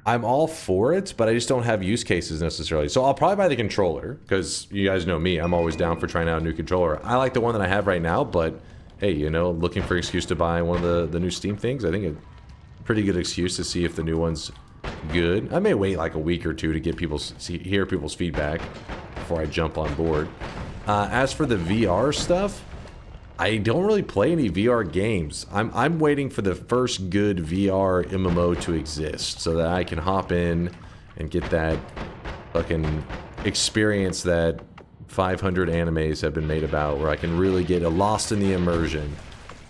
I'm all for it, but I just don't have use cases necessarily. So I'll probably buy the controller, because you guys know me, I'm always down for trying out a new controller. I like the one that I have right now, but hey, you know, looking for an excuse to buy one of the new Steam things, I think a pretty good excuse to see if the new one's good. I may wait like a week or two to get hear people's feedback before I jump on board. As for the VR stuff, I don't really play any VR games. I'm waiting for the first good VR MMO to exist so that I can hop in and get that fucking experience that 500 animes have been made about, where I can really get lost in the immersion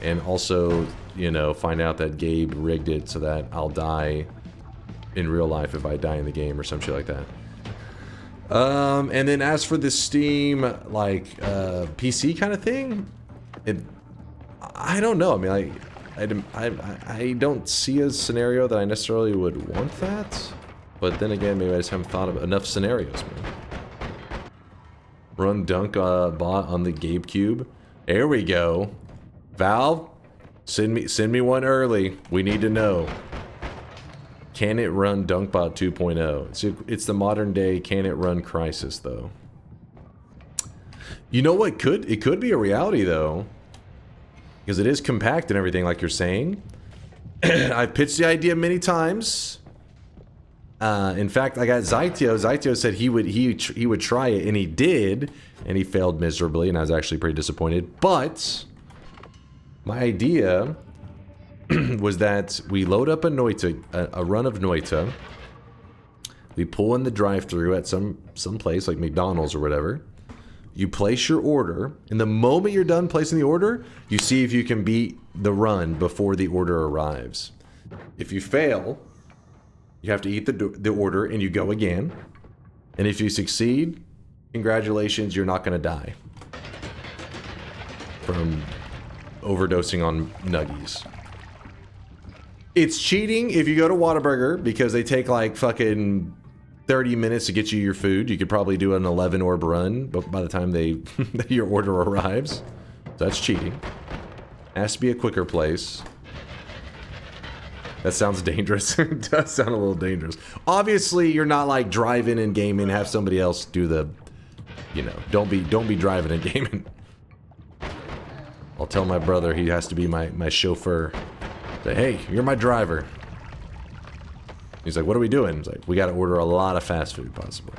and also, you know, find out that Gabe rigged it so that I'll die in real life if I die in the game or some shit like that. And then as for the Steam, like, PC kind of thing, I don't know. I mean, I don't see a scenario that I necessarily would want that. But then again, maybe I just haven't thought of enough scenarios, man. Run Dunk bot on the GameCube. There we go. Valve, send me one early. We need to know. Can it run DunkBot 2.0? It's the modern day can it run crisis, though. You know what it could be a reality, though. Because it is compact and everything, like you're saying. I've pitched the idea many times. In fact, I got Zytio. Zytio said he would try it, and he did, and he failed miserably, and I was actually pretty disappointed. But my idea was that we load up a Noita, a run of Noita. We pull in the drive-thru at some place like McDonald's or whatever. You place your order, and the moment you're done placing the order, you see if you can beat the run before the order arrives. If you fail, you have to eat the order and you go again. And if you succeed, congratulations, you're not going to die from overdosing on nuggies. It's cheating if you go to Whataburger because they take like fucking 30 minutes to get you your food. You could probably do an 11 orb run by the time your order arrives. So that's cheating. Has to be a quicker place. That sounds dangerous. It does sound a little dangerous. Obviously, you're not like driving and gaming, have somebody else do the, you know, don't be driving and gaming. I'll tell my brother he has to be my chauffeur. Say, hey, you're my driver. He's like, what are we doing? He's like, we got to order a lot of fast food, possibly.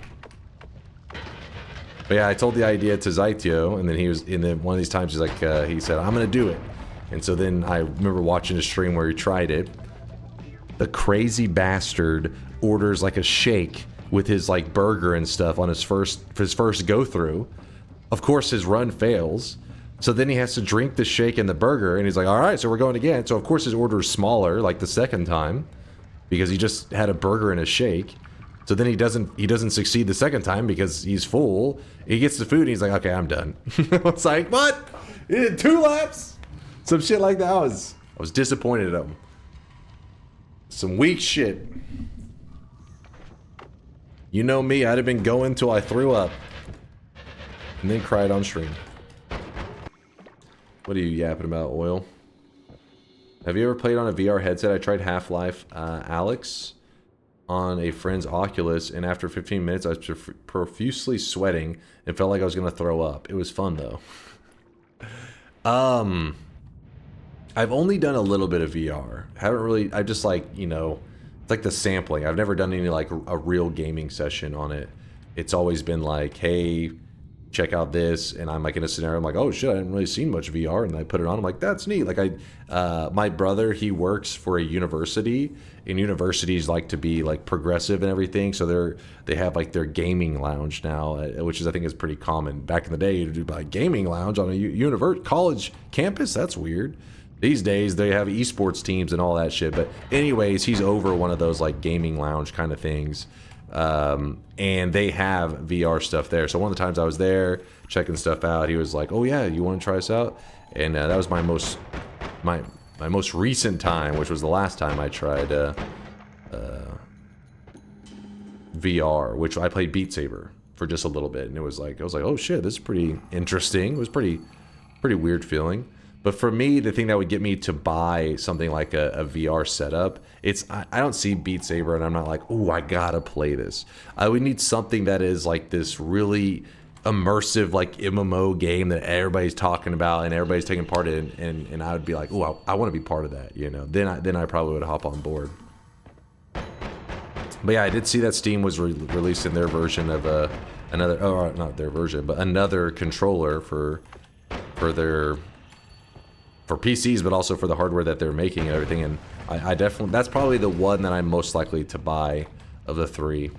But yeah, I told the idea to Zytio, and then one of these times he's like, he said, I'm gonna do it. And so then I remember watching a stream where he tried it. The crazy bastard orders like a shake with his like burger and stuff on his first go through. Of course, his run fails. So then he has to drink the shake and the burger, and he's like, all right, so we're going again. So of course his order is smaller, like the second time, because he just had a burger and a shake. So then he doesn't succeed the second time because he's full. He gets the food and he's like, okay, I'm done. It's like, what? He did 2 laps? Some shit like that. I was disappointed at him. Some weak shit. You know me, I'd have been going till I threw up. And then cried on stream. What are you yapping about, Oil? Have you ever played on a VR headset? I tried Half-Life Alex on a friend's Oculus, and after 15 minutes I was profusely sweating and felt like I was going to throw up. It was fun, though. I've only done a little bit of VR. Haven't really, I just like, you know, it's like the sampling. I've never done any like a real gaming session on it. It's always been like, hey, check out this, and I'm like in a scenario, I'm like, oh shit, I hadn't really seen much VR, and I put it on, I'm like, that's neat. Like my brother, he works for a university, and universities like to be like progressive and everything, so they have like their gaming lounge now, which is, I think, is pretty common. Back in the day, to do like gaming lounge on a college campus, that's weird. These days, they have esports teams and all that shit, but anyways, he's over one of those like gaming lounge kind of things. And they have VR stuff there. So one of the times I was there checking stuff out, he was like, oh yeah, you want to try this out? And that was my most recent time, which was the last time I tried VR, which I played Beat Saber for just a little bit, and it was like, I was like, oh shit, this is pretty interesting. It was pretty weird feeling. But for me, the thing that would get me to buy something like a VR setup, I don't see Beat Saber and I'm not like, oh, I gotta play this. I would need something that is like this really immersive like MMO game that everybody's talking about and everybody's taking part in, and I would be like, oh, I want to be part of that, you know. Then I probably would hop on board. But yeah, I did see that Steam was releasing their version of not their version, but another controller for PCs, but also for the hardware that they're making and everything. And I definitely, that's probably the one that I'm most likely to buy of the 3.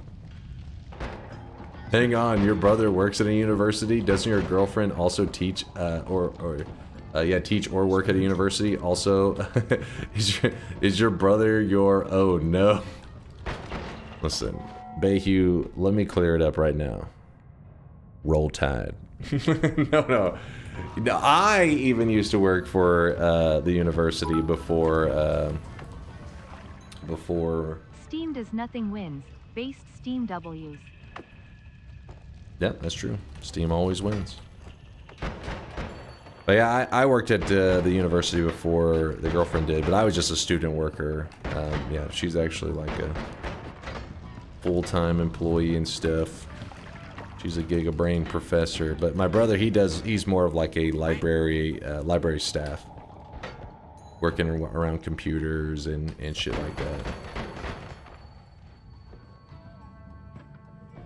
Hang on, your brother works at a university. Doesn't your girlfriend also teach teach or work at a university? Also, is your brother your, oh no. Listen, Bayhue, let me clear it up right now. Roll Tide. No. No, I even used to work for the university before. Steam does nothing wins. Based Steam W's. Yeah, that's true. Steam always wins. But yeah, I worked at the university before the girlfriend did, but I was just a student worker. Yeah, she's actually like a full-time employee and stuff. She's a gigabrain professor. But my brother, he's more of like a library staff. Working around computers and shit like that.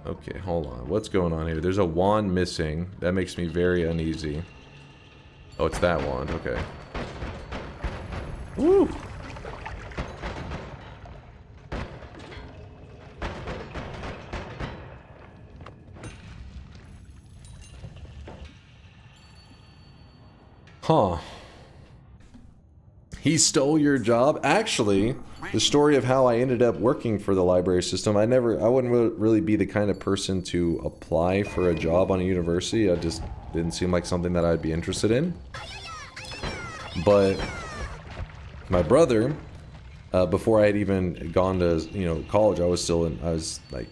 Okay, hold on. What's going on here? There's a wand missing. That makes me very uneasy. Oh, it's that wand. Okay. Woo! Huh. He stole your job? Actually, the story of how I ended up working for the library system, I wouldn't really be the kind of person to apply for a job on a university. I just didn't seem like something that I'd be interested in. But my brother, before I had even gone to, college, I was like,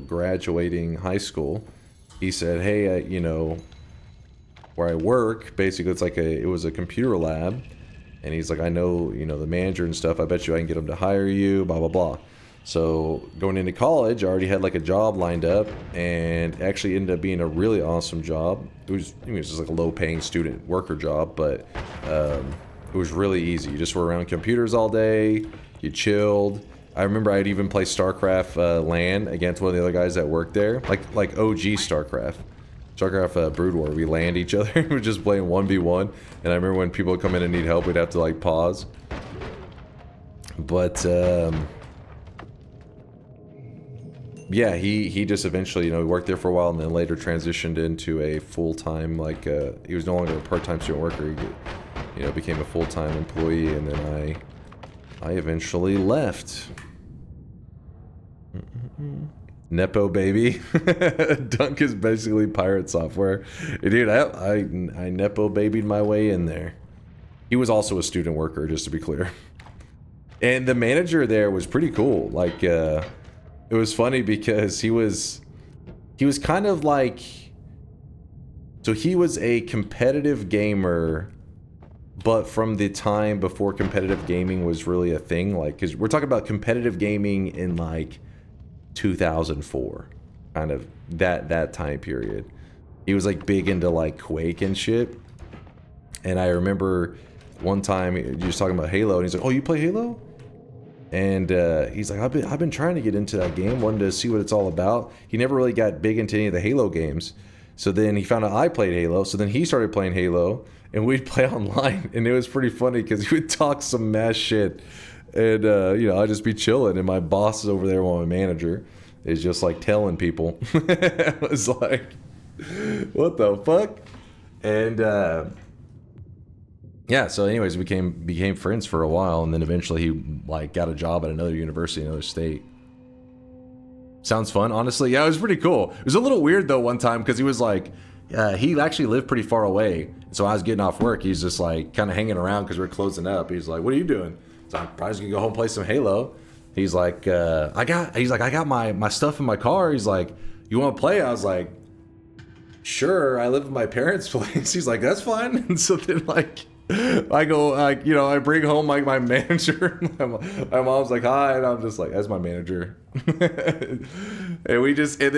graduating high school. He said, hey, where I work, basically it was a computer lab. And he's like, I know, the manager and stuff. I bet you I can get him to hire you, blah, blah, blah. So going into college, I already had like a job lined up and actually ended up being a really awesome job. It was just like a low paying student worker job, but it was really easy. You just were around computers all day. You chilled. I remember I'd even play StarCraft LAN against one of the other guys that worked there. Like OG StarCraft. StarCraft Brood War, we land each other. We're just playing 1v1. And I remember when people would come in and need help, we'd have to like pause. But yeah, he just eventually, worked there for a while and then later transitioned into a full-time, he was no longer a part-time student worker. He became a full-time employee, and then I eventually left. Nepo baby. Dunk is basically pirate software. Dude, I Nepo babied my way in there. He was also a student worker, just to be clear. And the manager there was pretty cool. It was funny because he was kind of like... So he was a competitive gamer, but from the time before competitive gaming was really a thing. Because we're talking about competitive gaming in 2004, kind of that time period. He was big into Quake and shit. And I remember one time he was talking about Halo, and he's like, "Oh, you play Halo?" And he's like, "I've been trying to get into that game, wanted to see what it's all about." He never really got big into any of the Halo games. So then he found out I played Halo. So then he started playing Halo, and we'd play online, and it was pretty funny because he would talk some mad shit. And, I'd just be chilling, and my boss is over there while my manager is just, telling people. It was like, what the fuck? And, yeah, so anyways, we became friends for a while, and then eventually he, got a job at another university in another state. Sounds fun, honestly. Yeah, it was pretty cool. It was a little weird, though, one time, because he was he actually lived pretty far away. So I was getting off work. He's just, kind of hanging around because we're closing up. He's like, "What are you doing?" So I'm probably just gonna go home and play some Halo. He's like, I got my stuff in my car. He's like, "You want to play?" I was like, "Sure." I live in my parents' place. He's like, "That's fine." And so then I go, I bring home my manager. My mom's like, "Hi," and I'm just like, "That's my manager." and then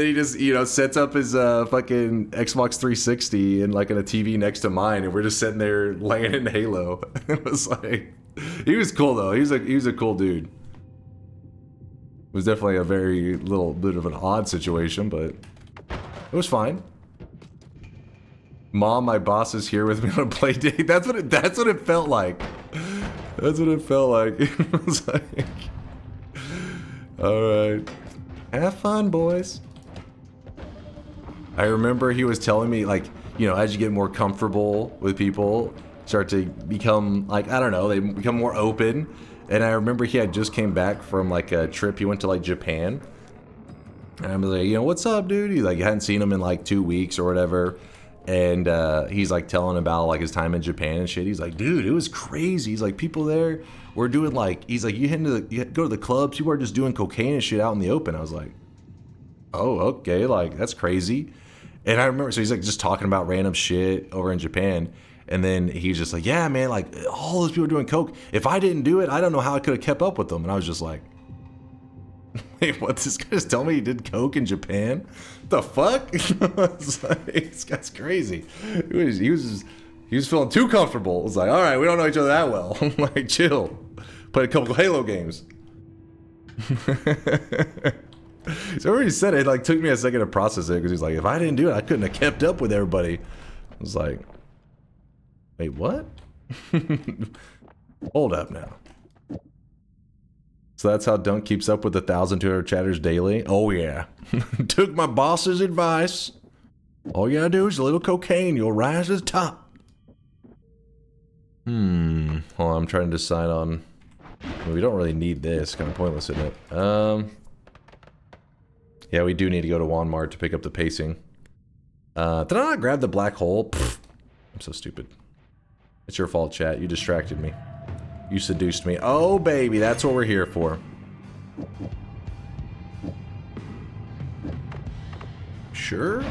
he just sets up his fucking Xbox 360 and in a TV next to mine, and we're just sitting there laying in Halo. It was he was cool though. He was a cool dude. It was definitely a very little bit of an odd situation, but it was fine. Mom, my boss is here with me on a play date. That's what it felt like. That's what it felt like. It was like, all right, have fun, boys. I remember he was telling me as you get more comfortable with people, start to become I don't know, they become more open. And I remember he had just came back from a trip. He went to Japan, And I'm like, you know, what's up, dude? He like hadn't seen him in like 2 weeks or whatever. And he's like telling about like his time in Japan and shit. He's like, dude, it was crazy. He's like, people there were doing like, he's like, you go to the clubs, people are just doing cocaine and shit out in the open. I was like, oh, okay, like that's crazy. And I remember, so he's like just talking about random shit over in Japan. And then he's just like, yeah, man, like all those people doing coke. If I didn't do it, I don't know how I could have kept up with them. And I was just like, wait, what? This guy just tell me he did coke in Japan? The fuck? Like, this guy's crazy. He was feeling too comfortable. It was like, all right, we don't know each other that well. Like, chill. Played a couple of Halo games. So when he said it, like took me a second to process it because he's like, if I didn't do it, I couldn't have kept up with everybody. I was like, wait, what? Hold up now. So that's how Dunk keeps up with the 1,200 chatters daily? Oh yeah. Took my boss's advice. All you gotta do is a little cocaine, you'll rise to the top. Hold on, I'm trying to decide on... Well, we don't really need this, kind of pointless, isn't it? Yeah, we do need to go to Walmart to pick up the pacing. Did I not grab the black hole? Pfft, I'm so stupid. It's your fault, chat. You distracted me. You seduced me. Oh, baby, that's what we're here for. Sure?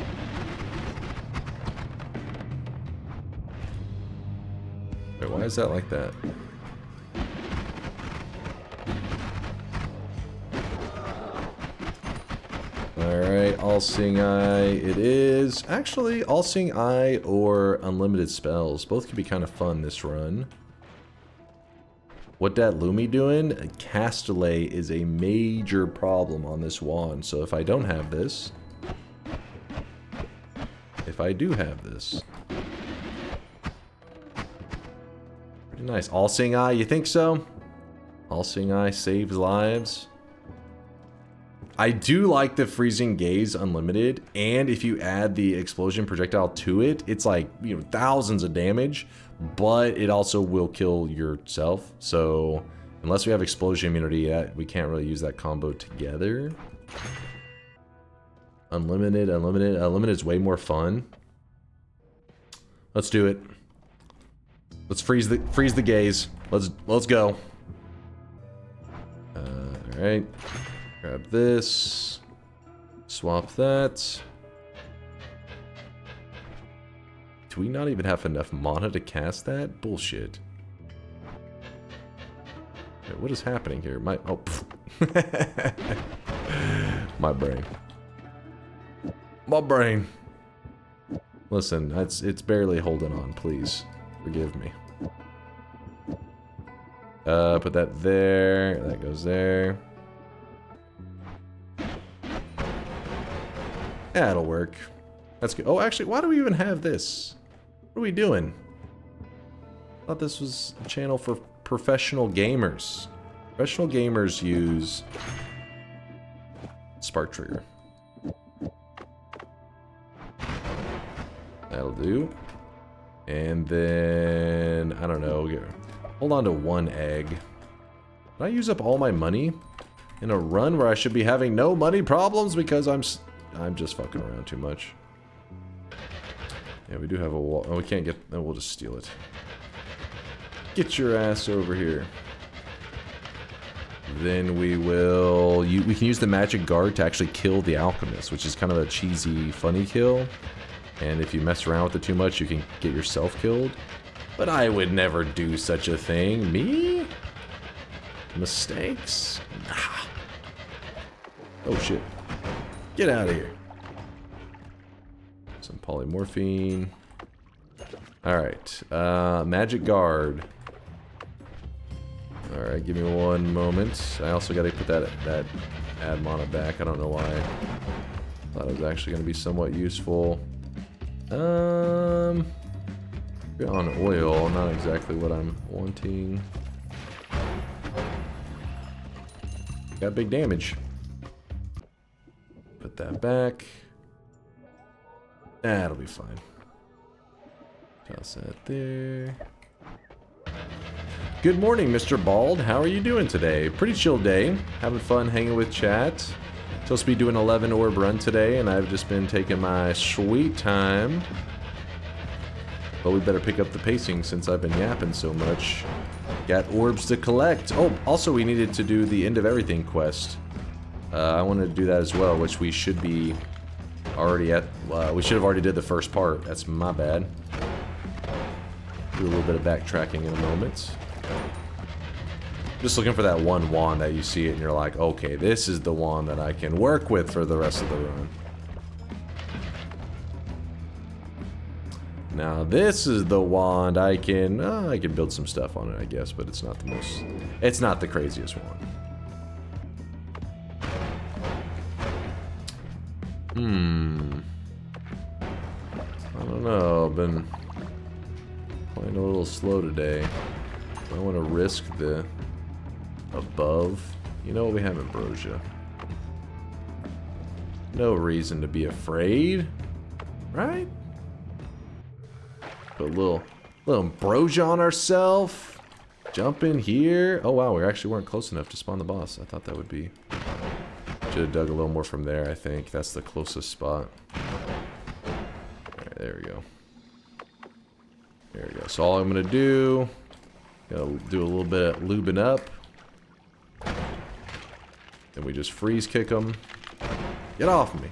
Wait, why is that like that? Alright, All-Seeing Eye it is. Actually, All-Seeing Eye or Unlimited Spells. Both can be kind of fun this run. What that Lumi doing? Cast delay is a major problem on this wand. So if I don't have this... If I do have this... Pretty nice. All-Seeing Eye, you think so? All-Seeing Eye saves lives. I do like the Freezing Gaze Unlimited, and if you add the Explosion Projectile to it, it's like, you know, thousands of damage, but it also will kill yourself. So, unless we have Explosion Immunity yet, we can't really use that combo together. Unlimited is way more fun. Let's do it. Let's freeze the gaze. Let's go. All right. Grab this. Swap that. Do we not even have enough mana to cast that? Bullshit. Wait, what is happening here? My brain. My brain. Listen, it's barely holding on, please. Forgive me. Put that there. That goes there. That'll work. That's good. Oh, actually, why do we even have this? What are we doing? I thought this was a channel for professional gamers. Professional gamers use Spark Trigger. That'll do. And then, I don't know, hold on to one egg. Did I use up all my money in a run where I should be having no money problems because I'm just fucking around too much. Yeah, we do have a wall. Oh, we can't get... Oh, we'll just steal it. Get your ass over here. Then we will... we can use the Magic Guard to actually kill the Alchemist, which is kind of a cheesy, funny kill. And if you mess around with it too much, you can get yourself killed. But I would never do such a thing. Me? Mistakes? Nah. Oh, shit. Get out of here. Some polymorphine. Alright. Magic Guard. Alright, give me one moment. I also gotta put that add mana back. I don't know why. Thought it was actually gonna be somewhat useful. On oil, not exactly what I'm wanting. Got big damage. Put that back. That'll be fine. Toss that there. Good morning, Mr. Bald. How are you doing today? Pretty chill day. Having fun hanging with chat. Supposed to be doing 11 orb run today, and I've just been taking my sweet time. But we better pick up the pacing since I've been yapping so much. Got orbs to collect. Oh, also we needed to do the end of everything quest. I wanted to do that as well, which we should be already at. We should have already did the first part. That's my bad. Do a little bit of backtracking in a moment. Just looking for that one wand that you see it and you're like, okay, this is the wand that I can work with for the rest of the run. Now this is the wand I can build some stuff on it, I guess, but it's not the most, it's not the craziest one. I don't know, I've been playing a little slow today. I want to risk the above. You know what, we have ambrosia. No reason to be afraid, right? Put a little ambrosia on ourselves. Jump in here. Oh wow, we actually weren't close enough to spawn the boss. I thought that would be. Should have dug a little more from there, I think. That's the closest spot. Alright, there we go. There we go. So all I'm gonna do, gotta do a little bit of lubing up. Then we just freeze kick them. Get off me.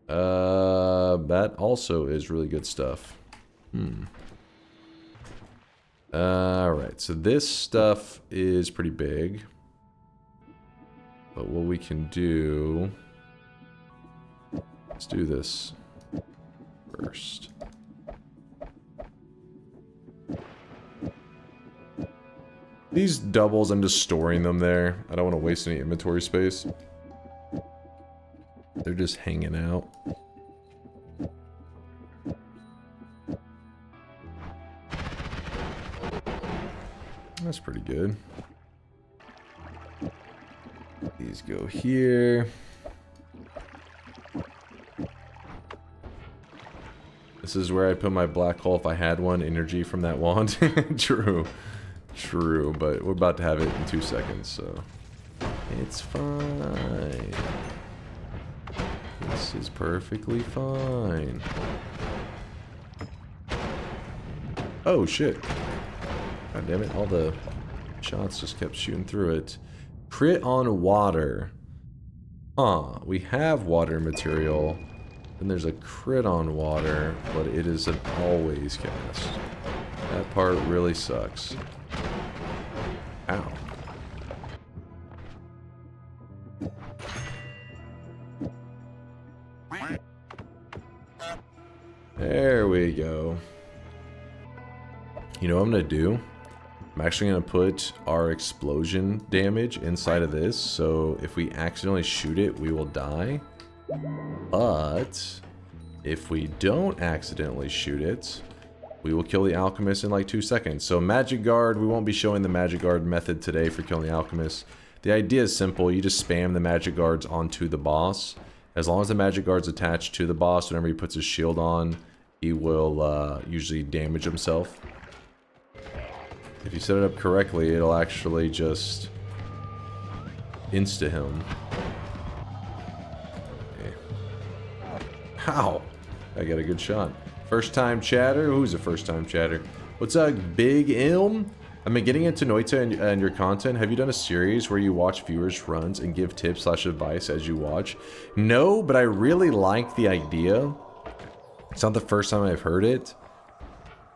That also is really good stuff. Alright, so this stuff is pretty big. But what we can do... Let's do this first. These doubles, I'm just storing them there. I don't want to waste any inventory space. They're just hanging out. That's pretty good. These go here. This is where I'd put my black hole if I had one, energy from that wand. True. True, but we're about to have it in 2 seconds, so... It's fine. This is perfectly fine. Oh, shit. God damn it, all the shots just kept shooting through it. Crit on water. Huh, we have water material. And there's a crit on water, but it is an always cast. That part really sucks. Ow. There we go. You know what I'm gonna do? I'm actually gonna put our explosion damage inside of this, so if we accidentally shoot it, we will die. But if we don't accidentally shoot it, we will kill the Alchemist in like 2 seconds. So Magic Guard, we won't be showing the Magic Guard method today for killing the Alchemist. The idea is simple, you just spam the Magic Guards onto the boss. As long as the Magic Guard's attached to the boss, whenever he puts his shield on, he will usually damage himself. If you set it up correctly, it'll actually just insta him. Okay. Ow! I got a good shot. First time chatter? Who's a first time chatter? What's up, Big Ilm? I've been getting into Noita and your content. Have you done a series where you watch viewers' runs and give tips / advice as you watch? No, but I really like the idea. It's not the first time I've heard it.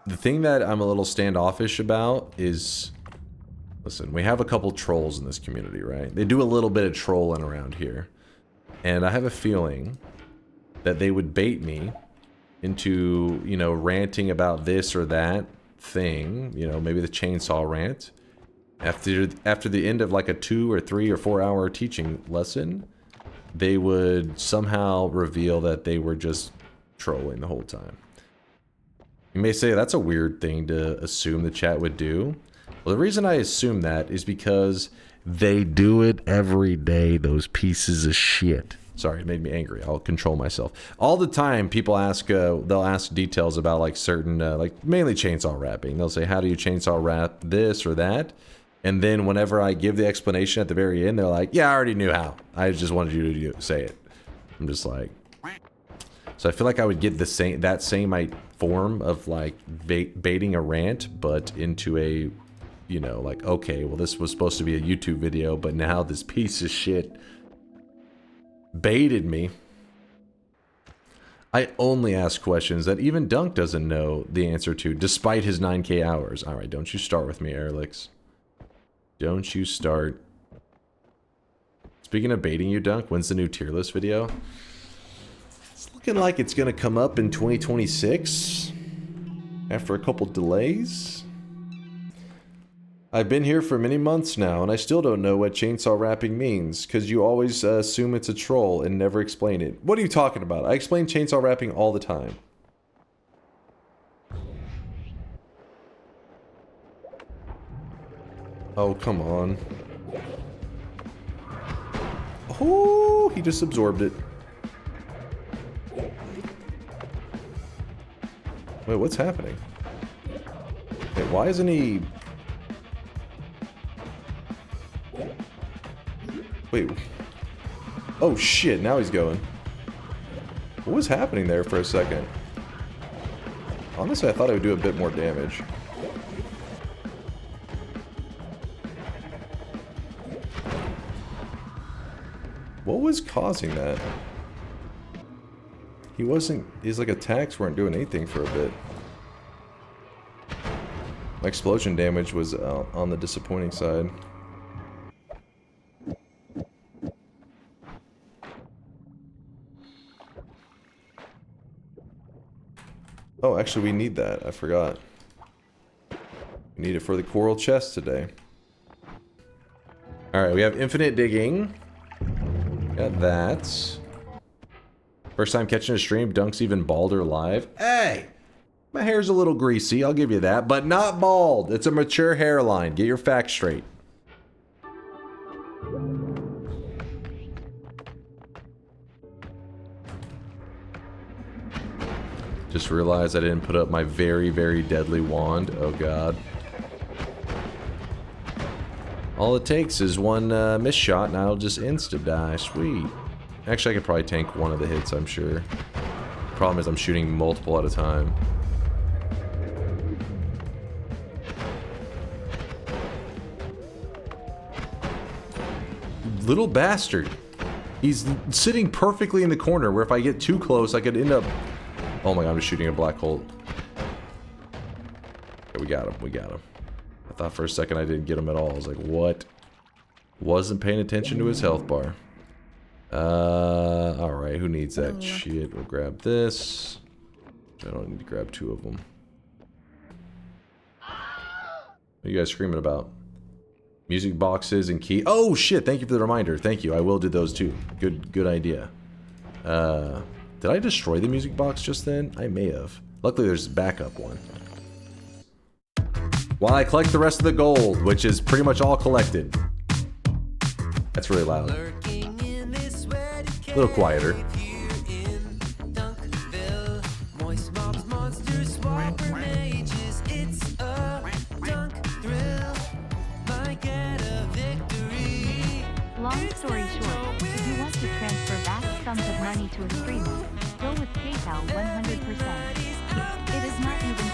The thing that I'm a little standoffish about is... Listen, we have a couple trolls in this community, right? They do a little bit of trolling around here. And I have a feeling that they would bait me into, you know, ranting about this or that thing. You know, maybe the chainsaw rant. After the end of like a 2 or 3 or 4 hour teaching lesson, they would somehow reveal that they were just trolling the whole time. You may say that's a weird thing to assume the chat would do. Well, the reason I assume that is because they do it every day, those pieces of shit. Sorry, it made me angry. I'll control myself. All the time, people ask, they'll ask details about like certain, like mainly chainsaw wrapping. They'll say, how do you chainsaw wrap this or that? And then whenever I give the explanation at the very end, they're like, yeah, I already knew how. I just wanted you to say it. I'm just like... So I feel like I would get that same form of like baiting a rant, but into a, you know, like, okay, well this was supposed to be a YouTube video, but now this piece of shit baited me. I only ask questions that even Dunk doesn't know the answer to, despite his 9K hours. Alright, don't you start with me, Erlix. Don't you start. Speaking of baiting you, Dunk, when's the new tier list video? It's looking like it's gonna come up in 2026 after a couple delays. I've been here for many months now and I still don't know what chainsaw rapping means because you always assume it's a troll and never explain it. What are you talking about? I explain chainsaw rapping all the time. Oh, come on. Oh, he just absorbed it. Wait, what's happening? Wait, why isn't he... Wait. Oh shit, now he's going. What was happening there for a second? Honestly, I thought it would do a bit more damage. What was causing that? He wasn't... His like attacks weren't doing anything for a bit. My explosion damage was on the disappointing side. Oh, actually we need that. I forgot. We need it for the Coral Chest today. Alright, we have infinite digging. Got that. First time catching a stream, Dunk's even balder live. Hey! My hair's a little greasy, I'll give you that, but not bald. It's a mature hairline. Get your facts straight. Just realized I didn't put up my very, very deadly wand. Oh god. All it takes is one miss shot and I'll just insta-die. Sweet. Actually, I could probably tank one of the hits, I'm sure. Problem is I'm shooting multiple at a time. Little bastard. He's sitting perfectly in the corner where if I get too close, I could end up... Oh my god, I'm just shooting a black hole. Okay, we got him, we got him. I thought for a second I didn't get him at all. I was like, what? Wasn't paying attention to his health bar. Alright, who needs that shit? We'll grab this. I don't need to grab two of them. What are you guys screaming about? Music boxes and key. Oh shit, thank you for the reminder. Thank you, I will do those too. Good idea. Did I destroy the music box just then? I may have. Luckily there's a backup one. While I collect the rest of the gold, which is pretty much all collected. That's really loud. A little quieter. Long story short, if you want to transfer vast sums of money to a streamer, go with PayPal 100%. It is not even close.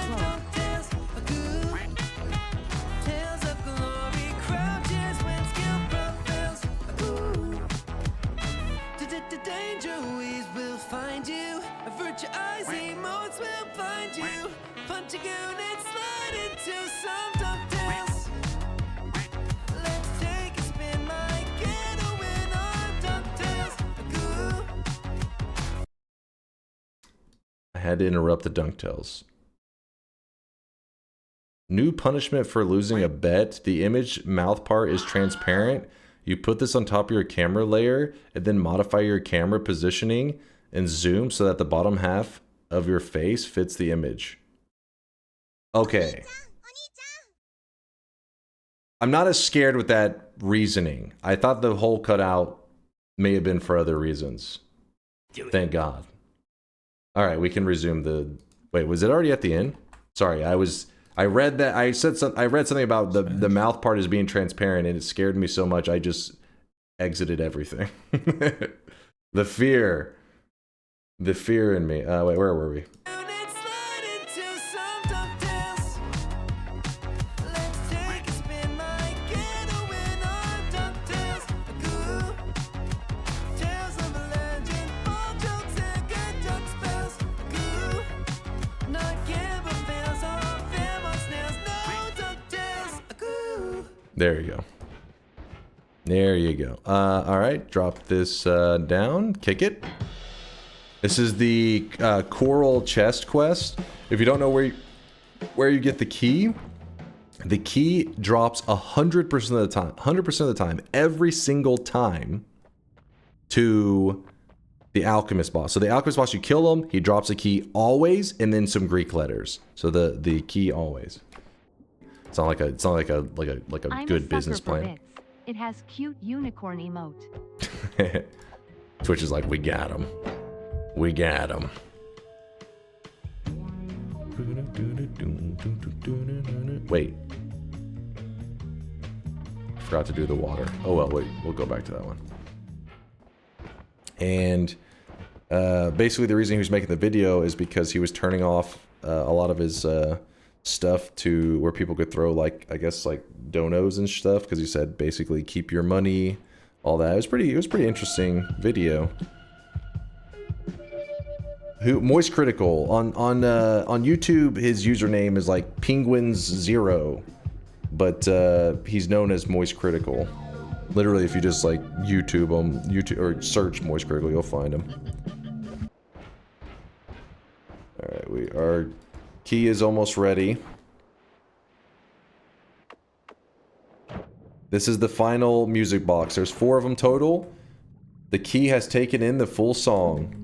I had to interrupt the DunkTales. New punishment for losing a bet. The image mouth part is transparent. You put this on top of your camera layer and then modify your camera positioning and zoom so that the bottom half of your face fits the image. Okay. I'm not as scared with that reasoning. I thought the hole cutout may have been for other reasons. Thank God. Alright, we can resume the... Wait, was it already at the end? Sorry, I was I read that. I read something about the mouth part as being transparent, and it scared me so much. I just exited everything. The fear in me. Wait, where were we? There you go. There you go. All right, drop this down. Kick it. This is the Coral Chest quest. If you don't know where you get the key drops 100% of the time. 100% of the time, every single time, to the Alchemist boss. So the Alchemist boss, you kill him, he drops a key always, and then some Greek letters. So the key always. It's not like a good business plan. It has cute unicorn emote. Twitch is like, we got him. We got him. Wait. Forgot to do the water. Oh well, wait. We'll go back to that one. And basically the reason he was making the video is because he was turning off a lot of his stuff to where people could throw, like, I guess, like donos and stuff, because he said basically keep your money, all that. It was pretty interesting video. Moist Critical on YouTube, his username is like Penguins0, but he's known as Moist Critical. Literally, if you just like YouTube him, or search Moist Critical, you'll find him. All right, our key is almost ready. This is the final music box. There's 4 of them total. The key has taken in the full song.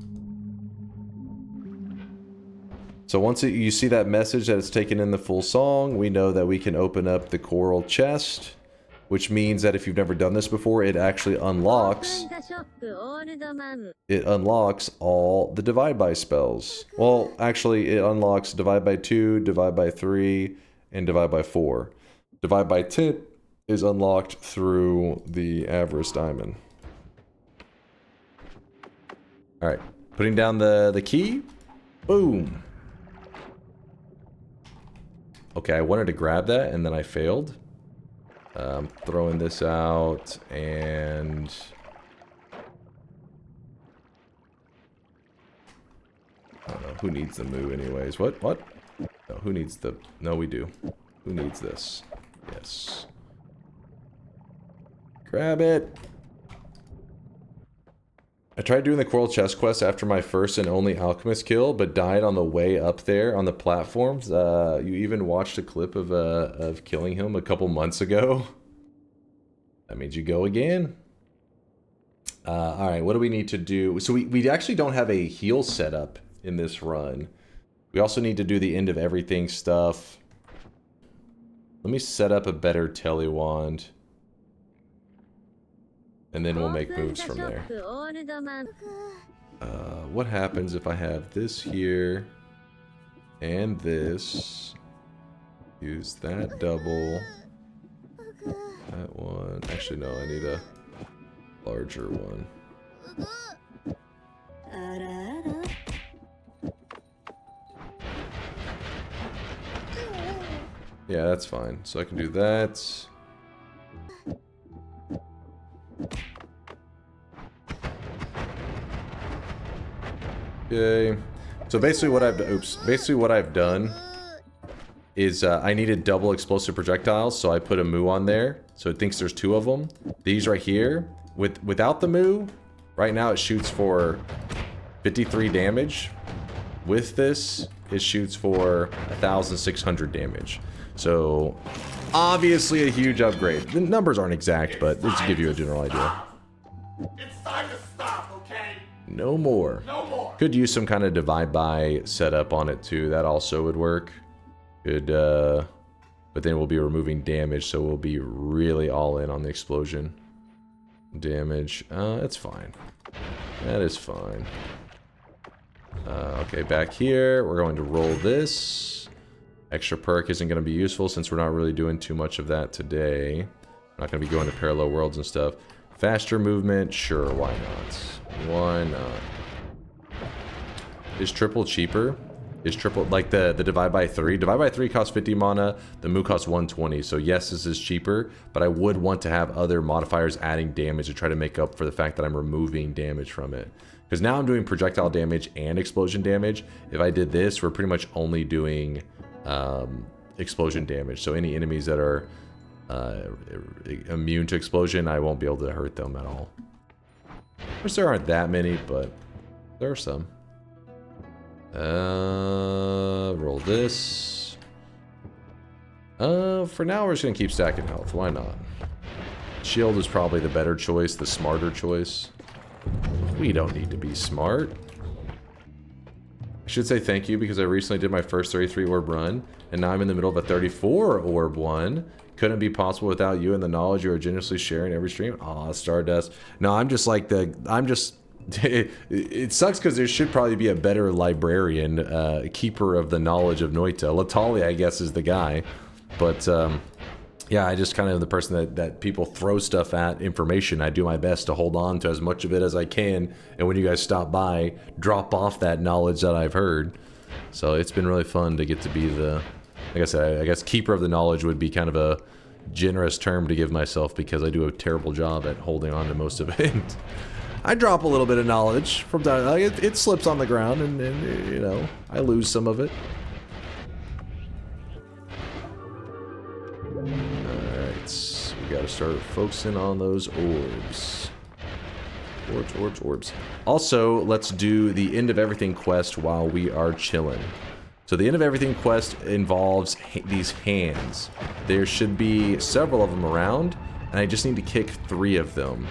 So once you see that message that it's taken in the full song, we know that we can open up the Coral Chest, which means that if you've never done this before, it actually unlocks. It unlocks all the divide by spells. Well, actually, it unlocks divide by 2, divide by 3, and divide by 4. Divide by 10 is unlocked through the Avarice Diamond. All right, putting down the key. Boom. Okay, I wanted to grab that and then I failed. Throwing this out and... I don't know, who needs the moo anyways? What? No, who needs the... No, we do. Who needs this? Yes. Grab it! I tried doing the Coral Chest quest after my first and only Alchemist kill, but died on the way up there on the platforms. You even watched a clip of killing him a couple months ago. That means you go again. Alright, what do we need to do? So we actually don't have a heal setup in this run. We also need to do the end of everything stuff. Let me set up a better telewand. And then we'll make moves from there. What happens if I have this here and this? Use that double. That one. Actually, no, I need a larger one. Yeah, that's fine. So I can do that. Okay. So basically what I've done is I needed double explosive projectiles, so I put a moo on there. So it thinks there's 2 of them. These right here, without the moo, right now it shoots for 53 damage. With this, it shoots for 1,600 damage. So obviously a huge upgrade. The numbers aren't exact, but just to give you a general idea. It's time to stop, okay? No more. No more. Could use some kind of divide by setup on it too. That also would work. Could, but then we'll be removing damage, so we'll be really all in on the explosion damage. That's fine. That is fine. Okay, back here, we're going to roll this. Extra perk isn't going to be useful since we're not really doing too much of that today. We're not going to be going to parallel worlds and stuff. Faster movement, sure, why not? Why not? Is triple cheaper? Is triple, like the divide by 3? Divide by 3 costs 50 mana, the Mu costs 120, so yes, this is cheaper, but I would want to have other modifiers adding damage to try to make up for the fact that I'm removing damage from it. Because now I'm doing projectile damage and explosion damage. If I did this, we're pretty much only doing explosion damage, so any enemies that are immune to explosion, I won't be able to hurt them at all. Of course, there aren't that many, but there are some. Roll this. For now, we're just gonna keep stacking health. Why not? Shield is probably the better choice, the smarter choice. We don't need to be smart. I should say thank you because I recently did my first 33 orb run, and now I'm in the middle of a 34 orb one. Couldn't be possible without you and the knowledge you are generously sharing every stream. Aw, Stardust. No, I'm just like it sucks because there should probably be a better librarian, keeper of the knowledge of Noita. Latali, I guess, is the guy. But, yeah, I just kind of am the person that people throw stuff at, information. I do my best to hold on to as much of it as I can. And when you guys stop by, drop off that knowledge that I've heard. So it's been really fun to get to be the, like I said, I guess keeper of the knowledge would be kind of a generous term to give myself because I do a terrible job at holding on to most of it. I drop a little bit of knowledge from time, like it slips on the ground and you know, I lose some of it. Alright, we gotta start focusing on those orbs. Orbs. Also, let's do the end of everything quest while we are chilling. So the end of everything quest involves these hands. There should be several of them around, and I just need to kick 3 of them.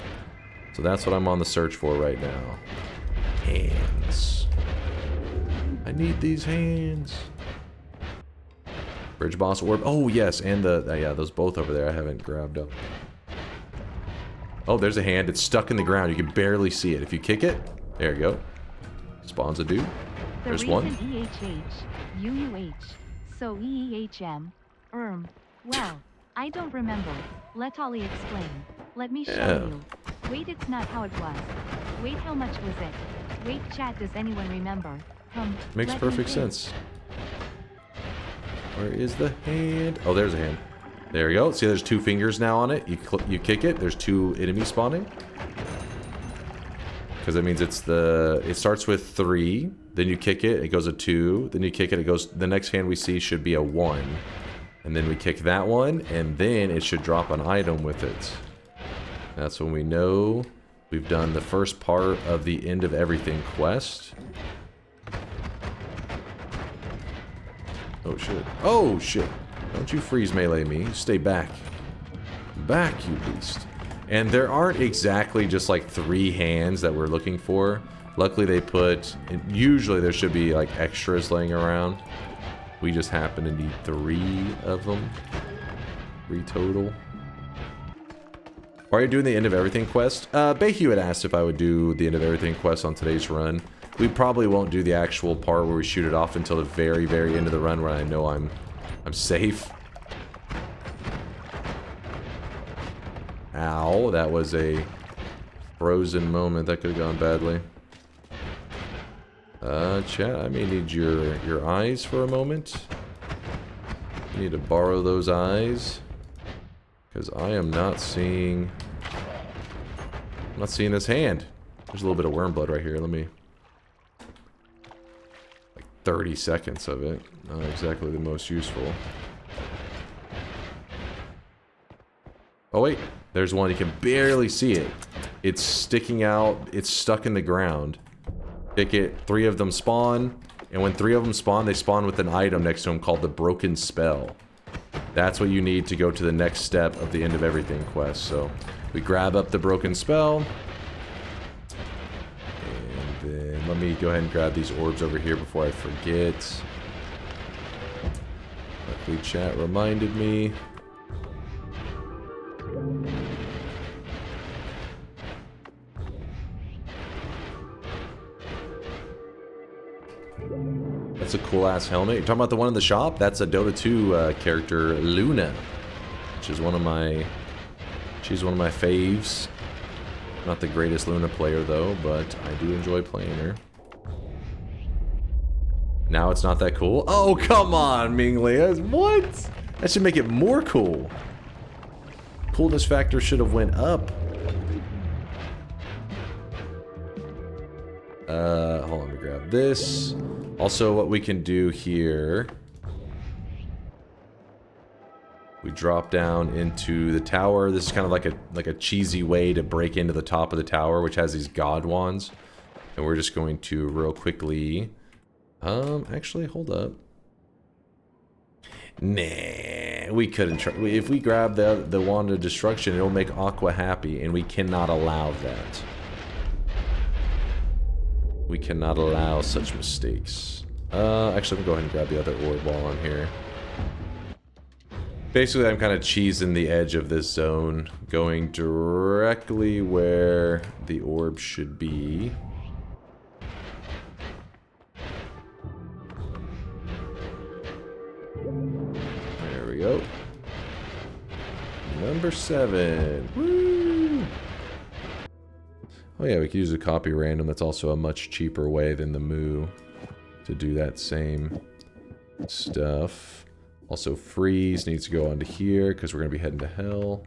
So that's what I'm on the search for right now. Hands. I need these hands. Bridge boss orb. Oh yes, and yeah, those both over there I haven't grabbed up. Oh, there's a hand. It's stuck in the ground. You can barely see it. If you kick it, there you go. Spawns a dude. There's one. UUH, so EEHM, well, I don't remember. Let Ollie explain. Let me show you. Wait, it's not how it was. Wait, how much was it? Wait, chat, does anyone remember? Makes perfect sense. Where is the hand? Oh, there's a hand. There you go. See, there's 2 fingers now on it. You kick it, there's 2 enemies spawning. Because that means it starts with 3, then you kick it, it goes a 2, then you kick it, it goes, the next hand we see should be a 1. And then we kick that one, and then it should drop an item with it. That's when we know we've done the first part of the end of everything quest. Oh shit. Oh shit. Don't you freeze melee me. Stay back. Back, you beast. And there aren't exactly just like 3 hands that we're looking for. Luckily they put, usually there should be like extras laying around. We just happen to need 3 of them. 3 total. Why are you doing the end of everything quest? Bayhue had asked if I would do the end of everything quest on today's run. We probably won't do the actual part where we shoot it off until the very, very end of the run where I know I'm safe. Ow, that was a frozen moment. That could have gone badly. Chat, I may need your eyes for a moment. I need to borrow those eyes. Because I am not seeing... I'm not seeing this hand. There's a little bit of worm blood right here. Let me... Like 30 seconds of it. Not exactly the most useful. Oh wait, there's one. You can barely see it. It's sticking out. It's stuck in the ground. Pick it. 3 of them spawn. And when 3 of them spawn, they spawn with an item next to them called the Broken Spell. That's what you need to go to the next step of the end of everything quest. So we grab up the Broken Spell. And then let me go ahead and grab these orbs over here before I forget. Luckily chat reminded me. That's a cool ass helmet. You're talking about the one in the shop? That's a Dota 2 character, Luna, which is one of my. She's one of my faves. Not the greatest Luna player though, but I do enjoy playing her. Now it's not that cool. Oh come on, Mingli. What? That should make it more cool. Coolness factor should have went up. Hold on, let me grab this. Also, what we can do here, we drop down into the tower. This is kind of like a cheesy way to break into the top of the tower, which has these god wands. And we're just going to real quickly. Actually, hold up. Nah, we couldn't try. If we grab the wand of destruction, it'll make Aqua happy, and we cannot allow that. We cannot allow such mistakes. Actually, I'm going to go ahead and grab the other orb while I'm here. Basically, I'm kind of cheesing the edge of this zone, going directly where the orb should be. There we go. Number 7. Woo! Oh yeah, we could use a copy random. That's also a much cheaper way than the Moo to do that same stuff. Also, freeze needs to go onto here because we're going to be heading to hell.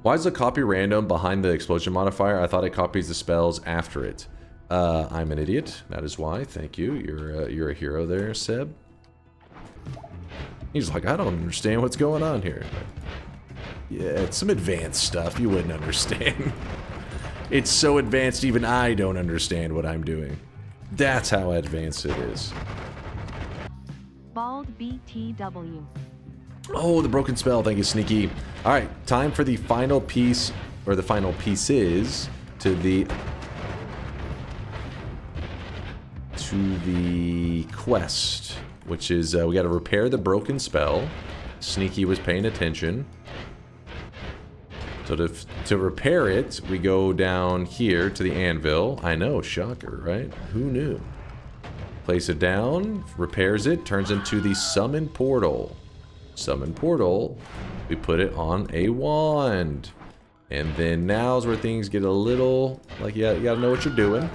Why is the copy random behind the explosion modifier? I thought it copies the spells after it. I'm an idiot. That is why. Thank you. You're a hero there, Seb. He's like, I don't understand what's going on here. Yeah, it's some advanced stuff you wouldn't understand. It's so advanced even I don't understand what I'm doing. That's how advanced it is. Bald BTW. Oh, the broken spell. Thank you, Sneaky. All right, time for the final piece, or the final pieces to the quest, which is we got to repair the broken spell. Sneaky was paying attention. So to repair it, we go down here to the anvil. I know, shocker, right? Who knew? Place it down, repairs it, turns into the summon portal. Summon portal, we put it on a wand. And then now's where things get a little, like, you gotta know what you're doing.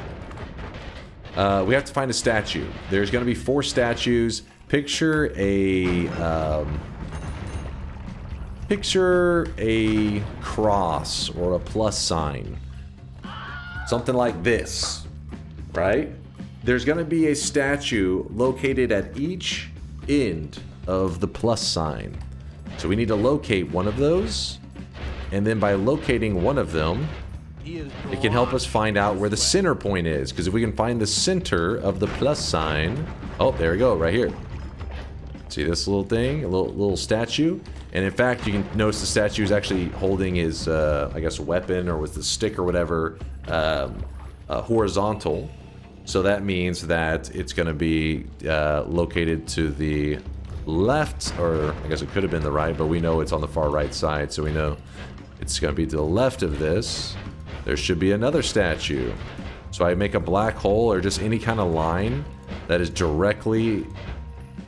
We have to find a statue. There's gonna be 4 statues. Picture a cross or a plus sign. Something like this, right? There's gonna be a statue located at each end of the plus sign. So we need to locate one of those, and then by locating one of them, it can help us find out where the center point is, because if we can find the center of the plus sign... Oh, there we go, right here. See this little thing? A little statue? And in fact, you can notice the statue is actually holding his, I guess, weapon, or with the stick or whatever, horizontal. So that means that it's going to be located to the left, or I guess it could have been the right, but we know it's on the far right side, so we know it's going to be to the left of this. There should be another statue. So I make a black hole or just any kind of line that is directly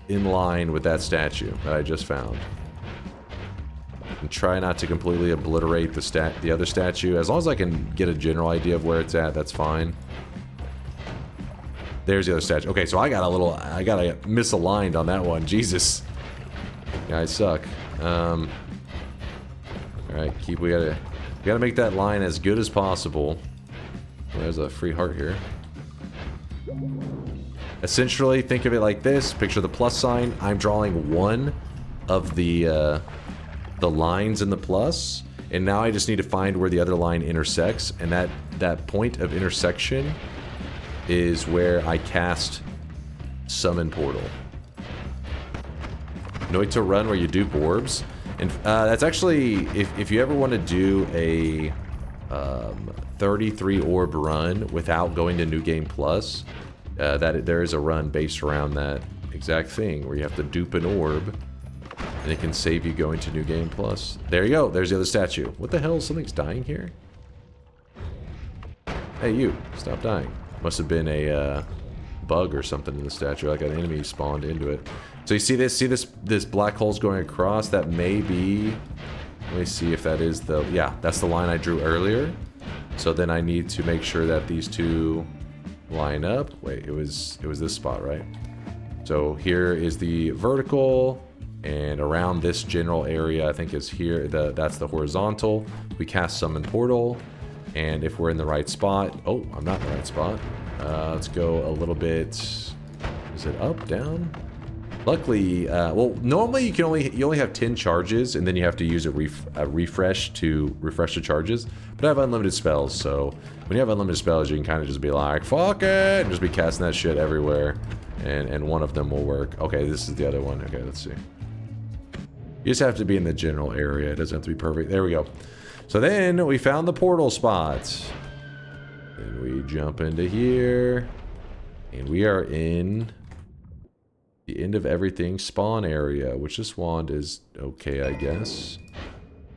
in line with that statue that I just found. And try not to completely obliterate the other statue. As long as I can get a general idea of where it's at, that's fine. There's the other statue. Okay, so I got misaligned on that one. Jesus. Guys suck. Alright, we gotta make that line as good as possible. There's a free heart here. Essentially, think of it like this. Picture the plus sign. I'm drawing one of the lines in the plus, and now I just need to find where the other line intersects, and that point of intersection is where I cast Summon Portal. Noita run where you dupe orbs. And that's actually, if you ever want to do a 33 orb run without going to New Game Plus, there is a run based around that exact thing where you have to dupe an orb, and it can save you going to New Game Plus. There you go. There's the other statue. What the hell? Something's dying here? Hey, you. Stop dying. Must have been a bug or something in the statue, like an enemy spawned into it. So you see this black hole's going across. That may be, let me see if that is the, yeah, that's the line I drew earlier. So then I need to make sure that these two line up. Wait, it was this spot, right? So here is the vertical, and around this general area, I think is here, that's the horizontal. We cast Summon Portal, and if we're in the right spot, oh, I'm not in the right spot. Let's go a little bit, is it up, down? Luckily, well, normally you only have 10 charges, and then you have to use a refresh to refresh the charges. But I have unlimited spells, so when you have unlimited spells, you can kind of just be like, fuck it, and just be casting that shit everywhere, and one of them will work. Okay, this is the other one. Okay, let's see. You just have to be in the general area. It doesn't have to be perfect. There we go. So then we found the portal spot. And we jump into here, and we are in the end of everything spawn area, which this wand is okay, I guess.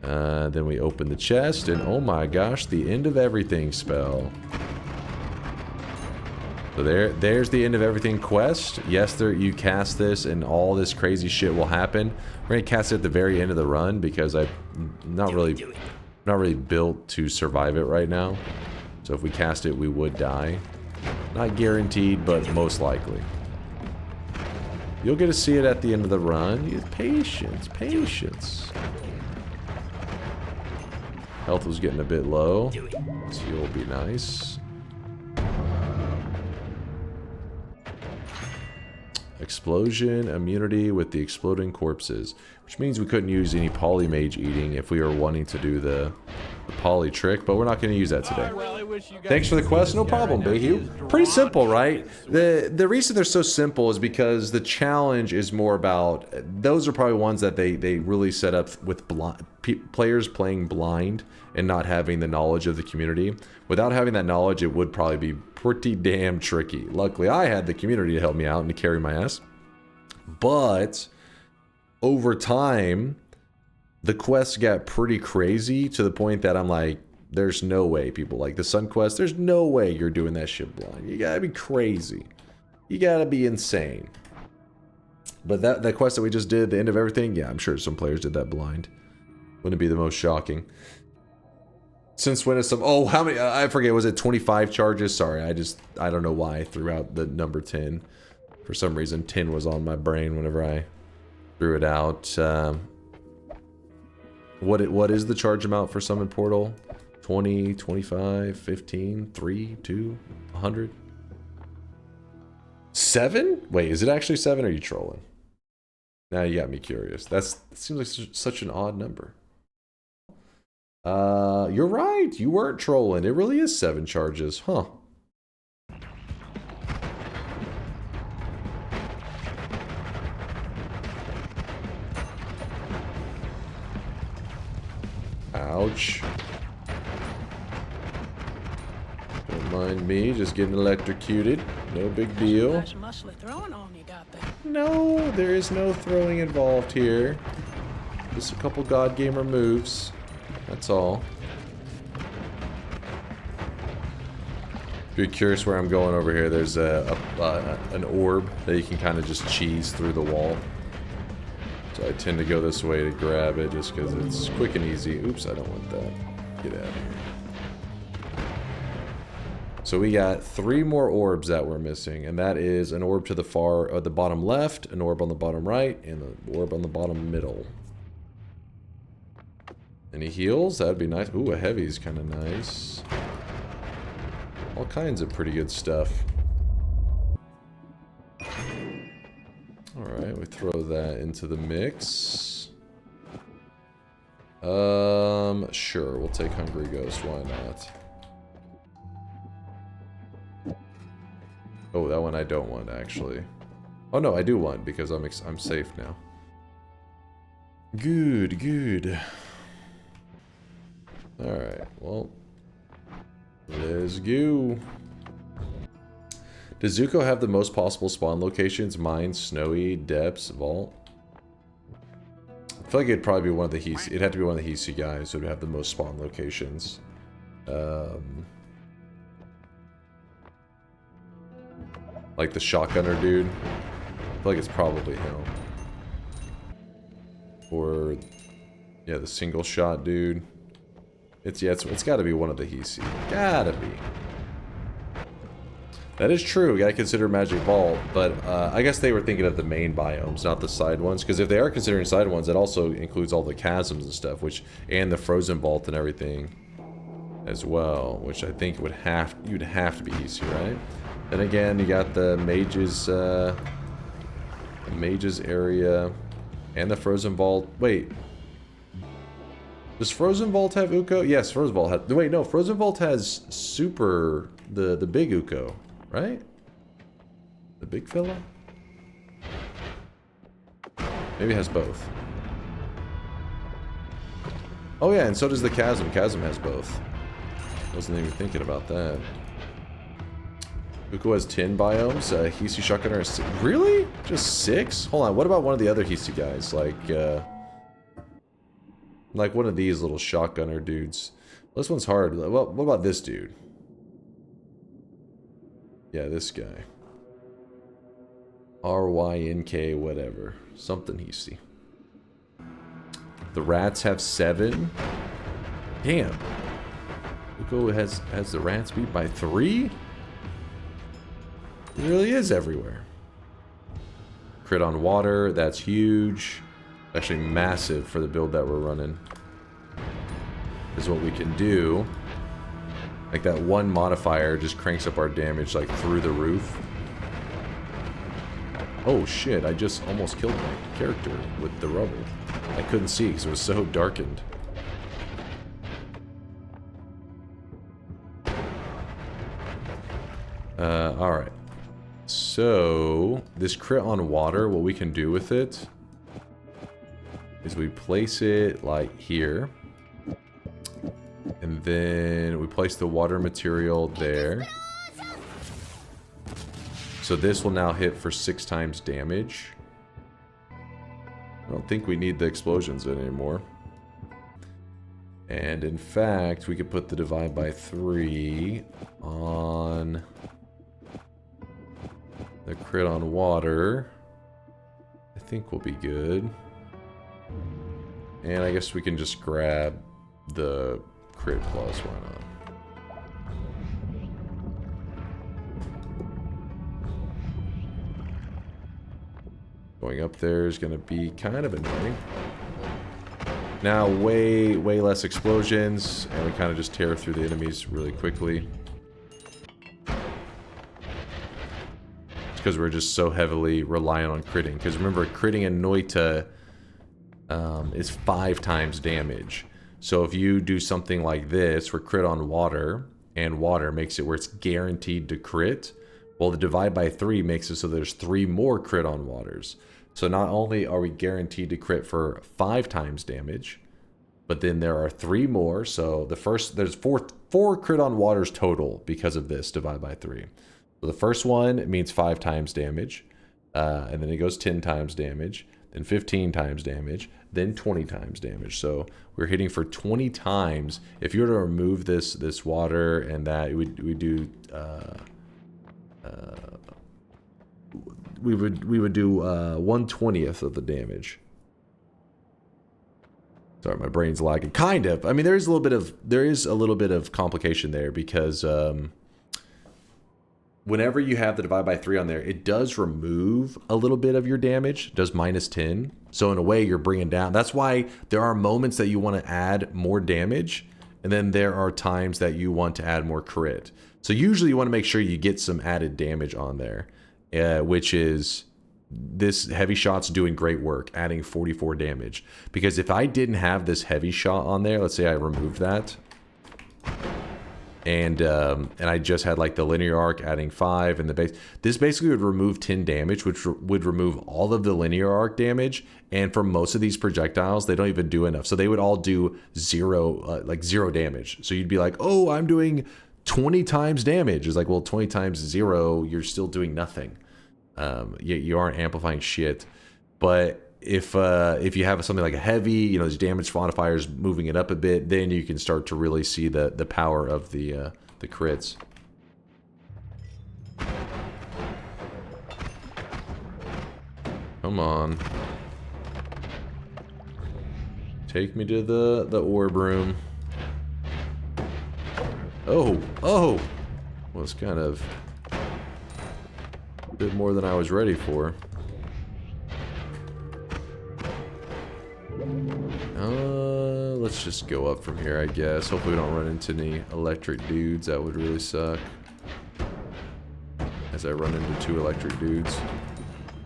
Then we open the chest, and oh my gosh, the end of everything spell. So there's the end of everything quest. Yes, you cast this, and all this crazy shit will happen. We're gonna cast it at the very end of the run because I'm not really built to survive it right now. So if we cast it, we would die. Not guaranteed, but most likely. You'll get to see it at the end of the run. Patience, patience. Health was getting a bit low. This heal will be nice. Explosion immunity with the exploding corpses, which means we couldn't use any polymage eating if we were wanting to do the poly trick, but we're not going to use that today. Thanks for the quest. No problem, Big Hugh. Pretty simple, right? The reason they're so simple is because the challenge is more about, those are probably ones that they really set up with players playing blind and not having the knowledge of the community. Without having that knowledge, it would probably be pretty damn tricky. Luckily, I had the community to help me out and to carry my ass. But over time, the quests got pretty crazy to the point that I'm like, there's no way, people, like the Sun Quest, there's no way you're doing that shit blind. You gotta be crazy. You gotta be insane. But that quest that we just did, the end of everything, yeah, I'm sure some players did that blind. Wouldn't it be the most shocking? Since when is some, oh, how many, I forget, was it 25 charges? Sorry, I don't know why I threw out the number 10. For some reason, 10 was on my brain whenever I threw it out. What is the charge amount for Summon Portal? 20, 25, 15, 3, 2, 100? 7? Wait, is it actually 7 or are you trolling? Now you got me curious. That seems like such an odd number. You're right. You weren't trolling. It really is 7 charges, huh? Ouch. Don't mind me, just getting electrocuted. No big deal. No, there is no throwing involved here. Just a couple God Gamer moves. That's all. If you're curious where I'm going over here, there's an orb that you can kind of just cheese through the wall. So I tend to go this way to grab it just because it's quick and easy. Oops, I don't want that. Get out of here. So we got 3 more orbs that we're missing, and that is an orb to the the bottom left, an orb on the bottom right, and an orb on the bottom middle. Any heals? That'd be nice. Ooh, a heavy's kind of nice. All kinds of pretty good stuff. Alright, we throw that into the mix. Sure, we'll take Hungry Ghost, why not? Oh, that one I don't want, actually. Oh no, I do want, because I'm safe now. Good, good. Alright, well, let's go. Does Zuko have the most possible spawn locations? Mine, Snowy, Depths, Vault? I feel like it'd probably be one of the hiisi. It'd have to be one of the hiisi guys who would have the most spawn locations. Like the shotgunner dude. I feel like it's probably him. Or, yeah, the single shot dude. It's got to be one of the hiisi. Gotta be. That is true. We gotta consider Magic Vault, but I guess they were thinking of the main biomes, not the side ones. Because if they are considering side ones, that also includes all the chasms and stuff, and the Frozen Vault and everything as well, which I think you'd have to be hiisi, right? Then again, you got the mages area, and the Frozen Vault. Wait. Does Frozen Vault have Uko? Yes, Frozen Vault has... Wait, no. Frozen Vault has Super... The big Uko, right? The big fella? Maybe it has both. Oh yeah, and so does the Chasm. Chasm has both. Wasn't even thinking about that. Uko has 10 biomes. Hiisi Shotgunner has 6. Really? Just 6? Hold on, what about one of the other hiisi guys? Like one of these little shotgunner dudes. This one's hard. Well, what about this dude? Yeah, this guy. RYNK whatever. Something hiisi. The rats have 7. Damn. Uko has the rats beat by 3? It really is everywhere. Crit on water, that's huge. Actually massive for the build that we're running. Is what we can do. Like that one modifier just cranks up our damage like through the roof. Oh shit, I just almost killed my character with the rubble. I couldn't see because it was so darkened. Alright. So, this crit on water, what we can do with it is we place it like here. And then we place the water material there. So this will now hit for 6 times damage. I don't think we need the explosions in anymore. And in fact, we could put the divide by 3 on the crit on water. I think will be good. And I guess we can just grab the crit plus, why not? Going up there is going to be kind of annoying. Now, way less explosions, and we kind of just tear through the enemies really quickly. It's because we're just so heavily reliant on critting. Because remember, critting in Noita is 5 times damage. So if you do something like this, where crit on water, and water makes it where it's guaranteed to crit, well, the divide by 3 makes it so there's 3 more crit on waters. So not only are we guaranteed to crit for 5 times damage, but then there are 3 more. So the first, there's four crit on waters total because of this divide by 3. So the first one, it means 5 times damage, and then it goes 10 times damage, then 15 times damage, then 20 times damage. So we're hitting for 20 times. If you were to remove this water and that, we do we would do 1/20th of the damage. Sorry, my brain's lagging. Kind of. I mean, there is a little bit of complication there because whenever you have the divide by 3 on there, it does remove a little bit of your damage. It does -10. So in a way, you're bringing down. That's why there are moments that you want to add more damage, and then there are times that you want to add more crit. So usually you want to make sure you get some added damage on there, which is this heavy shot's doing great work, adding 44 damage. Because if I didn't have this heavy shot on there, let's say I removed that, and I just had like the linear arc adding 5 and the base, this basically would remove 10 damage, which would remove all of the linear arc damage. And for most of these projectiles, they don't even do enough. So they would all do 0 damage. So you'd be like, oh, I'm doing 20 times damage. It's like, well, 20 times 0, you're still doing nothing. You aren't amplifying shit. But if you have something like a heavy, these damage modifiers moving it up a bit, then you can start to really see the power of the crits. Come on. Take me to the orb room. Oh, oh! Was kind of a bit more than I was ready for. Let's just go up from here, I guess. Hopefully we don't run into any electric dudes. That would really suck. As I run into 2 electric dudes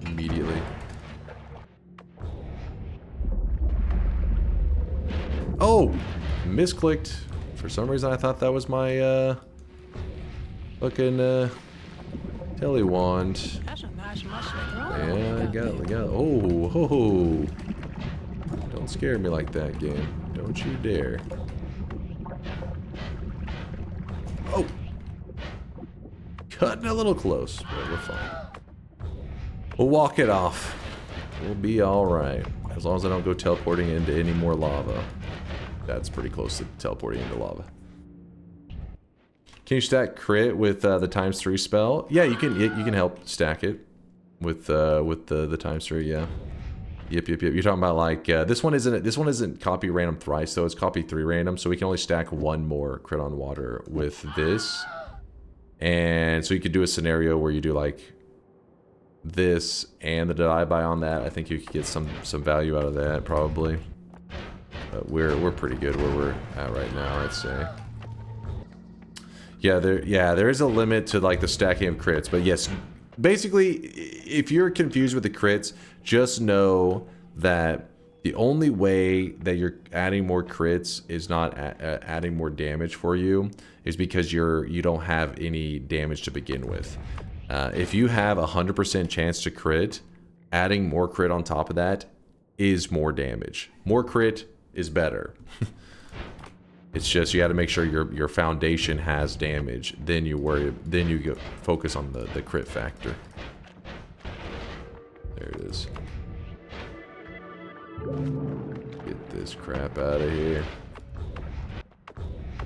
immediately. Oh! Misclicked. For some reason I thought that was my fucking telly wand. Yeah, I got it. Oh, ho, ho. Don't scare me like that, game. Don't you dare. Oh! Cutting a little close, but we're fine. We'll walk it off. We'll be alright. As long as I don't go teleporting into any more lava. That's pretty close to teleporting into lava. Can you stack crit with the ×3 spell? Yeah, you can help stack it with the ×3. Yeah. Yep. You're talking about like this one isn't copy random thrice, so it's copy 3 random, so we can only stack 1 more crit on water with this. And so you could do a scenario where you do like this and the die-by on that. I think you could get some value out of that probably. But we're pretty good where we're at right now, I'd say. Yeah, there is a limit to like the stacking of crits, but yes, basically, if you're confused with the crits, just know that the only way that you're adding more crits is not adding more damage for you is because you don't have any damage to begin with. If you have 100% chance to crit, adding more crit on top of that is more damage. More crit is better. It's just you got to make sure your foundation has damage. Then you go focus on the crit factor. There it is. Get this crap out of here.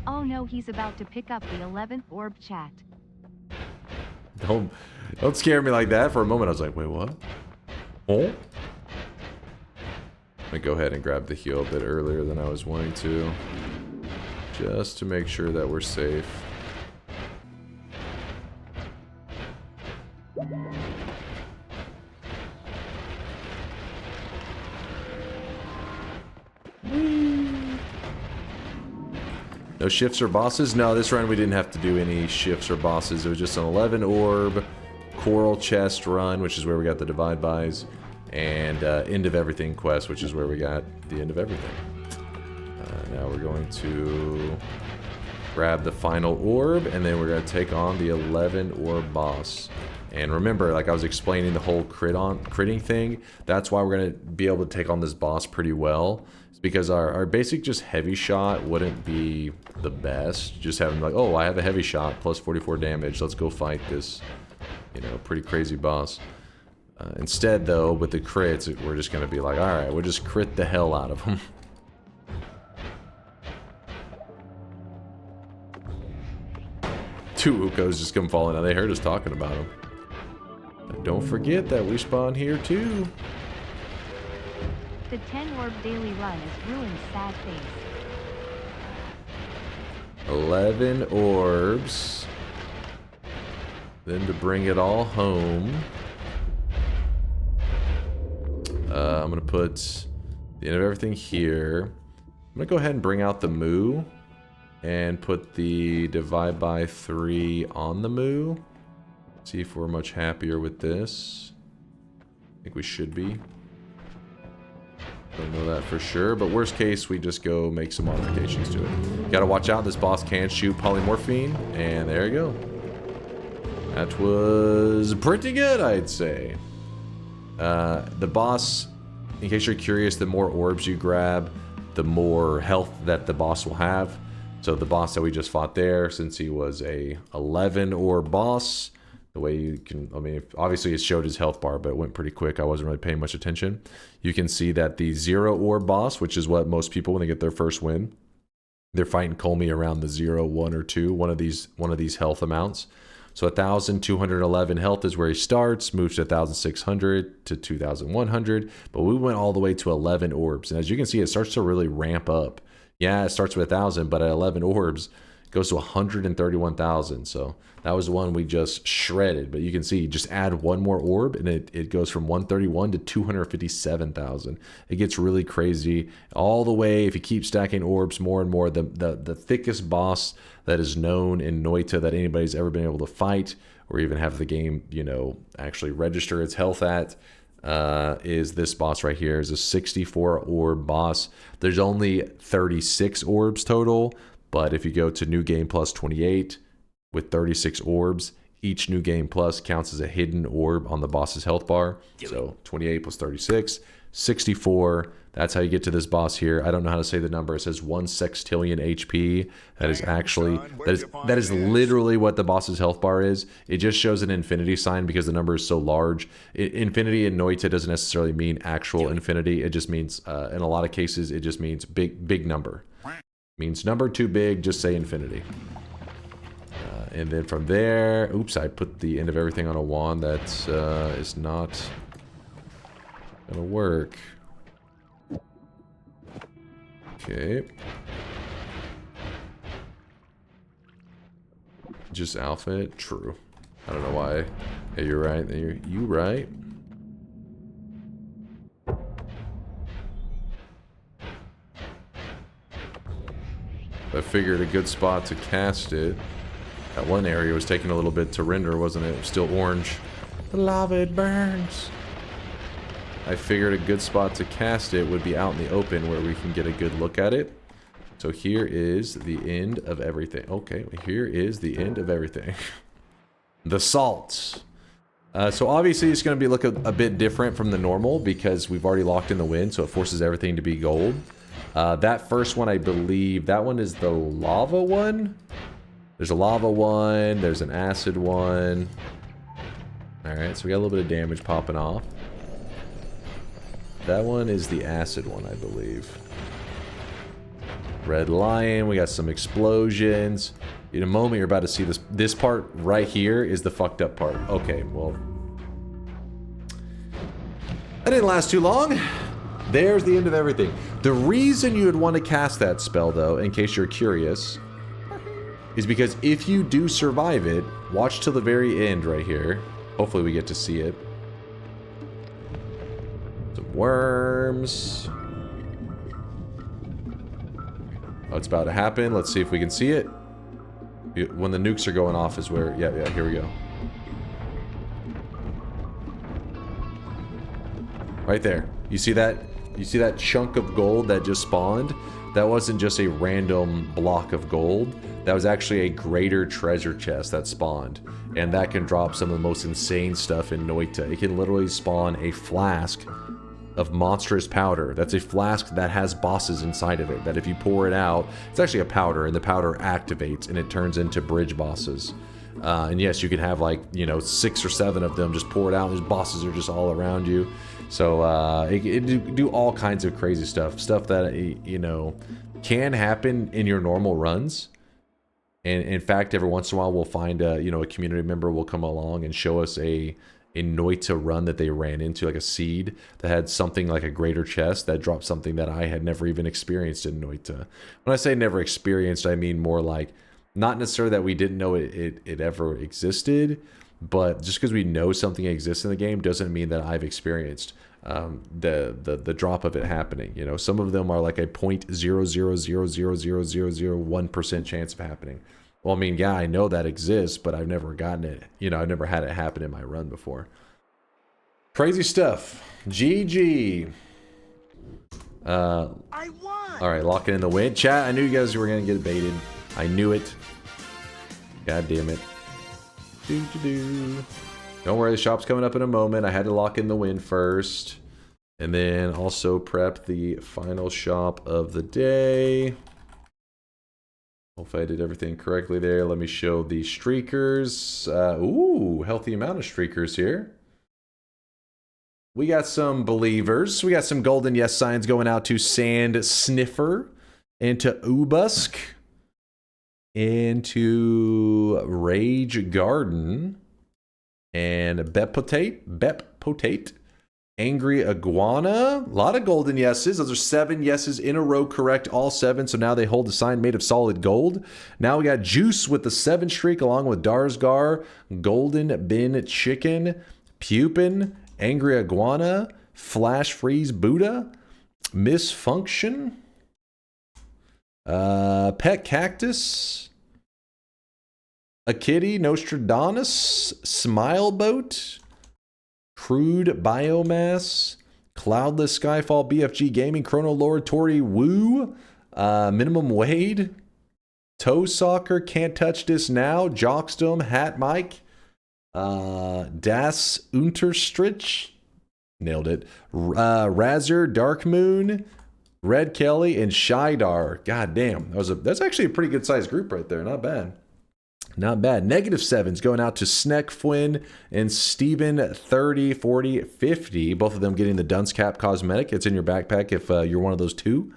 Oh no, he's about to pick up the 11th orb chat. Don't scare me like that. For a moment I was like, wait, what? Oh? I'm gonna go ahead and grab the heal a bit earlier than I was wanting to. Just to make sure that we're safe. No shifts or bosses? No, this run we didn't have to do any shifts or bosses. It was just an 11 orb Coral Chest run, which is where we got the divide buys, and end of everything quest, which is where we got the end of everything. Now we're going to grab the final orb, and then we're going to take on the 11 orb boss. And remember, like I was explaining the whole critting thing, that's why we're going to be able to take on this boss pretty well. It's because our basic just heavy shot wouldn't be the best. Just having like, oh, I have a heavy shot, plus 44 damage, let's go fight this, you know, pretty crazy boss. Instead, though, with the crits, we're just going to be like, alright, we'll just crit the hell out of them. Two Ukos just come falling out. They heard us talking about them. But don't forget that we spawn here too. The 10 orb daily run is ruined sad face. 11 orbs. Then to bring it all home. I'm gonna put the end of everything here. I'm gonna go ahead and bring out the moo. And put the divide by 3 on the moo. See if we're much happier with this. I think we should be. Don't know that for sure, but worst case, we just go make some modifications to it. Gotta watch out, this boss can shoot polymorphine, and there you go. That was pretty good, I'd say. The boss, in case you're curious, the more orbs you grab, the more health that the boss will have. So the boss that we just fought there, since he was a 11 orb boss, the way you can, I mean, obviously it showed his health bar, but it went pretty quick. I wasn't really paying much attention. You can see that the 0 orb boss, which is what most people, when they get their first win, they're fighting Kolmi around the 0, 1, or 2, one of these health amounts. So 1,211 health is where he starts, moves to 1,600 to 2,100, but we went all the way to 11 orbs. And as you can see, it starts to really ramp up. Yeah, it starts with 1,000, but at 11 orbs, it goes to 131,000. So that was the one we just shredded. But you can see, just add one more orb, and it goes from 131 to 257,000. It gets really crazy all the way. If you keep stacking orbs more and more, the thickest boss that is known in Noita that anybody's ever been able to fight, or even have the game, you know, actually register its health at, is this boss right here. Is a 64 orb boss. There's only 36 orbs total, but if you go to New Game Plus 28 with 36 orbs, each New Game Plus counts as a hidden orb on the boss's health bar. So 28 plus 36, 64. That's how you get to this boss here. I don't know how to say the number. It says 1 sextillion HP. That is actually, that is literally what the boss's health bar is. It just shows an infinity sign because the number is so large. Infinity in Noita doesn't necessarily mean actual infinity. It just means, in a lot of cases, it just means big number. Means number too big, just say infinity. And then from there, oops, I put the end of everything on a wand. That is not gonna work. Okay. Just alpha? True. I don't know why. Yeah, you're right. You right. I figured a good spot to cast it. That one area was taking a little bit to render, wasn't it? It was still orange. The lava, it burns. I figured a good spot to cast it would be out in the open where we can get a good look at it. So here is the end of everything. Okay, here is the end of everything. The salt. So obviously it's going to be look a bit different from the normal because we've already locked in the wind, so it forces everything to be gold. That first one, I believe, that one is the lava one. There's a lava one, there's an acid one. Alright, so we got a little bit of damage popping off. That one is the acid one, I believe. Red lion, we got some explosions. In a moment, you're about to see this. This part right here is the fucked up part. Okay, well. That didn't last too long. There's the end of everything. The reason you would want to cast that spell, though, in case you're curious, is because if you do survive it, watch till the very end right here. Hopefully we get to see it. Some worms. Oh, it's about to happen. Let's see if we can see it. When the nukes are going off is where... Yeah, here we go. Right there. You see that? You see that chunk of gold that just spawned? That wasn't just a random block of gold. That was actually a greater treasure chest that spawned. And that can drop some of the most insane stuff in Noita. It can literally spawn a flask of monstrous powder. That's a flask that has bosses inside of it, that if you pour it out, it's actually a powder, and the powder activates and it turns into bridge bosses. And yes, you can have like, you know, 6 or 7 of them, just pour it out, and these bosses are just all around you. So it do all kinds of crazy stuff that, you know, can happen in your normal runs. And in fact, every once in a while we'll find a, you know, a community member will come along and show us a Noita run that they ran into, like a seed that had something like a greater chest that dropped something that I had never even experienced in Noita. When I say never experienced, I mean more like, not necessarily that we didn't know it ever existed, but just because we know something exists in the game doesn't mean that I've experienced the drop of it happening. You know, some of them are like a 0.0000001% chance of happening. Well, I mean, yeah, I know that exists, but I've never gotten it. You know, I've never had it happen in my run before. Crazy stuff. GG. I won. All right, locking in the win. Chat, I knew you guys were going to get baited. I knew it. God damn it. Don't worry, the shop's coming up in a moment. I had to lock in the win first. And then also prep the final shop of the day. Hopefully I did everything correctly there. Let me show the streakers. Ooh, healthy amount of streakers here. We got some believers. We got some golden yes signs going out to Sand Sniffer and to Ubusk. into Rage Garden and Bep Potate, Angry Iguana. A lot of golden yeses. Those are 7 yeses in a row, correct, all 7. So now they hold a sign made of solid gold. Now we got Juice with the 7 streak along with Darsgar, Golden Bin Chicken, Pupin, Angry Iguana, Flash Freeze Buddha, Misfunction, Pet Cactus, a Kitty, Nostradamus, Smile Boat, Crude Biomass, Cloudless Skyfall, BFG Gaming, Chrono Lord, Tori Woo, Minimum Wade, Toe Soccer, Can't Touch This Now, Jockstum, Hat Mike, Das Unterstrich, nailed it, Razzer, Dark Moon, Red Kelly, and Shydar. God damn, that's actually a pretty good sized group right there. Not bad. Not bad. -7s going out to Sneck Fwyn and Steven 30, 40, 50. Both of them getting the Dunce Cap cosmetic. It's in your backpack if you're one of those two.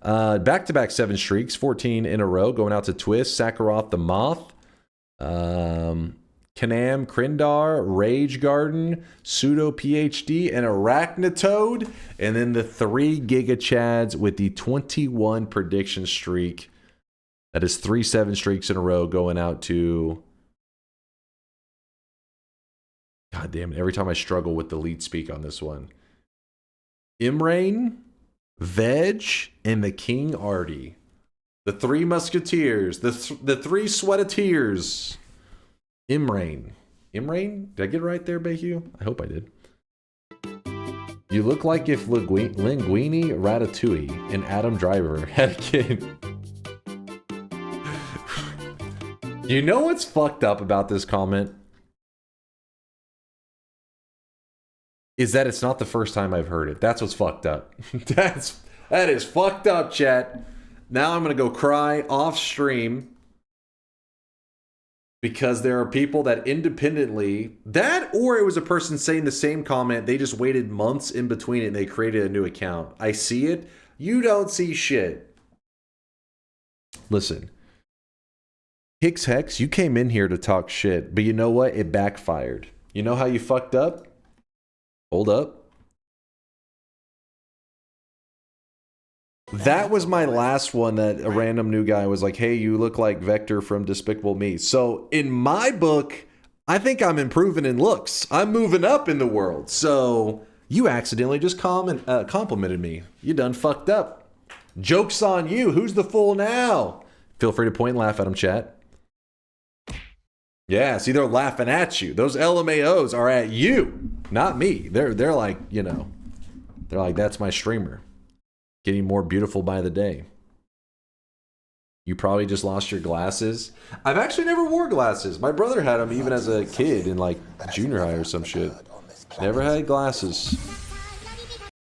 Back-to-back 7 streaks, 14 in a row, going out to Twist, Sakharoth the Moth, Kanam Krindar, Rage Garden, Pseudo PhD, and Arachnitoad. And then the 3 Giga Chads with the 21 prediction streak. That is 3 7 streaks in a row going out to... God damn it, every time I struggle with the lead speak on this one. Imrain, Veg, and the King Artie. The 3 Musketeers. The 3 Sweateteers. Imrain. Imrain? Did I get it right there, Bayhue? I hope I did. You look like if Linguini, Ratatouille, and Adam Driver had a kid. You know what's fucked up about this comment? Is that it's not the first time I've heard it. That's what's fucked up. That is fucked up, chat. Now I'm gonna go cry off stream because there are people that independently, that or it was a person saying the same comment, they just waited months in between it and they created a new account. I see it. You don't see shit. Listen. Hicks Hex, you came in here to talk shit, but you know what? It backfired. You know how you fucked up? Hold up. That was my last one that a random new guy was like, hey, you look like Vector from Despicable Me. So in my book, I think I'm improving in looks. I'm moving up in the world. So you accidentally just complimented me. You done fucked up. Joke's on you. Who's the fool now? Feel free to point and laugh at him, chat. Yeah, see, they're laughing at you. Those LMAOs are at you, not me. They're like, you know, they're like, that's my streamer. Getting more beautiful by the day. You probably just lost your glasses. I've actually never wore glasses. My brother had them even as a kid in like junior high or some shit. Never had glasses. What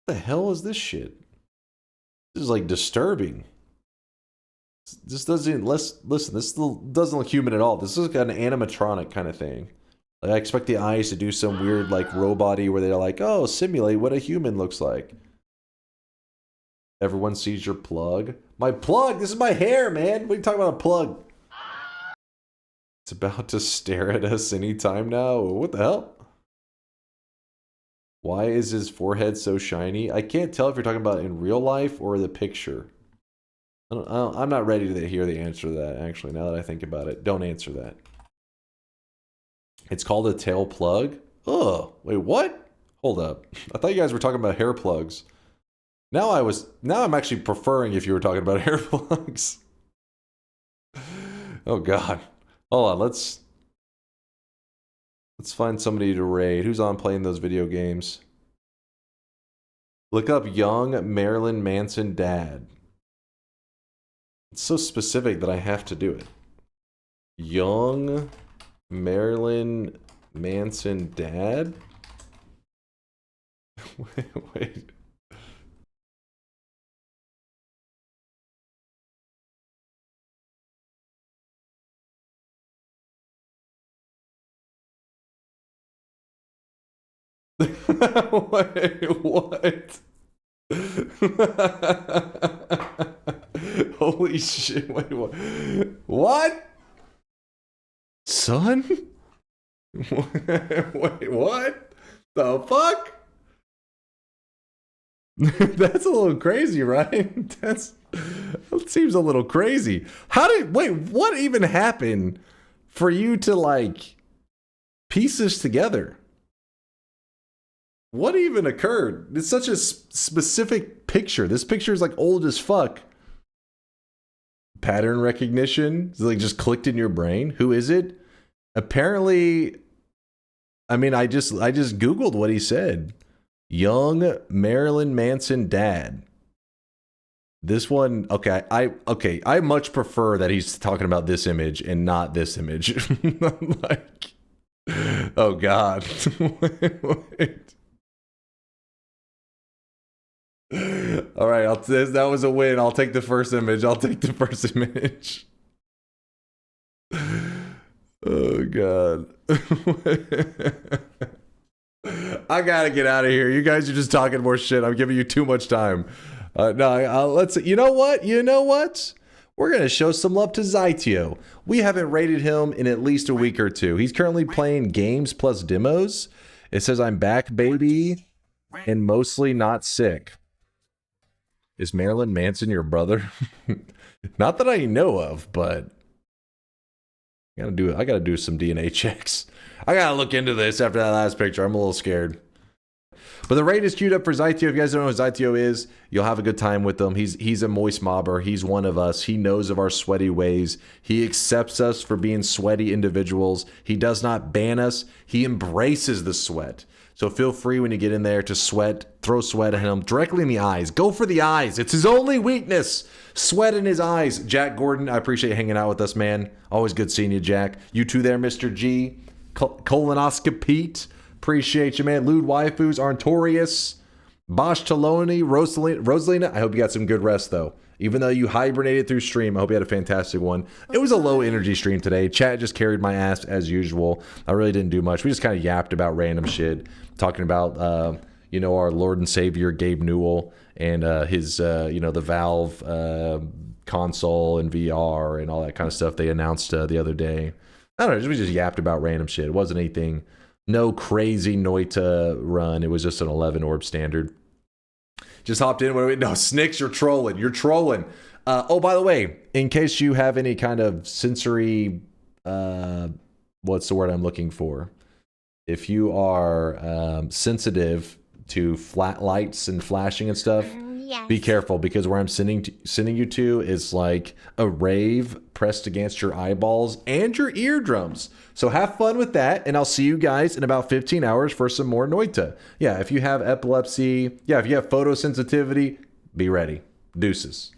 the hell is this shit? This is like disturbing. This doesn't, listen, this doesn't look human at all. This is like an animatronic kind of thing. Like I expect the eyes to do some weird like robot-y where they're like, oh, simulate what a human looks like. Everyone sees your plug. My plug? This is my hair, man. What are you talking about, a plug? It's about to stare at us anytime now. What the hell? Why is his forehead so shiny? I can't tell if you're talking about in real life or the picture. I'm not ready to hear the answer to that, actually, now that I think about it. Don't answer that. It's called a tail plug? Oh, wait, what? Hold up. I thought you guys were talking about hair plugs. Now I'm actually preferring if you were talking about hair plugs. Oh, God. Hold on, let's find somebody to raid. Who's on playing those video games? Look up young Marilyn Manson dad. It's so specific that I have to do it. Young Marilyn Manson dad? Wait. Wait, what? Holy shit. Wait, what? What? Son? Wait, what? The fuck? That's a little crazy, right? That seems a little crazy. Wait, what even happened for you to like piece this together? What even occurred? It's such a specific picture. This picture is like old as fuck. Pattern recognition? It's like just clicked in your brain. Who is it? Apparently, I mean, I just Googled what he said. Young Marilyn Manson dad. This one, okay, I much prefer that he's talking about this image and not this image. Like, oh God. Wait. All right, that was a win. I'll take the first image. Oh God. I gotta get out of here. You guys are just talking more shit. I'm giving you too much time. Let's. You know what? We're gonna show some love to Zytio. We haven't rated him in at least a week or two. He's currently playing games plus demos. It says I'm back, baby, and mostly not sick. Is Marilyn Manson your brother? Not that I know of, but I gotta do some DNA checks. I gotta look into this after that last picture. I'm a little scared. But the raid is queued up for Zytio. If you guys don't know who Zytio is, you'll have a good time with him. He's a moist mobber. He's one of us. He knows of our sweaty ways. He accepts us for being sweaty individuals. He does not ban us. He embraces the sweat. So feel free when you get in there to throw sweat at him directly in the eyes. Go for the eyes. It's his only weakness. Sweat in his eyes. Jack Gordon, I appreciate you hanging out with us, man. Always good seeing you, Jack. You too there, Mr. G. Colonoscopete. Appreciate you, man. Lewd Waifus, Arntorius, Bosch Taloni, Rosalina. I hope you got some good rest, though. Even though you hibernated through stream, I hope you had a fantastic one. It was a low energy stream today. Chat just carried my ass as usual. I really didn't do much. We just kind of yapped about random shit, talking about, our Lord and Savior Gabe Newell and his, the Valve console and VR and all that kind of stuff they announced the other day. I don't know. We just yapped about random shit. It wasn't anything, no crazy Noita run. It was just an 11 orb standard. Just hopped in. No, Snicks, you're trolling. Oh, by the way, in case you have any kind of sensory, what's the word I'm looking for? If you are sensitive to flat lights and flashing and stuff, yes. Be careful, because where I'm sending you to is like a rave pressed against your eyeballs and your eardrums. So have fun with that, and I'll see you guys in about 15 hours for some more Noita. Yeah, if you have epilepsy, if you have photosensitivity, be ready. Deuces.